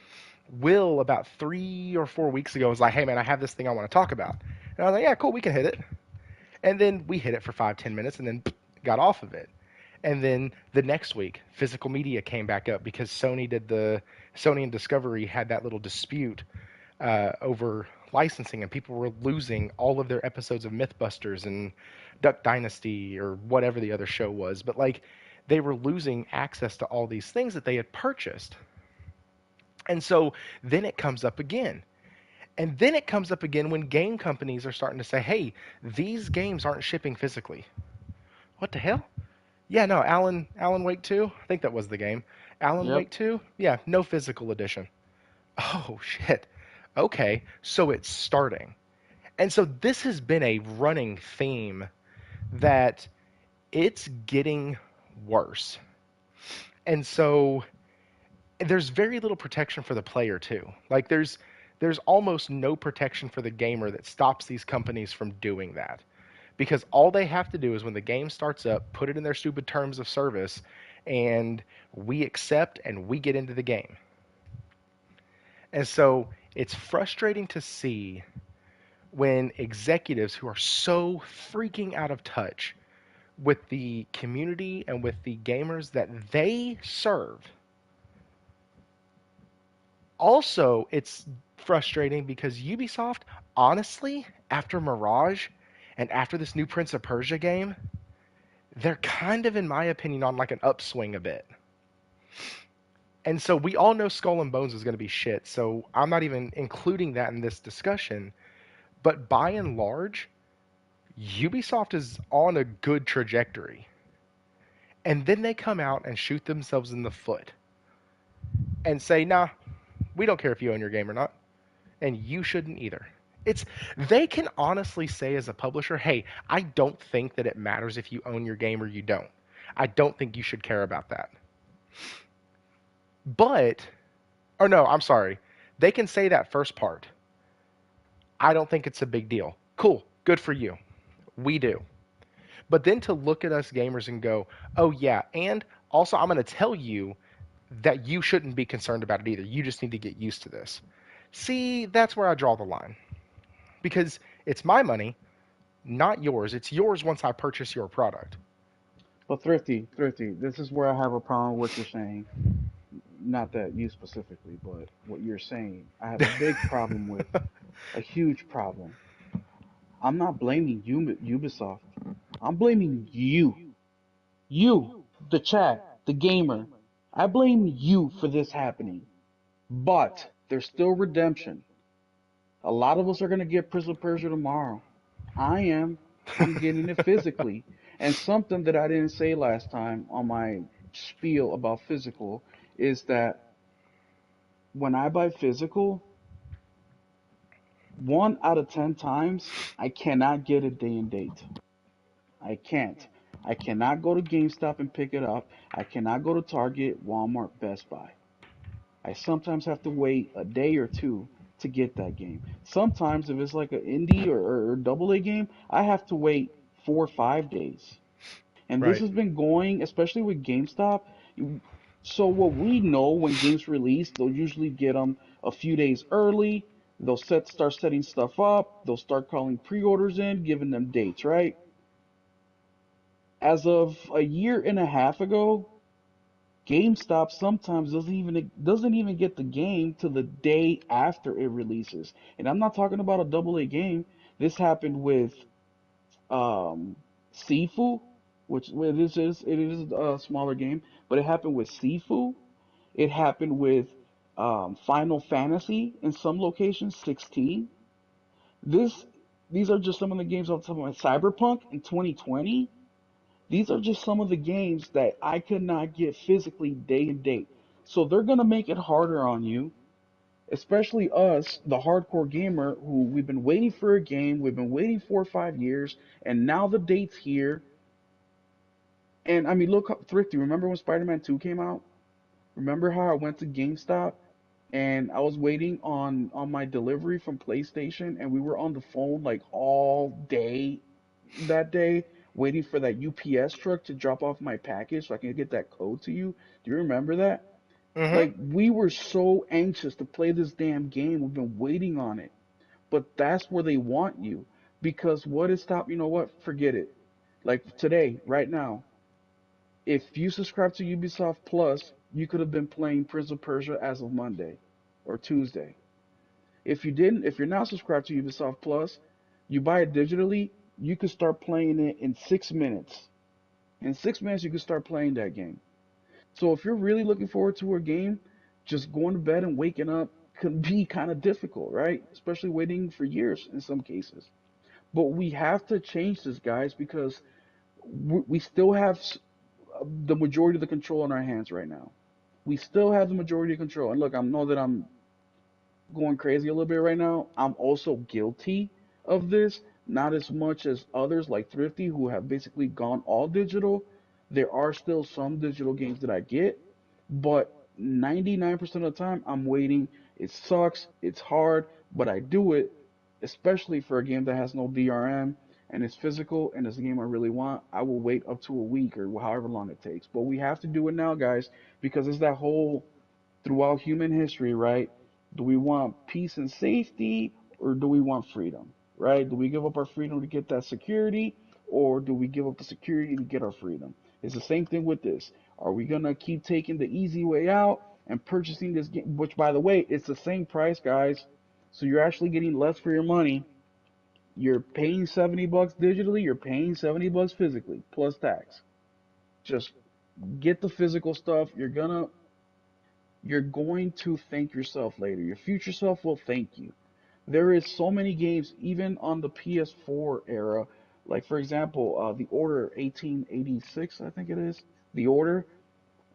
Will about 3 or 4 weeks ago was like, "Hey man, I have this thing I want to talk about," and I was like, "Yeah, cool, we can hit it." And then we hit it for 5-10 minutes, and then got off of it. And then the next week, physical media came back up because Sony and Discovery had that little dispute over licensing, and people were losing all of their episodes of MythBusters and Duck Dynasty or whatever the other show was. But like, they were losing access to all these things that they had purchased. And so then it comes up again. And then it comes up again when game companies are starting to say, hey, these games aren't shipping physically. What the hell? Yeah, no, Alan Wake 2, I think that was the game. Alan Yep. Wake 2, yeah, no physical edition. Oh, shit. Okay, so it's starting. And so this has been a running theme that it's getting worse. And so there's very little protection for the player too. Like there's almost no protection for the gamer that stops these companies from doing that. Because all they have to do is when the game starts up, put it in their stupid terms of service, and we accept and we get into the game. And so it's frustrating to see when executives who are so freaking out of touch with the community and with the gamers that they serve. Also, it's frustrating because Ubisoft, honestly, after Mirage and after this new Prince of Persia game, they're kind of, in my opinion, on like an upswing a bit. And so we all know Skull and Bones is going to be shit, so I'm not even including that in this discussion. But by and large, Ubisoft is on a good trajectory. And then they come out and shoot themselves in the foot and say, nah, we don't care if you own your game or not. And you shouldn't either. It's they can honestly say as a publisher, hey, I don't think that it matters if you own your game or you don't. I don't think you should care about that. But or no, I'm sorry. They can say that first part. I don't think it's a big deal. Cool. Good for you. We do. But then to look at us gamers and go, "Oh yeah, and also I'm going to tell you that you shouldn't be concerned about it either. You just need to get used to this." See, that's where I draw the line. Because it's my money, not yours. It's yours once I purchase your product. But Thrifty, this is where I have a problem with what you're saying. Not that you specifically, but what you're saying. I have a big problem with, a huge problem. I'm not blaming Ubisoft. I'm blaming you. You, the chat, the gamer. I blame you for this happening. But there's still redemption. A lot of us are going to get Prince of Persia tomorrow. I am. I'm getting it physically. And something that I didn't say last time on my spiel about physical is that when I buy physical, 1 out of 10 times, I cannot get a day and date. I can't. I cannot go to GameStop and pick it up. I cannot go to Target, Walmart, Best Buy. I sometimes have to wait a day or two to get that game. Sometimes if it's like an indie or double A game, I have to wait 4 or 5 days. And this Right. has been going, especially with GameStop. So what we know when games release, they'll usually get them a few days early. They'll start setting stuff up. They'll start calling pre-orders in, giving them dates, right? As of a year and a half ago, GameStop sometimes doesn't even get the game to the day after it releases. And I'm not talking about a double A game. This happened with um Sifu, which well, it is a smaller game, but it happened with Sifu. It happened with Final Fantasy in some locations, 16. This these are just some of the games off the top of my Cyberpunk in 2020. These are just some of the games that I could not get physically day and date. So they're gonna make it harder on you, especially us, the hardcore gamer, who we've been waiting for a game, we've been waiting 4 or 5 years, and now the date's here. And I mean, look, Thrifty, remember when Spider-Man 2 came out? Remember how I went to GameStop and I was waiting on my delivery from PlayStation, and we were on the phone like all day that day waiting for that UPS truck to drop off my package so I can get that code to you. Do you remember that? Mm-hmm. Like, we were so anxious to play this damn game. We've been waiting on it. But that's where they want you. Because what is stop, you know what? Forget it. Like today, right now, if you subscribe to Ubisoft Plus, you could have been playing Prince of Persia as of Monday or Tuesday. If you didn't, if you're not subscribed to Ubisoft Plus, you buy it digitally, you could start playing it in 6 minutes. In 6 minutes, you can start playing that game. So if you're really looking forward to a game, just going to bed and waking up can be kind of difficult, right? Especially waiting for years in some cases. But we have to change this, guys, because we still have the majority of the control in our hands right now. We still have the majority of control. And look, I know that I'm going crazy a little bit right now. I'm also guilty of this, not as much as others like Thrifty who have basically gone all digital. There are still some digital games that I get, but 99% of the time I'm waiting. It sucks, it's hard, but I do it, especially for a game that has no DRM and it's physical and it's a game I really want. I will wait up to a week or however long it takes. But we have to do it now, guys, because it's that whole throughout human history, right? Do we want peace and safety or do we want freedom, right? Do we give up our freedom to get that security or do we give up the security to get our freedom? It's the same thing with this. Are we going to keep taking the easy way out and purchasing this game, which by the way, it's the same price, guys. So you're actually getting less for your money. You're paying 70 bucks digitally, you're paying 70 bucks physically plus tax. Just get the physical stuff. You're going to thank yourself later. Your future self will thank you. There is so many games, even on the PS4 era, like for example, The Order 1886, I think it is. The Order,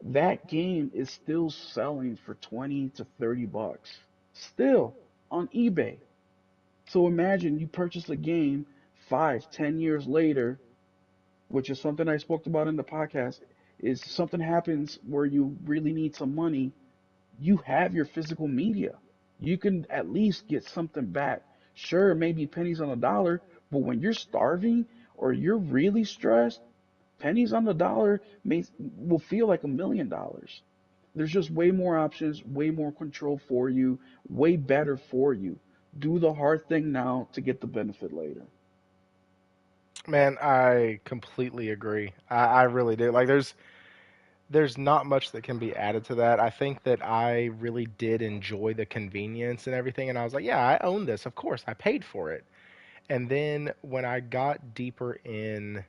that game is still selling for 20 to 30 bucks. Still on eBay. So imagine you purchase a game 5, 10 years later, which is something I spoke about in the podcast, is something happens where you really need some money, you have your physical media. You can at least get something back. Sure, maybe pennies on the dollar, but when you're starving or you're really stressed, pennies on the dollar will feel like $1 million. There's just way more options, way more control for you, way better for you. Do the hard thing now to get the benefit later. Man, I completely agree. I really do. Like, there's not much that can be added to that. I think that I really did enjoy the convenience and everything, and I was like, yeah, I own this. Of course, I paid for it. And then when I got deeper in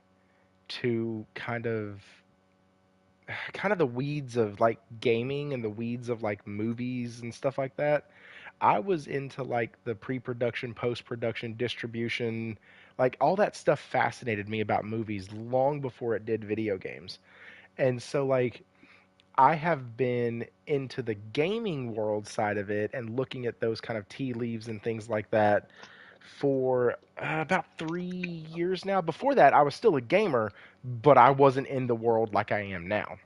to kind of the weeds of like gaming and the weeds of like movies and stuff like that, I was into like the pre-production, post-production, distribution, like all that stuff fascinated me about movies long before it did video games. And so like I have been into the gaming world side of it and looking at those kind of tea leaves and things like that for about 3 years now. Before that, I was still a gamer, but I wasn't in the world like I am now.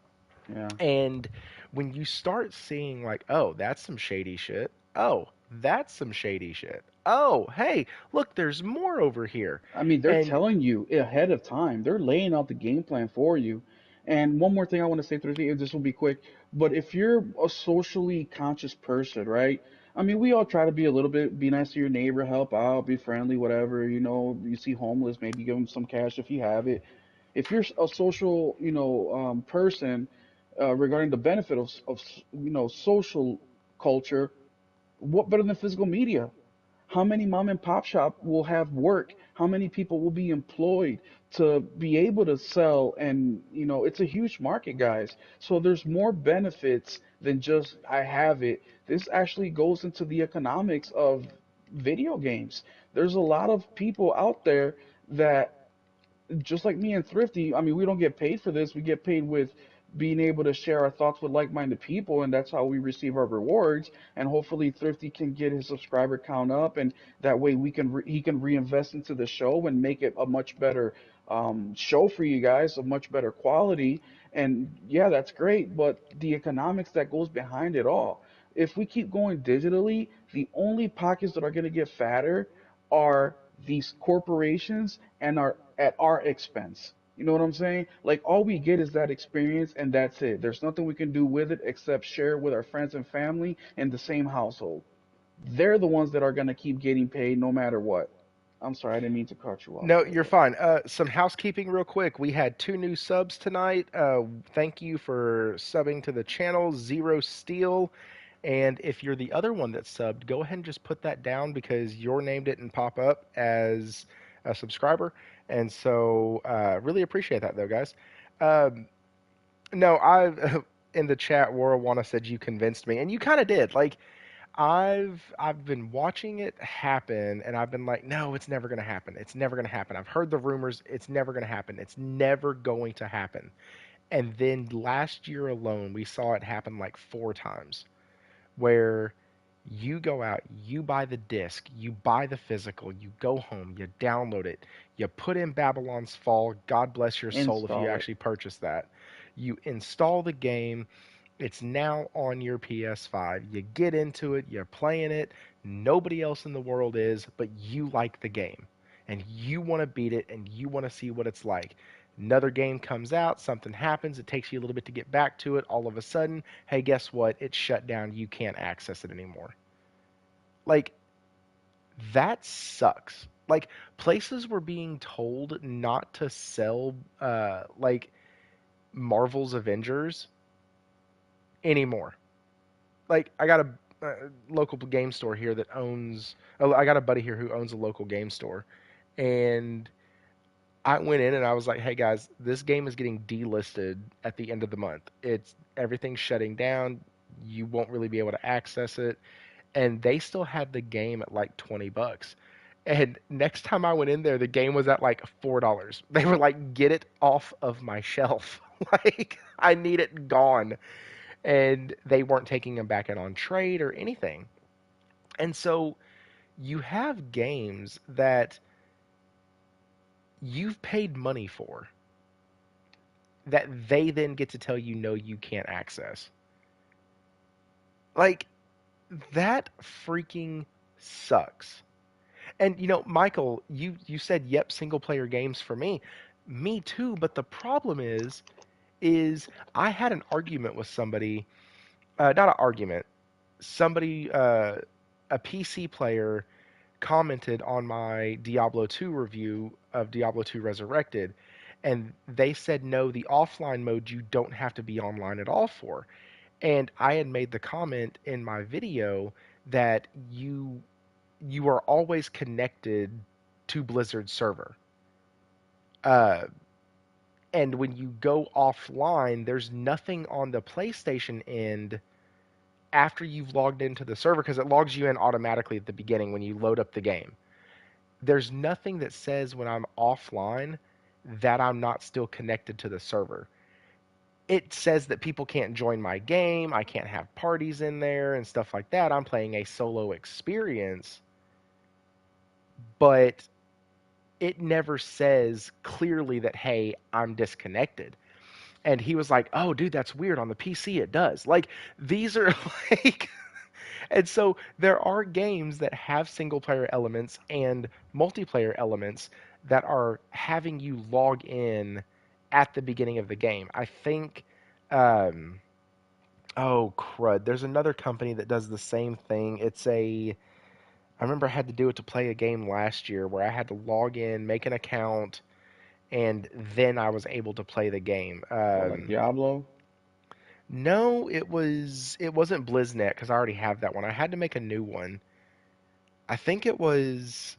Yeah. And when you start seeing like, oh, that's some shady shit. Oh, That's some shady shit. Oh, hey, look, there's more over here. I mean, they're And telling you ahead of time. They're laying out the game plan for you. And one more thing I want to say, Thrifty, this will be quick, but if you're a socially conscious person, right? I mean, we all try to be a little bit, be nice to your neighbor, help out, be friendly, whatever. You know, you see homeless, maybe give them some cash if you have it. If you're a social, person, regarding the benefit of social culture, what better than physical media? How many mom and pop shop will have work? How many people will be employed to be able to sell? And it's a huge market, guys. So there's more benefits than just I have it. This actually goes into the economics of video games. There's a lot of people out there that, just like me and Thrifty, I mean, we don't get paid for this. We get paid with being able to share our thoughts with like-minded people, and that's how we receive our rewards. And hopefully, Thrifty can get his subscriber count up, and that way he can reinvest into the show and make it a much better show for you guys, of much better quality. And yeah, that's great, but the economics that goes behind it all. If we keep going digitally, the only pockets that are going to get fatter are these corporations and are at our expense. You know what I'm saying? Like all we get is that experience and that's it. There's nothing we can do with it except share it with our friends and family in the same household. They're the ones that are going to keep getting paid no matter what. I'm sorry, I didn't mean to cut you off no, there, you're but fine. Some housekeeping real quick. We had 2 new subs tonight. Thank you for subbing to the channel, Zero Steel. And if you're the other one that subbed, go ahead and just put that down because your name didn't pop up as a subscriber. And so, really appreciate that, though, guys. Um, no, I've in the chat, Warawana said you convinced me, and you kind of did. Like, I've been watching it happen and I've been like, no, it's never going to happen. It's never going to happen. I've heard the rumors, it's never going to happen. It's never going to happen. And then last year alone, we saw it happen like 4 times where you go out, you buy the disc, you buy the physical, you go home, you download it, you put in Babylon's Fall. God bless your soul if you install it. actually purchase that. You install the game, it's now on your PS5. You get into it, you're playing it. Nobody else in the world is, but you like the game. And you want to beat it and you want to see what it's like. Another game comes out, something happens, it takes you a little bit to get back to it. All of a sudden, hey, guess what? It's shut down. You can't access it anymore. Like, that sucks. Like, places were being told not to sell, like, Marvel's Avengers anymore. Like I got a local game store here that owns. I got a buddy here who owns a local game store, and I went in and I was like, "Hey guys, this game is getting delisted at the end of the month. It's everything's shutting down. You won't really be able to access it." And they still had the game at like $20. And next time I went in there, the game was at like $4. They were like, "Get it off of my shelf! Like I need it gone." And they weren't taking them back in on trade or anything. And so you have games that you've paid money for that they then get to tell you no, you can't access. Like that freaking sucks. And Michael, you said yep, single player games for me. Me too, but the problem is I had an argument with somebody, not an argument, somebody a PC player commented on my Diablo 2 review of Diablo 2 Resurrected, and they said no, the offline mode you don't have to be online at all for. And I had made the comment in my video that you are always connected to Blizzard's server. Uh, and when you go offline, there's nothing on the PlayStation end after you've logged into the server because it logs you in automatically at the beginning when you load up the game. There's nothing that says when I'm offline that I'm not still connected to the server. It says that people can't join my game, I can't have parties in there and stuff like that. I'm playing a solo experience, but it never says clearly that, hey, I'm disconnected. And he was like, oh, dude, that's weird. On the PC, it does. Like, these are like, And so there are games that have single player elements and multiplayer elements that are having you log in at the beginning of the game. I think, um, oh crud, there's another company that does the same thing. I remember I had to do it to play a game last year where I had to log in, make an account, and then I was able to play the game. Or like Diablo. No, it wasn't BlizzNet because I already have that one. I had to make a new one. I think it was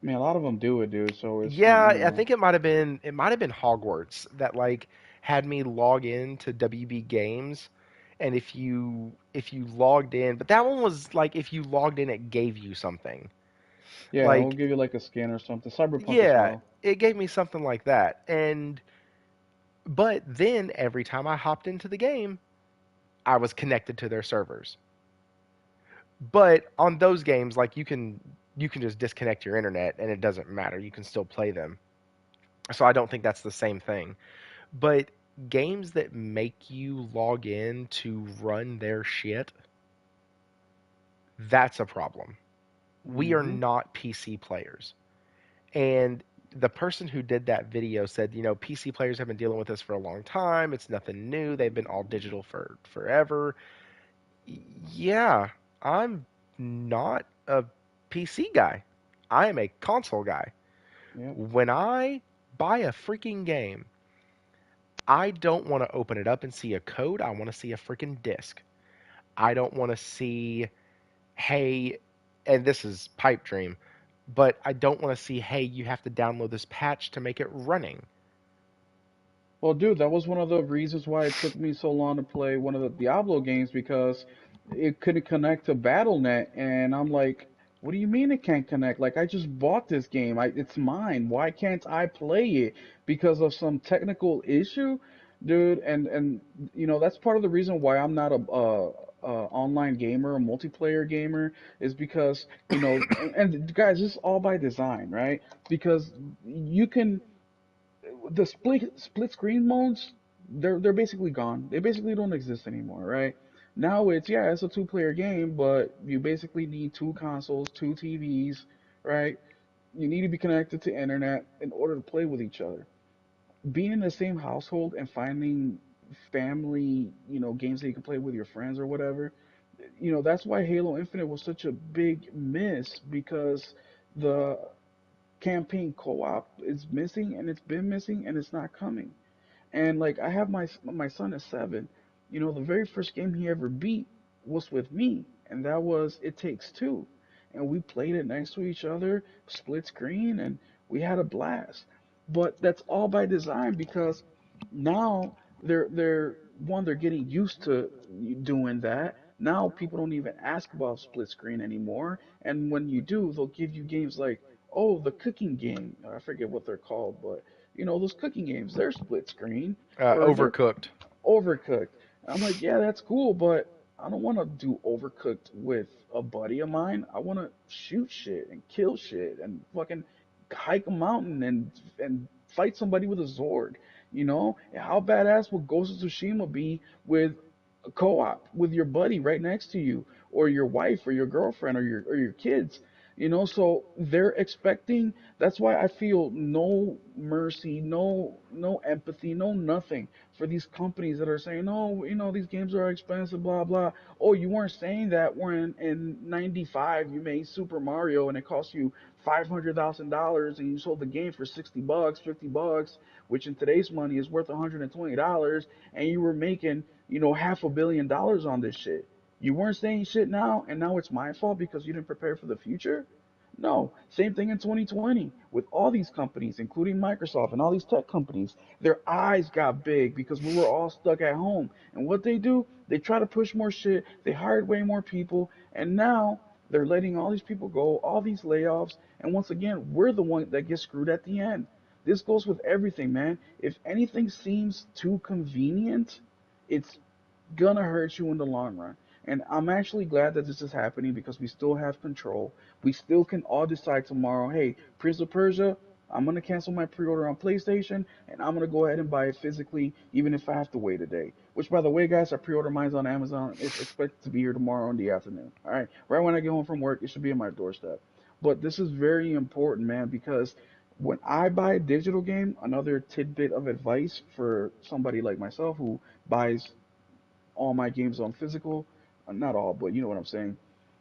I mean, a lot of them do it, dude. So it's yeah, you I know, think it might have been Hogwarts that like had me log in to WB Games, and if you logged in, but that one was like if you logged in, it gave you something. yeah, it'll Like give you like a skin or something. Cyberpunk as yeah, well. it gave me something like that, and but then every time I hopped into the game, I was connected to their servers. But on those games, like you can just disconnect your internet and it doesn't matter. You can still play them. So I don't think that's the same thing. But games that make you log in to run their shit, that's a problem. We are Hmm. not PC players. And the person who did that video said, PC players have been dealing with this for a long time. It's nothing new. They've been all digital for forever. Yeah, I'm not a PC guy. I am a console guy. Yep. When I buy a freaking game, I don't want to open it up and see a code. I want to see a freaking disc. I don't want to see, hey, and this is pipe dream, but I don't want to see, hey, you have to download this patch to make it running. Well, dude, that was one of the reasons why it took me so long to play one of the Diablo games because it couldn't connect to BattleNet, and I'm like, what do you mean it can't connect? Like, I just bought this game. It's mine. Why can't I play it? Because of some technical issue, dude. And that's part of the reason why I'm not a online gamer, a multiplayer gamer, is because and guys, this is all by design, right? Because you can the split screen modes, they're basically gone. They basically don't exist anymore, right? Now it's a two-player game, but you basically need two consoles, two TVs, right? You need to be connected to internet in order to play with each other. Being in the same household and finding family, games that you can play with your friends or whatever, that's why Halo Infinite was such a big miss because the campaign co-op is missing and it's been missing and it's not coming. And like I have my son is 7. The very first game he ever beat was with me, and that was It Takes Two. And we played it next to each other, split screen, and we had a blast. But that's all by design because now they're getting used to doing that. Now people don't even ask about split screen anymore. And when you do, they'll give you games like, oh, the cooking game. I forget what they're called, but those cooking games, they're split screen or they're Overcooked. overcooked. I'm like, yeah, that's cool, but I don't want to do overcooked with a buddy of mine. I want to shoot shit and kill shit and fucking hike a mountain and fight somebody with a sword. How badass would Ghost of Tsushima be with a co-op with your buddy right next to you, or your wife, or your girlfriend, or your kids? So they're expecting. That's why I feel no mercy, no empathy, no nothing for these companies that are saying, oh, these games are expensive, blah blah. Oh, you weren't saying that when in '95 you made Super Mario and it cost you $500,000 and you sold the game for $60, $50, which in today's money is worth $120, and you were making $500 million on this shit. You weren't saying shit now, and now it's my fault because you didn't prepare for the future? No. Same thing in 2020 with all these companies, including Microsoft and all these tech companies. Their eyes got big because we were all stuck at home. And what they do, they try to push more shit. They hired way more people. And now they're letting all these people go, all these layoffs. And once again, we're the one that gets screwed at the end. This goes with everything, man. If anything seems too convenient, it's gonna hurt you in the long run. And I'm actually glad that this is happening because we still have control. We still can all decide tomorrow, hey, Prince of Persia, I'm gonna cancel my pre-order on PlayStation and I'm gonna go ahead and buy it physically, even if I have to wait a day. Which, by the way, guys, I pre-order mine on Amazon. It's expected to be here tomorrow in the afternoon. All right, right when I get home from work, it should be on my doorstep. But this is very important, man, because when I buy a digital game, another tidbit of advice for somebody like myself who buys all my games on physical, not all, but you know what I'm saying.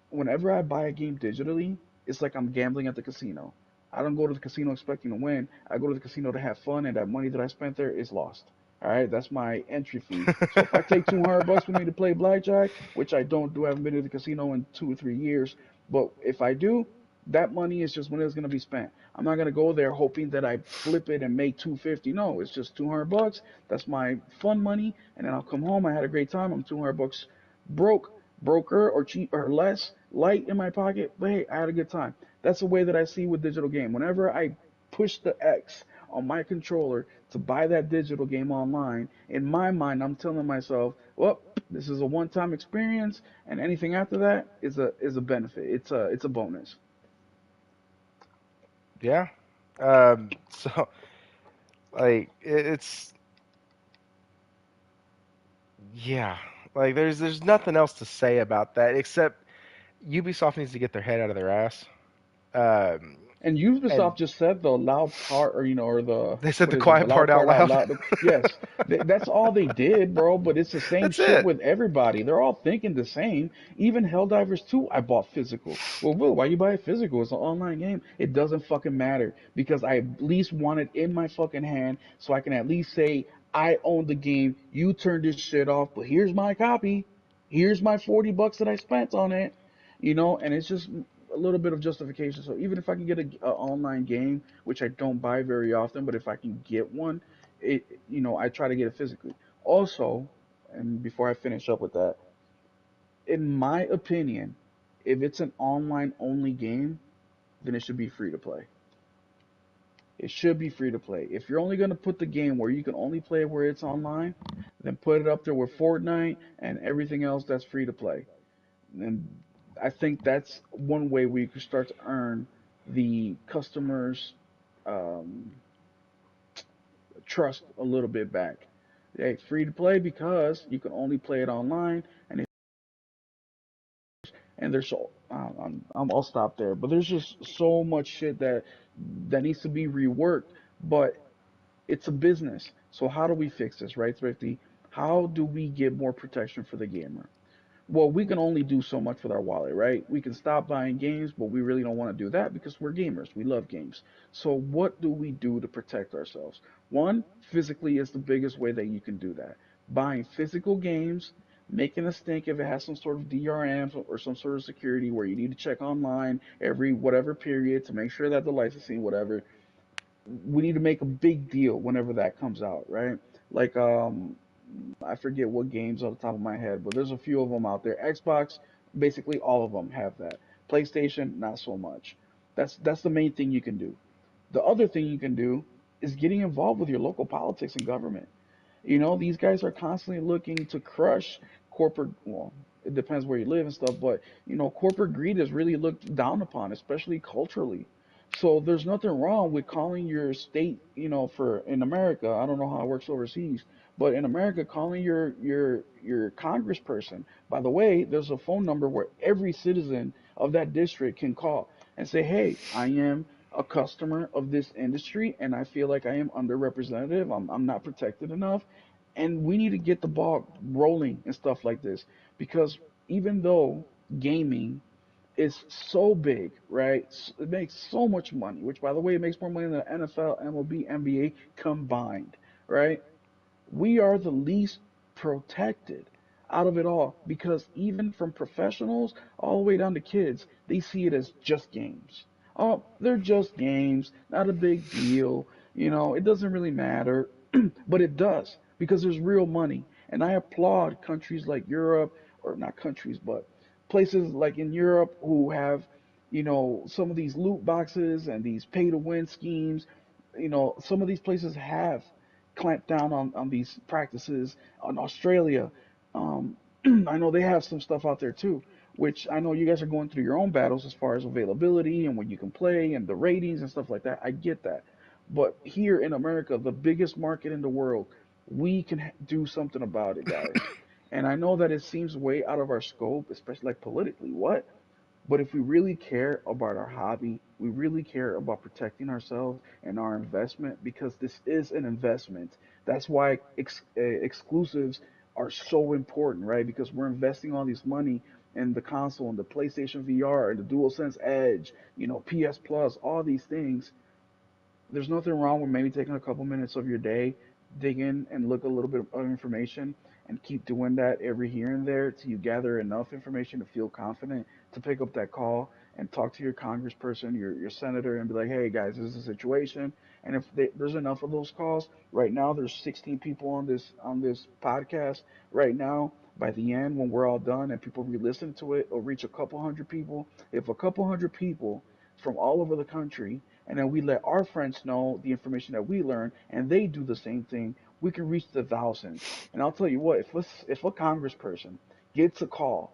Whenever I buy a game digitally, it's like I'm gambling at the casino. I don't go to the casino expecting to win. I go to the casino to have fun, and that money that I spent there is lost. All right, that's my entry fee. So if I take $200 for me to play blackjack, which I don't do, I haven't been to the casino in 2 or 3 years, but if I do, that money is just when it's gonna be spent. I'm not gonna go there hoping that I flip it and make 250. No, it's just $200. That's my fun money, and then I'll come home. I had a great time. I'm $200 broke, broker or cheap or less light in my pocket, but hey, I had a good time. That's the way that I see with digital game. Whenever I push the X on my controller to buy that digital game online, in my mind, I'm telling myself, well, this is a one-time experience, and anything after that is a benefit. It's a bonus. Yeah. So like it's yeah. Like there's nothing else to say about that except Ubisoft needs to get their head out of their ass. Um, And and Ubisoft just said the loud part, or or the they said what the is it, the quiet part loud out part out loud. loud. Yes, that's all they did, bro. But it's the same That's shit it. with everybody. They're all thinking the same. Even Helldivers 2, I bought physical. Well, Will, why you buy it physical? It's an online game. It doesn't fucking matter because I at least want it in my fucking hand, so I can at least say I own the game. You turned this shit off, but here's my copy. Here's my $40 that I spent on it. And it's just a little bit of justification. So even if I can get a online game, which I don't buy very often, but if I can get one, I try to get it physically. Also, and before I finish up with that, in my opinion, if it's an online only game, then it should be free to play. It should be free to play. If you're only going to put the game where you can only play it where it's online, then put it up there with Fortnite and everything else that's free to play. And I think that's one way we could start to earn the customers' um, trust a little bit back. Hey, free to play because you can only play it online, and there's so I'll stop there. But there's just so much shit that needs to be reworked. But it's a business, so how do we fix this, right, Thrifty? How do we get more protection for the gamer? Well, we can only do so much with our wallet, right? We can stop buying games, but we really don't want to do that because we're gamers. We love games. So, what do we do to protect ourselves? One, physically is the biggest way that you can do that. Buying physical games, making a stink if it has some sort of DRM or some sort of security where you need to check online every whatever period to make sure that the licensing, whatever, we need to make a big deal whenever that comes out, right? Like I forget what games off the top of my head, but there's a few of them out there. Xbox, basically all of them have that. PlayStation, not so much. That's the main thing you can do. The other thing you can do is getting involved with your local politics and government. These guys are constantly looking to crush corporate, well, it depends where you live and stuff, but corporate greed is really looked down upon, especially culturally. So there's nothing wrong with calling your state, for in America, I don't know how it works overseas, but in America, calling your congressperson. By the way, there's a phone number where every citizen of that district can call and say, "Hey, I am a customer of this industry and I feel like I am underrepresented. I'm not protected enough, and we need to get the ball rolling and stuff like this because even though gaming is so big, right? It makes so much money, which by the way, it makes more money than the NFL, MLB, NBA combined, right? We are the least protected out of it all because even from professionals all the way down to kids, they see it as just games. Oh, they're just games, not a big deal. It doesn't really matter, but it does because there's real money. And I applaud countries like Europe, or not countries, but places like in Europe who have, some of these loot boxes and these pay to win schemes. Some of these places have clamp down on these practices. On Australia, um, I know they have some stuff out there too, which I know you guys are going through your own battles as far as availability and when you can play and the ratings and stuff like that. I get that. But here in America, the biggest market in the world, we can do something about it, guys. And I know that it seems way out of our scope, especially like politically. What? But if we really care about our hobby, we really care about protecting ourselves and our investment, because this is an investment. That's why exclusives are so important, right? Because we're investing all this money in the console and the PlayStation VR and the DualSense Edge, PS Plus, all these things. There's nothing wrong with maybe taking a couple minutes of your day, dig in and look a little bit of information, and keep doing that every here and there till you gather enough information to feel confident to pick up that call and talk to your congressperson, your senator, and be like, hey guys, this is the situation. And if there's enough of those calls, right now there's 16 people on this podcast. Right now, by the end, when we're all done and people re-listen to it, it'll reach a couple hundred people. If a couple hundred people from all over the country, and then we let our friends know the information that we learn, and they do the same thing, we can reach the thousands. And I'll tell you what, if a congressperson gets a call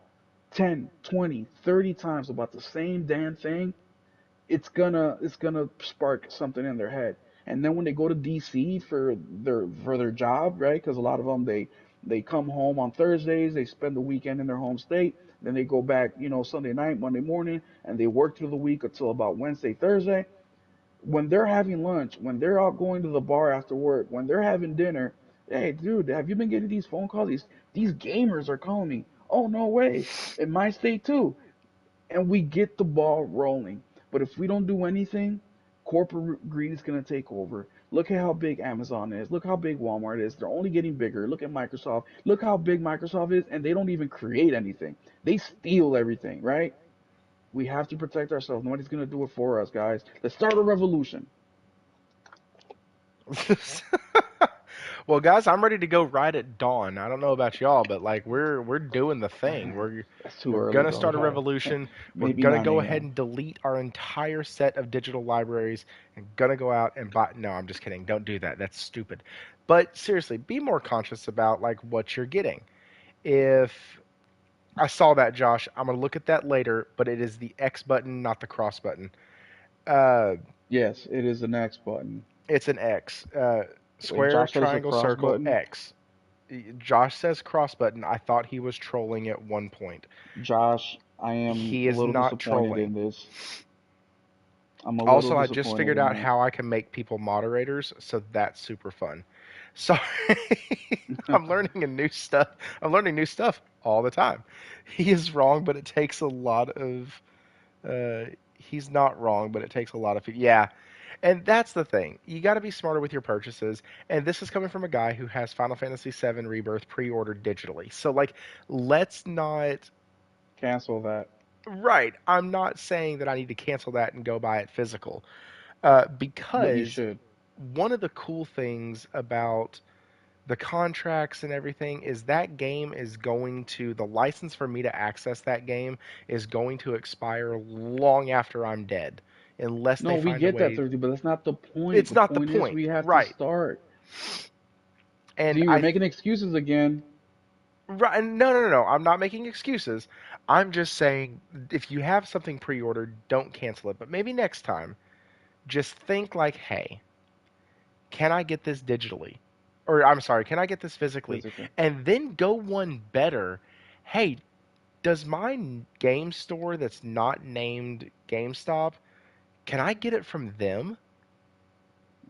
10, 20, 30 times about the same damn thing, it's gonna spark something in their head. And then when they go to DC for their job, right? Because a lot of them they come home on Thursdays, they spend the weekend in their home state, then they go back, Sunday night, Monday morning, and they work through the week until about Wednesday, Thursday. When they're having lunch, when they're out going to the bar after work, when they're having dinner, hey dude, have you been getting these phone calls? These gamers are calling me. Oh no way. In my state too. And we get the ball rolling. But if we don't do anything, corporate greed is going to take over. Look at how big Amazon is. Look how big Walmart is. They're only getting bigger. Look at Microsoft. Look how big Microsoft is, and they don't even create anything. They steal everything, right? We have to protect ourselves. Nobody's going to do it for us, guys. Let's start a revolution. Well, guys, I'm ready to go right at dawn. I don't know about y'all, but like we're doing the thing. That's too We're early, gonna though. start a revolution. We're Maybe gonna 9 go ahead a.m. and delete our entire set of digital libraries and gonna go out and buy. No, I'm just kidding. Don't do that. That's stupid. But seriously, be more conscious about like what you're getting. If I saw that, Josh, I'm gonna look at that later. But it is the X button, not the cross button. Uh, Yes, it is the next button. it's an X. Wait, Square, Josh said it's a triangle, cross circle, button. X. Josh says cross button. I thought he was trolling at one point. Josh, I am He a is little not disappointed trolling. in this. I'm a little Also, I just disappointed figured in out that. how I can make people moderators, so that's super fun. Sorry, I'm learning a new stuff. I'm learning new stuff all the time. He is wrong, but it takes a lot of. Uh, he's not wrong, but it takes a lot of. Yeah, and that's the thing. You got to be smarter with your purchases. And this is coming from a guy who has Final Fantasy VII Rebirth pre-ordered digitally. So like, let's not. Cancel that. Right. I'm not saying that I need to cancel that and go buy it physical. But you Because should. one of the cool things about the contracts and everything is that game is going to, the license for me to access that game is going to expire long after I'm dead, unless No, they we find a get that, way. Thirsty, but that's not the point. It's The not the point is point, we have to right? start. And See, you're I, making excuses again. right, no, no, no, no. I'm not making excuses. I'm just saying if you have something pre-ordered, don't cancel it. But maybe next time, just think like, hey, can I get this digitally? Or I'm sorry, can I get this physically? Physically. And then go one better. Hey, does my game store that's not named GameStop, can I get it from them?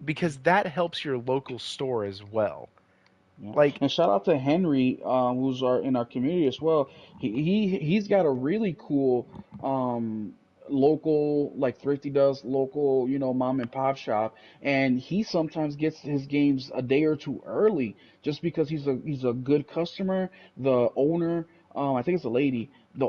Because that helps your local store as well. Yeah, Like, and shout out to Henry, who's in our community as well. He's got a really cool local, like Thrifty does, local, mom and pop shop, and he sometimes gets his games a day or two early just because he's a good customer. The owner, I think it's a lady. The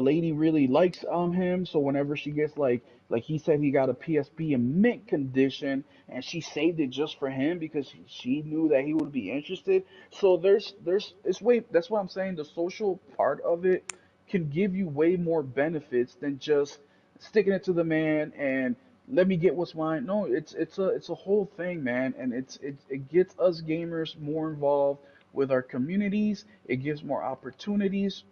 lady really likes him, so whenever she gets like he said he got a PSP in mint condition and she saved it just for him because she knew that he would be interested. So there's it's way that's what I'm saying. The social part of it can give you way more benefits than just sticking it to the man and let me get what's mine. No, it's a whole thing, man, and it gets us gamers more involved. with our communities. It gives more opportunities,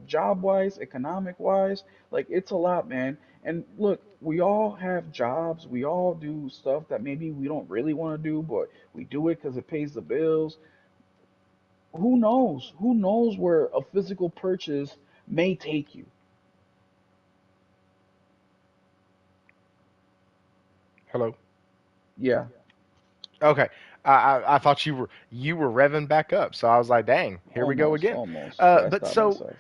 job wise, economic wise. Like, it's a lot, man. And look, we all have jobs. We all do stuff that maybe we don't really want to do, but we do it because it pays the bills. Who knows? Who knows where a physical purchase may take you? Hello. Yeah, Okay. I thought you were revving back up, so I was like, dang, here we go almost, again. almost. But I But stopped so myself.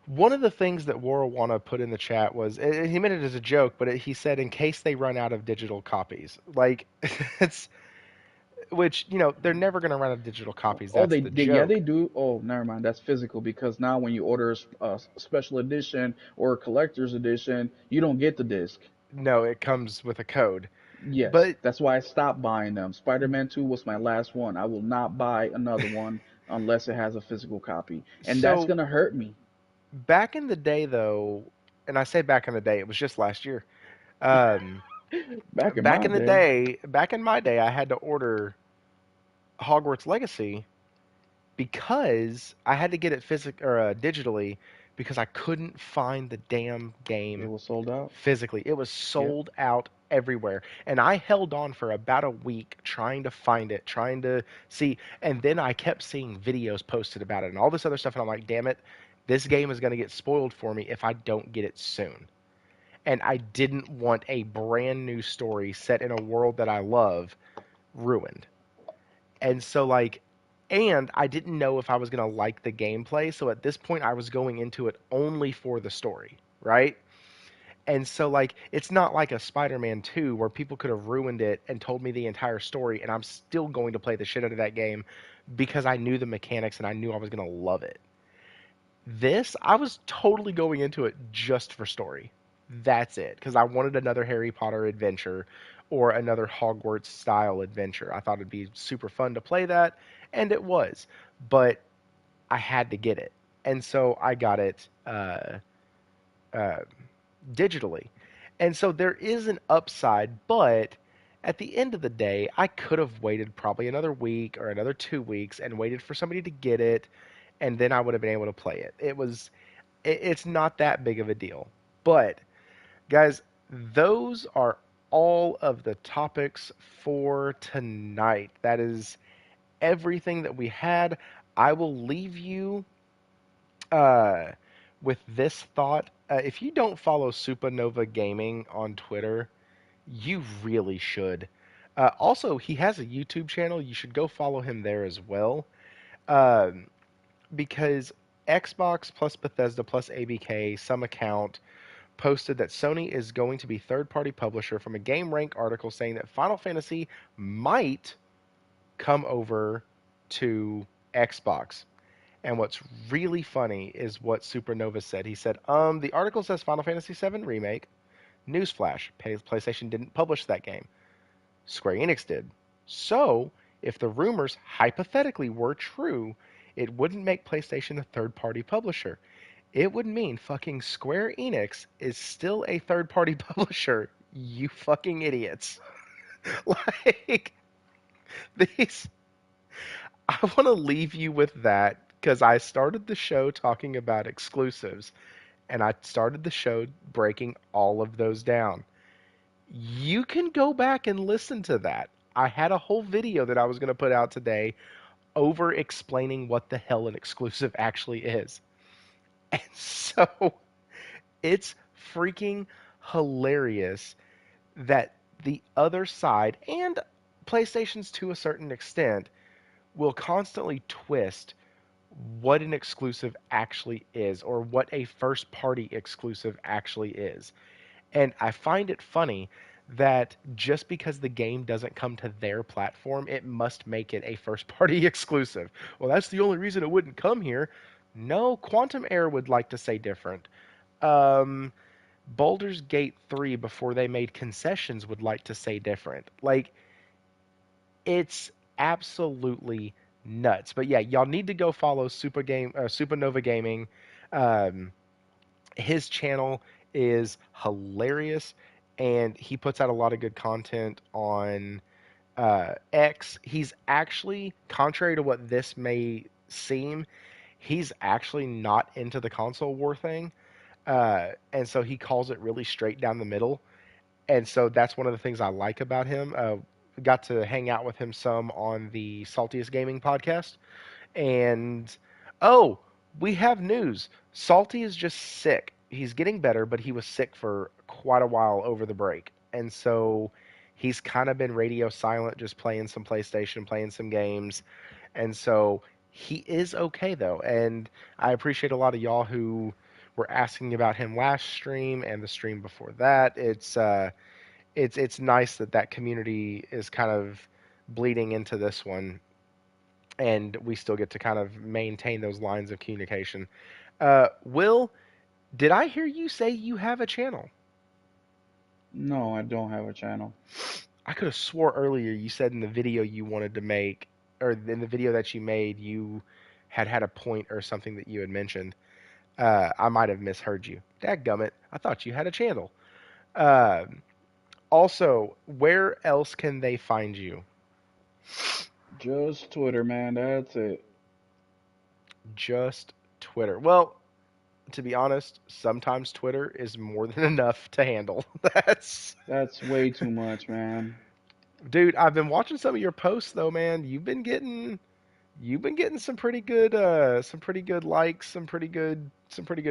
one of the things that Warawana put in the chat was he meant it as a joke, but he said in case they run out of digital copies, like it's which they're never going to run out of digital copies. Oh, That's the yeah, they joke. do. Oh, never mind. That's physical because now when you order a special edition or a collector's edition, you don't get the disc. No, it comes with a code. Yes, But that's why I stopped buying them. Spider-Man 2 was my last one. I will not buy another one unless it has a physical copy. And that's so gonna hurt me. back in the day, though, and I say back in the day, it was just last year. Um, Back in my day, back in my day, I had to order Hogwarts Legacy because I had to get it digitally because I couldn't find the damn it game was sold out. physically. It was Yep. sold out everywhere, and I held on for about a week trying to find it, trying to see, and then I kept seeing videos posted about it and all this other stuff, and I'm like, damn it, this game is going to get spoiled for me if I don't get it soon. And I didn't want a brand new story set in a world that I love ruined. And so like and I didn't know if I was going to like the gameplay, so at this point I was going into it only for the story, right? And so like it's not like a Spider-Man 2 where people could have ruined it and told me the entire story and I'm still going to play the shit out of that game because I knew the mechanics and I knew I was going to love it. This, I was totally going into it just for story. That's it, because I wanted another Harry Potter adventure or another Hogwarts style adventure. I thought it'd be super fun to play that, and it was. But I had to get it, and so I got it uh, digitally. And so there is an upside, but at the end of the day, I could have waited probably another week or another 2 weeks and waited for somebody to get it, and then I would have been able to play it. It's not that big of a deal. But guys, those are all of the topics for tonight. That is everything that we had. I will leave you uh, with this thought. If you don't follow Supernova Gaming on Twitter, you really should. Also, he has a YouTube channel. You should go follow him there as well. Um, because Xbox plus Bethesda plus ABK, some account, posted that Sony is going to be third-party publisher from a GameRank article saying that Final Fantasy might come over to Xbox. And what's really funny is what Supernova said. He said, the article says Final Fantasy VII Remake. Newsflash, PlayStation didn't publish that game. Square Enix did. So, if the rumors hypothetically were true, it wouldn't make PlayStation a third-party publisher. It would mean fucking Square Enix is still a third-party publisher. You fucking idiots. Like these I want to leave you with that because I started the show talking about exclusives and I started the show breaking all of those down. You can go back and listen to that. I had a whole video that I was going to put out today over explaining what the hell an exclusive actually is. And so it's freaking hilarious that the other side and PlayStation's to a certain extent will constantly twist what an exclusive actually is or what a first party exclusive actually is. And I find it funny that just because the game doesn't come to their platform, it must make it a first party exclusive. Well, that's the only reason it wouldn't come here. No, Quantum Error would like to say different. Um, Baldur's Gate 3, before they made concessions, would like to say different. Like, it's absolutely nuts. But yeah, y'all need to go follow Supernova Gaming. Um, his channel is hilarious, and he puts out a lot of good content on X, he's actually, contrary to what this may seem, he's actually not into the console war thing. And so he calls it really straight down the middle. And so that's one of the things I like about him. Got to hang out with him some on the Saltiest Gaming podcast. And oh, we have news. Salty is just sick. He's getting better, but he was sick for quite a while over the break. And so he's kind of been radio silent, just playing some PlayStation, playing some games. And so he is okay though. And I appreciate a lot of y'all who were asking about him last stream and the stream before that. It's nice that that community is kind of bleeding into this one, and we still get to kind of maintain those lines of communication. Will, did I hear you say you have a channel? No, I don't have a channel. I could have swore earlier you said in the video you wanted to make, or in the video that you made, you had a point or something that you had mentioned. I might have misheard you. Dadgummit, I thought you had a channel. Uh, Also, where else can they find you? Just Twitter, man. That's it. Just Twitter. Well, to be honest, sometimes Twitter is more than enough to handle. That's That's way too much, man. Dude, I've been watching some of your posts though, man. You've been getting some pretty good likes, some pretty good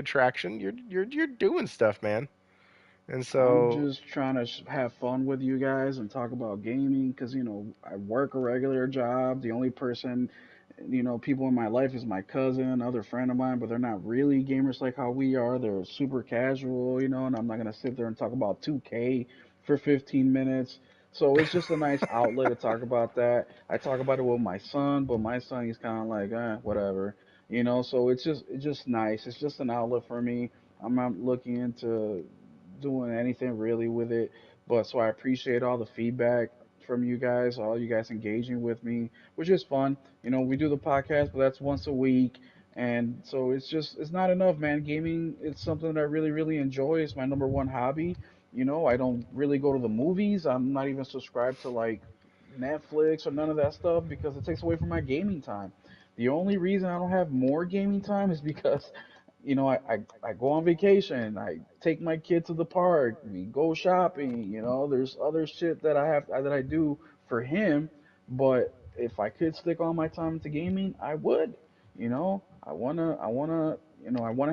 traction. You're doing stuff, man. And I'm so just trying to have fun with you guys and talk about gaming because, I work a regular job. The only person, people in my life is my cousin, another friend of mine, but they're not really gamers like how we are. They're super casual, and I'm not going to sit there and talk about 2K for 15 minutes. So it's just a nice outlet to talk about that. I talk about it with my son, but my son, he's kind of like, whatever, so it's just nice. It's just an outlet for me. I'm not looking into doing anything really with it. But so I appreciate all the feedback from you guys, all you guys engaging with me, which is fun. We do the podcast, but that's once a week. And so it's not enough, man. Gaming, it's something that I really, really enjoy. It's my number one hobby. I don't really go to the movies. I'm not even subscribed to like Netflix or none of that stuff because it takes away from my gaming time. The only reason I don't have more gaming time is because I go on vacation. I take my kid to the park. We go shopping. There's other shit that I do for him. But if I could stick all my time into gaming, I would. I wanna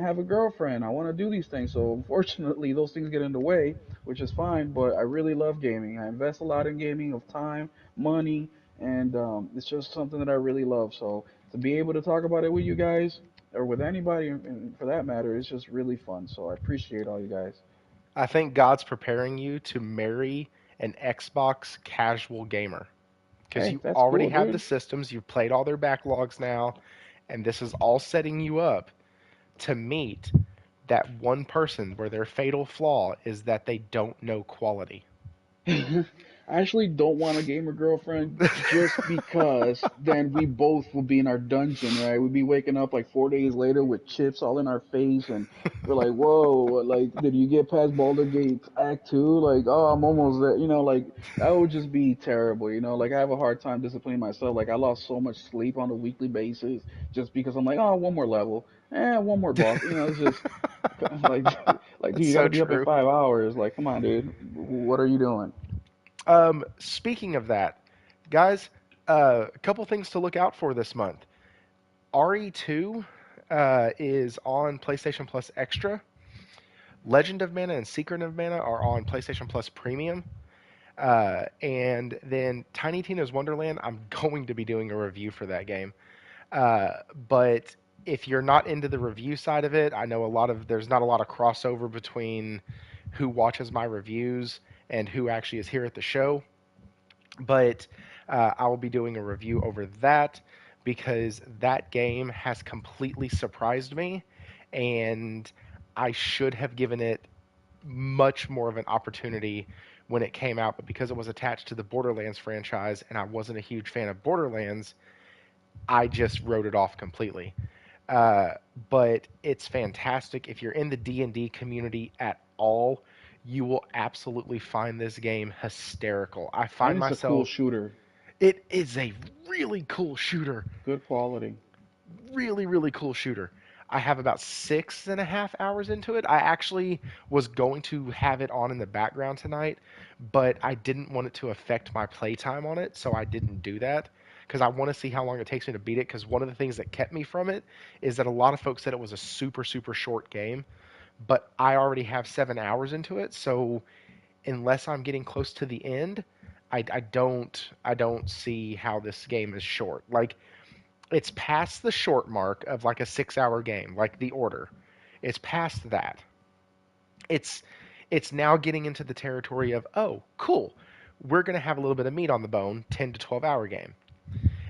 have a girlfriend. I wanna do these things. So unfortunately, those things get in the way, which is fine. But I really love gaming. I invest a lot in gaming of time, money, and it's just something that I really love. So to be able to talk about it with you guys or with anybody, and for that matter, it's just really fun. So I appreciate all you guys. I think God's preparing you to marry an Xbox casual gamer because Hey, you that's already cool, have the dude. systems, you've played all their backlogs now, and this is all setting you up to meet that one person where their fatal flaw is that they don't know quality. I actually don't want a gamer girlfriend just because then we both will be in our dungeon, right? We'd be waking up like 4 days later with chips all in our face, and we're like, "Whoa, like, did you get past Baldur Gate Act 2? Like, oh, I'm almost there." Like that would just be terrible, Like I have a hard time disciplining myself. Like I lost so much sleep on a weekly basis just because I'm like, "Oh, one more level, one more boss." It's just like, like, dude, That's you got so to be up in true. 5 hours. Like, come on, dude. What are you doing? Speaking of that, guys, a couple things to look out for this month. RE2 is on PlayStation Plus Extra. Legend of Mana and Secret of Mana are on PlayStation Plus Premium. And then Tiny Tina's Wonderland, I'm going to be doing a review for that game. Uh, but if you're not into the review side of it, I know there's not a lot of crossover between who watches my reviews and who actually is here at the show. But I will be doing a review over that because that game has completely surprised me, and I should have given it much more of an opportunity when it came out, but because it was attached to the Borderlands franchise and I wasn't a huge fan of Borderlands, I just wrote it off completely. Uh, but it's fantastic. If you're in the D&D community at all, you will absolutely find this game hysterical. I And find it's a cool myself shooter. It is a really cool shooter. Good quality. Really, really cool shooter. I have about 6.5 hours into it. I actually was going to have it on in the background tonight, but I didn't want it to affect my playtime on it, so I didn't do that because I want to see how long it takes me to beat it. Because one of the things that kept me from it is that a lot of folks said it was a super, super short game, but I already have 7 hours into it, so unless I'm getting close to the end, I don't see how this game is short. Like it's past the short mark of like a 6 hour game, like The Order. It's past that. It's it's now getting into the territory of, oh, cool. We're gonna have a little bit of meat on the bone, 10 to 12 hour game.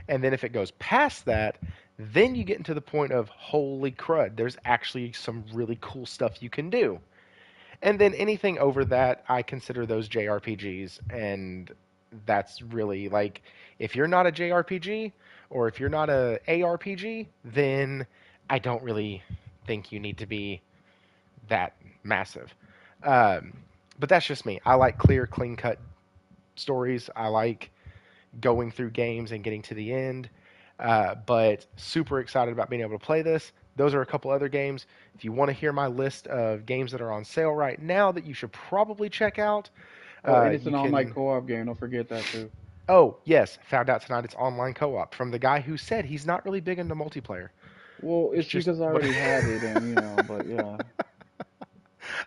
And then if it goes past that, then you get into the point of holy crud, there's actually some really cool stuff you can do. And then anything over that, I consider those JRPGs, and that's really like if you're not a JRPG or if you're not a ARPG, then I don't really think you need to be that massive. Um, but that's just me. I like clear, clean cut stories. I like going through games and getting to the end. But super excited about being able to play this. Those are a couple other games. If you want to hear my list of games that are on sale right now that you should probably check out, Oh, and it's you an online can. co-op game. Don't forget that too. Oh, yes, found out tonight it's online co op from the guy who said he's not really big into multiplayer. Well, It's it's just because I what. already have it, and but yeah.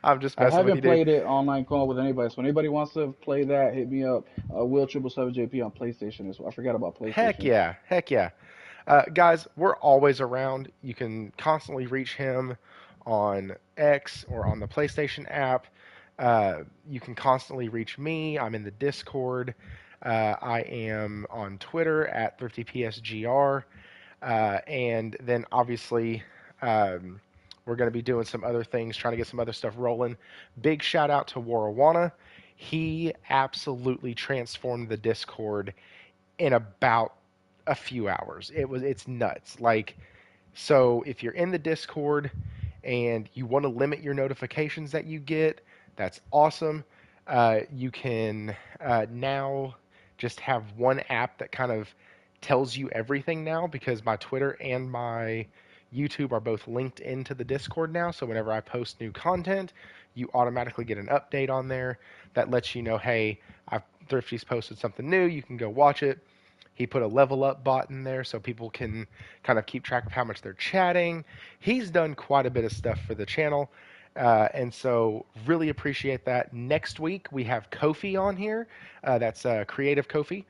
I'm just I messing with haven't you, dude. played it online call with anybody. So anybody wants to play that, hit me up. Will 777JP on PlayStation as well. I forgot about Heck PlayStation. yeah, heck yeah. Guys, we're always around. You can constantly reach him on X or on the PlayStation app. You can constantly reach me. I'm in the Discord. I am on Twitter at ThriftyPSGR. And then obviously, we're going to be doing some other things, trying to get some other stuff rolling. Big shout out to Warawana. He absolutely transformed the Discord in about a few hours. It's nuts. Like so if you're in the Discord and you want to limit your notifications that you get, that's awesome. You can now just have one app that kind of tells you everything now because my Twitter and my YouTube are both linked into the Discord now. So whenever I post new content, you automatically get an update on there that lets you know, hey, Thrifty's posted something new. You can go watch it. He put a level up bot in there so people can kind of keep track of how much they're chatting. He's done quite a bit of stuff for the channel. And so, really appreciate that. Next week, we have Kofi on here. That's Creative Kofi.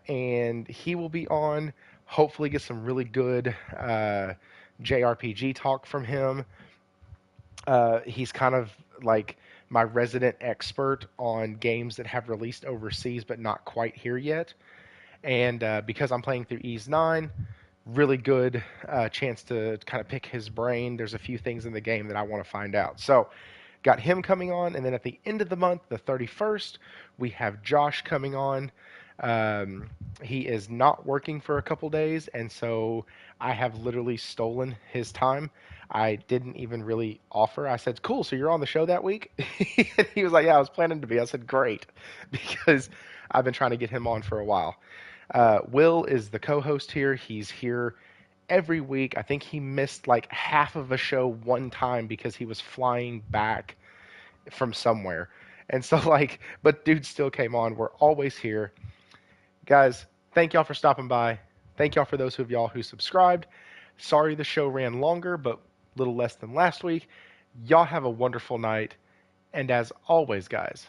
And he will be on. Hopefully, get some really good JRPG talk from him. He's kind of like my resident expert on games that have released overseas but not quite here yet. And because I'm playing through Ease 9, really good chance to kind of pick his brain. There's a few things in the game that I want to find out. So, got him coming on. And then at the end of the month, the 31st, we have Josh coming on. He is not working for a couple days. And so I have literally stolen his time. I didn't even really offer. I said, cool, so you're on the show that week? He was like, yeah, I was planning to be. I said, great, because I've been trying to get him on for a while. Will is the co-host here. He's here every week. I think he missed like half of a show one time because he was flying back from somewhere. And so like, but dude still came on. We're always here. Guys, thank y'all for stopping by. Thank y'all for those of y'all who subscribed. Sorry the show ran longer, but a little less than last week. Y'all have a wonderful night. And as always, guys,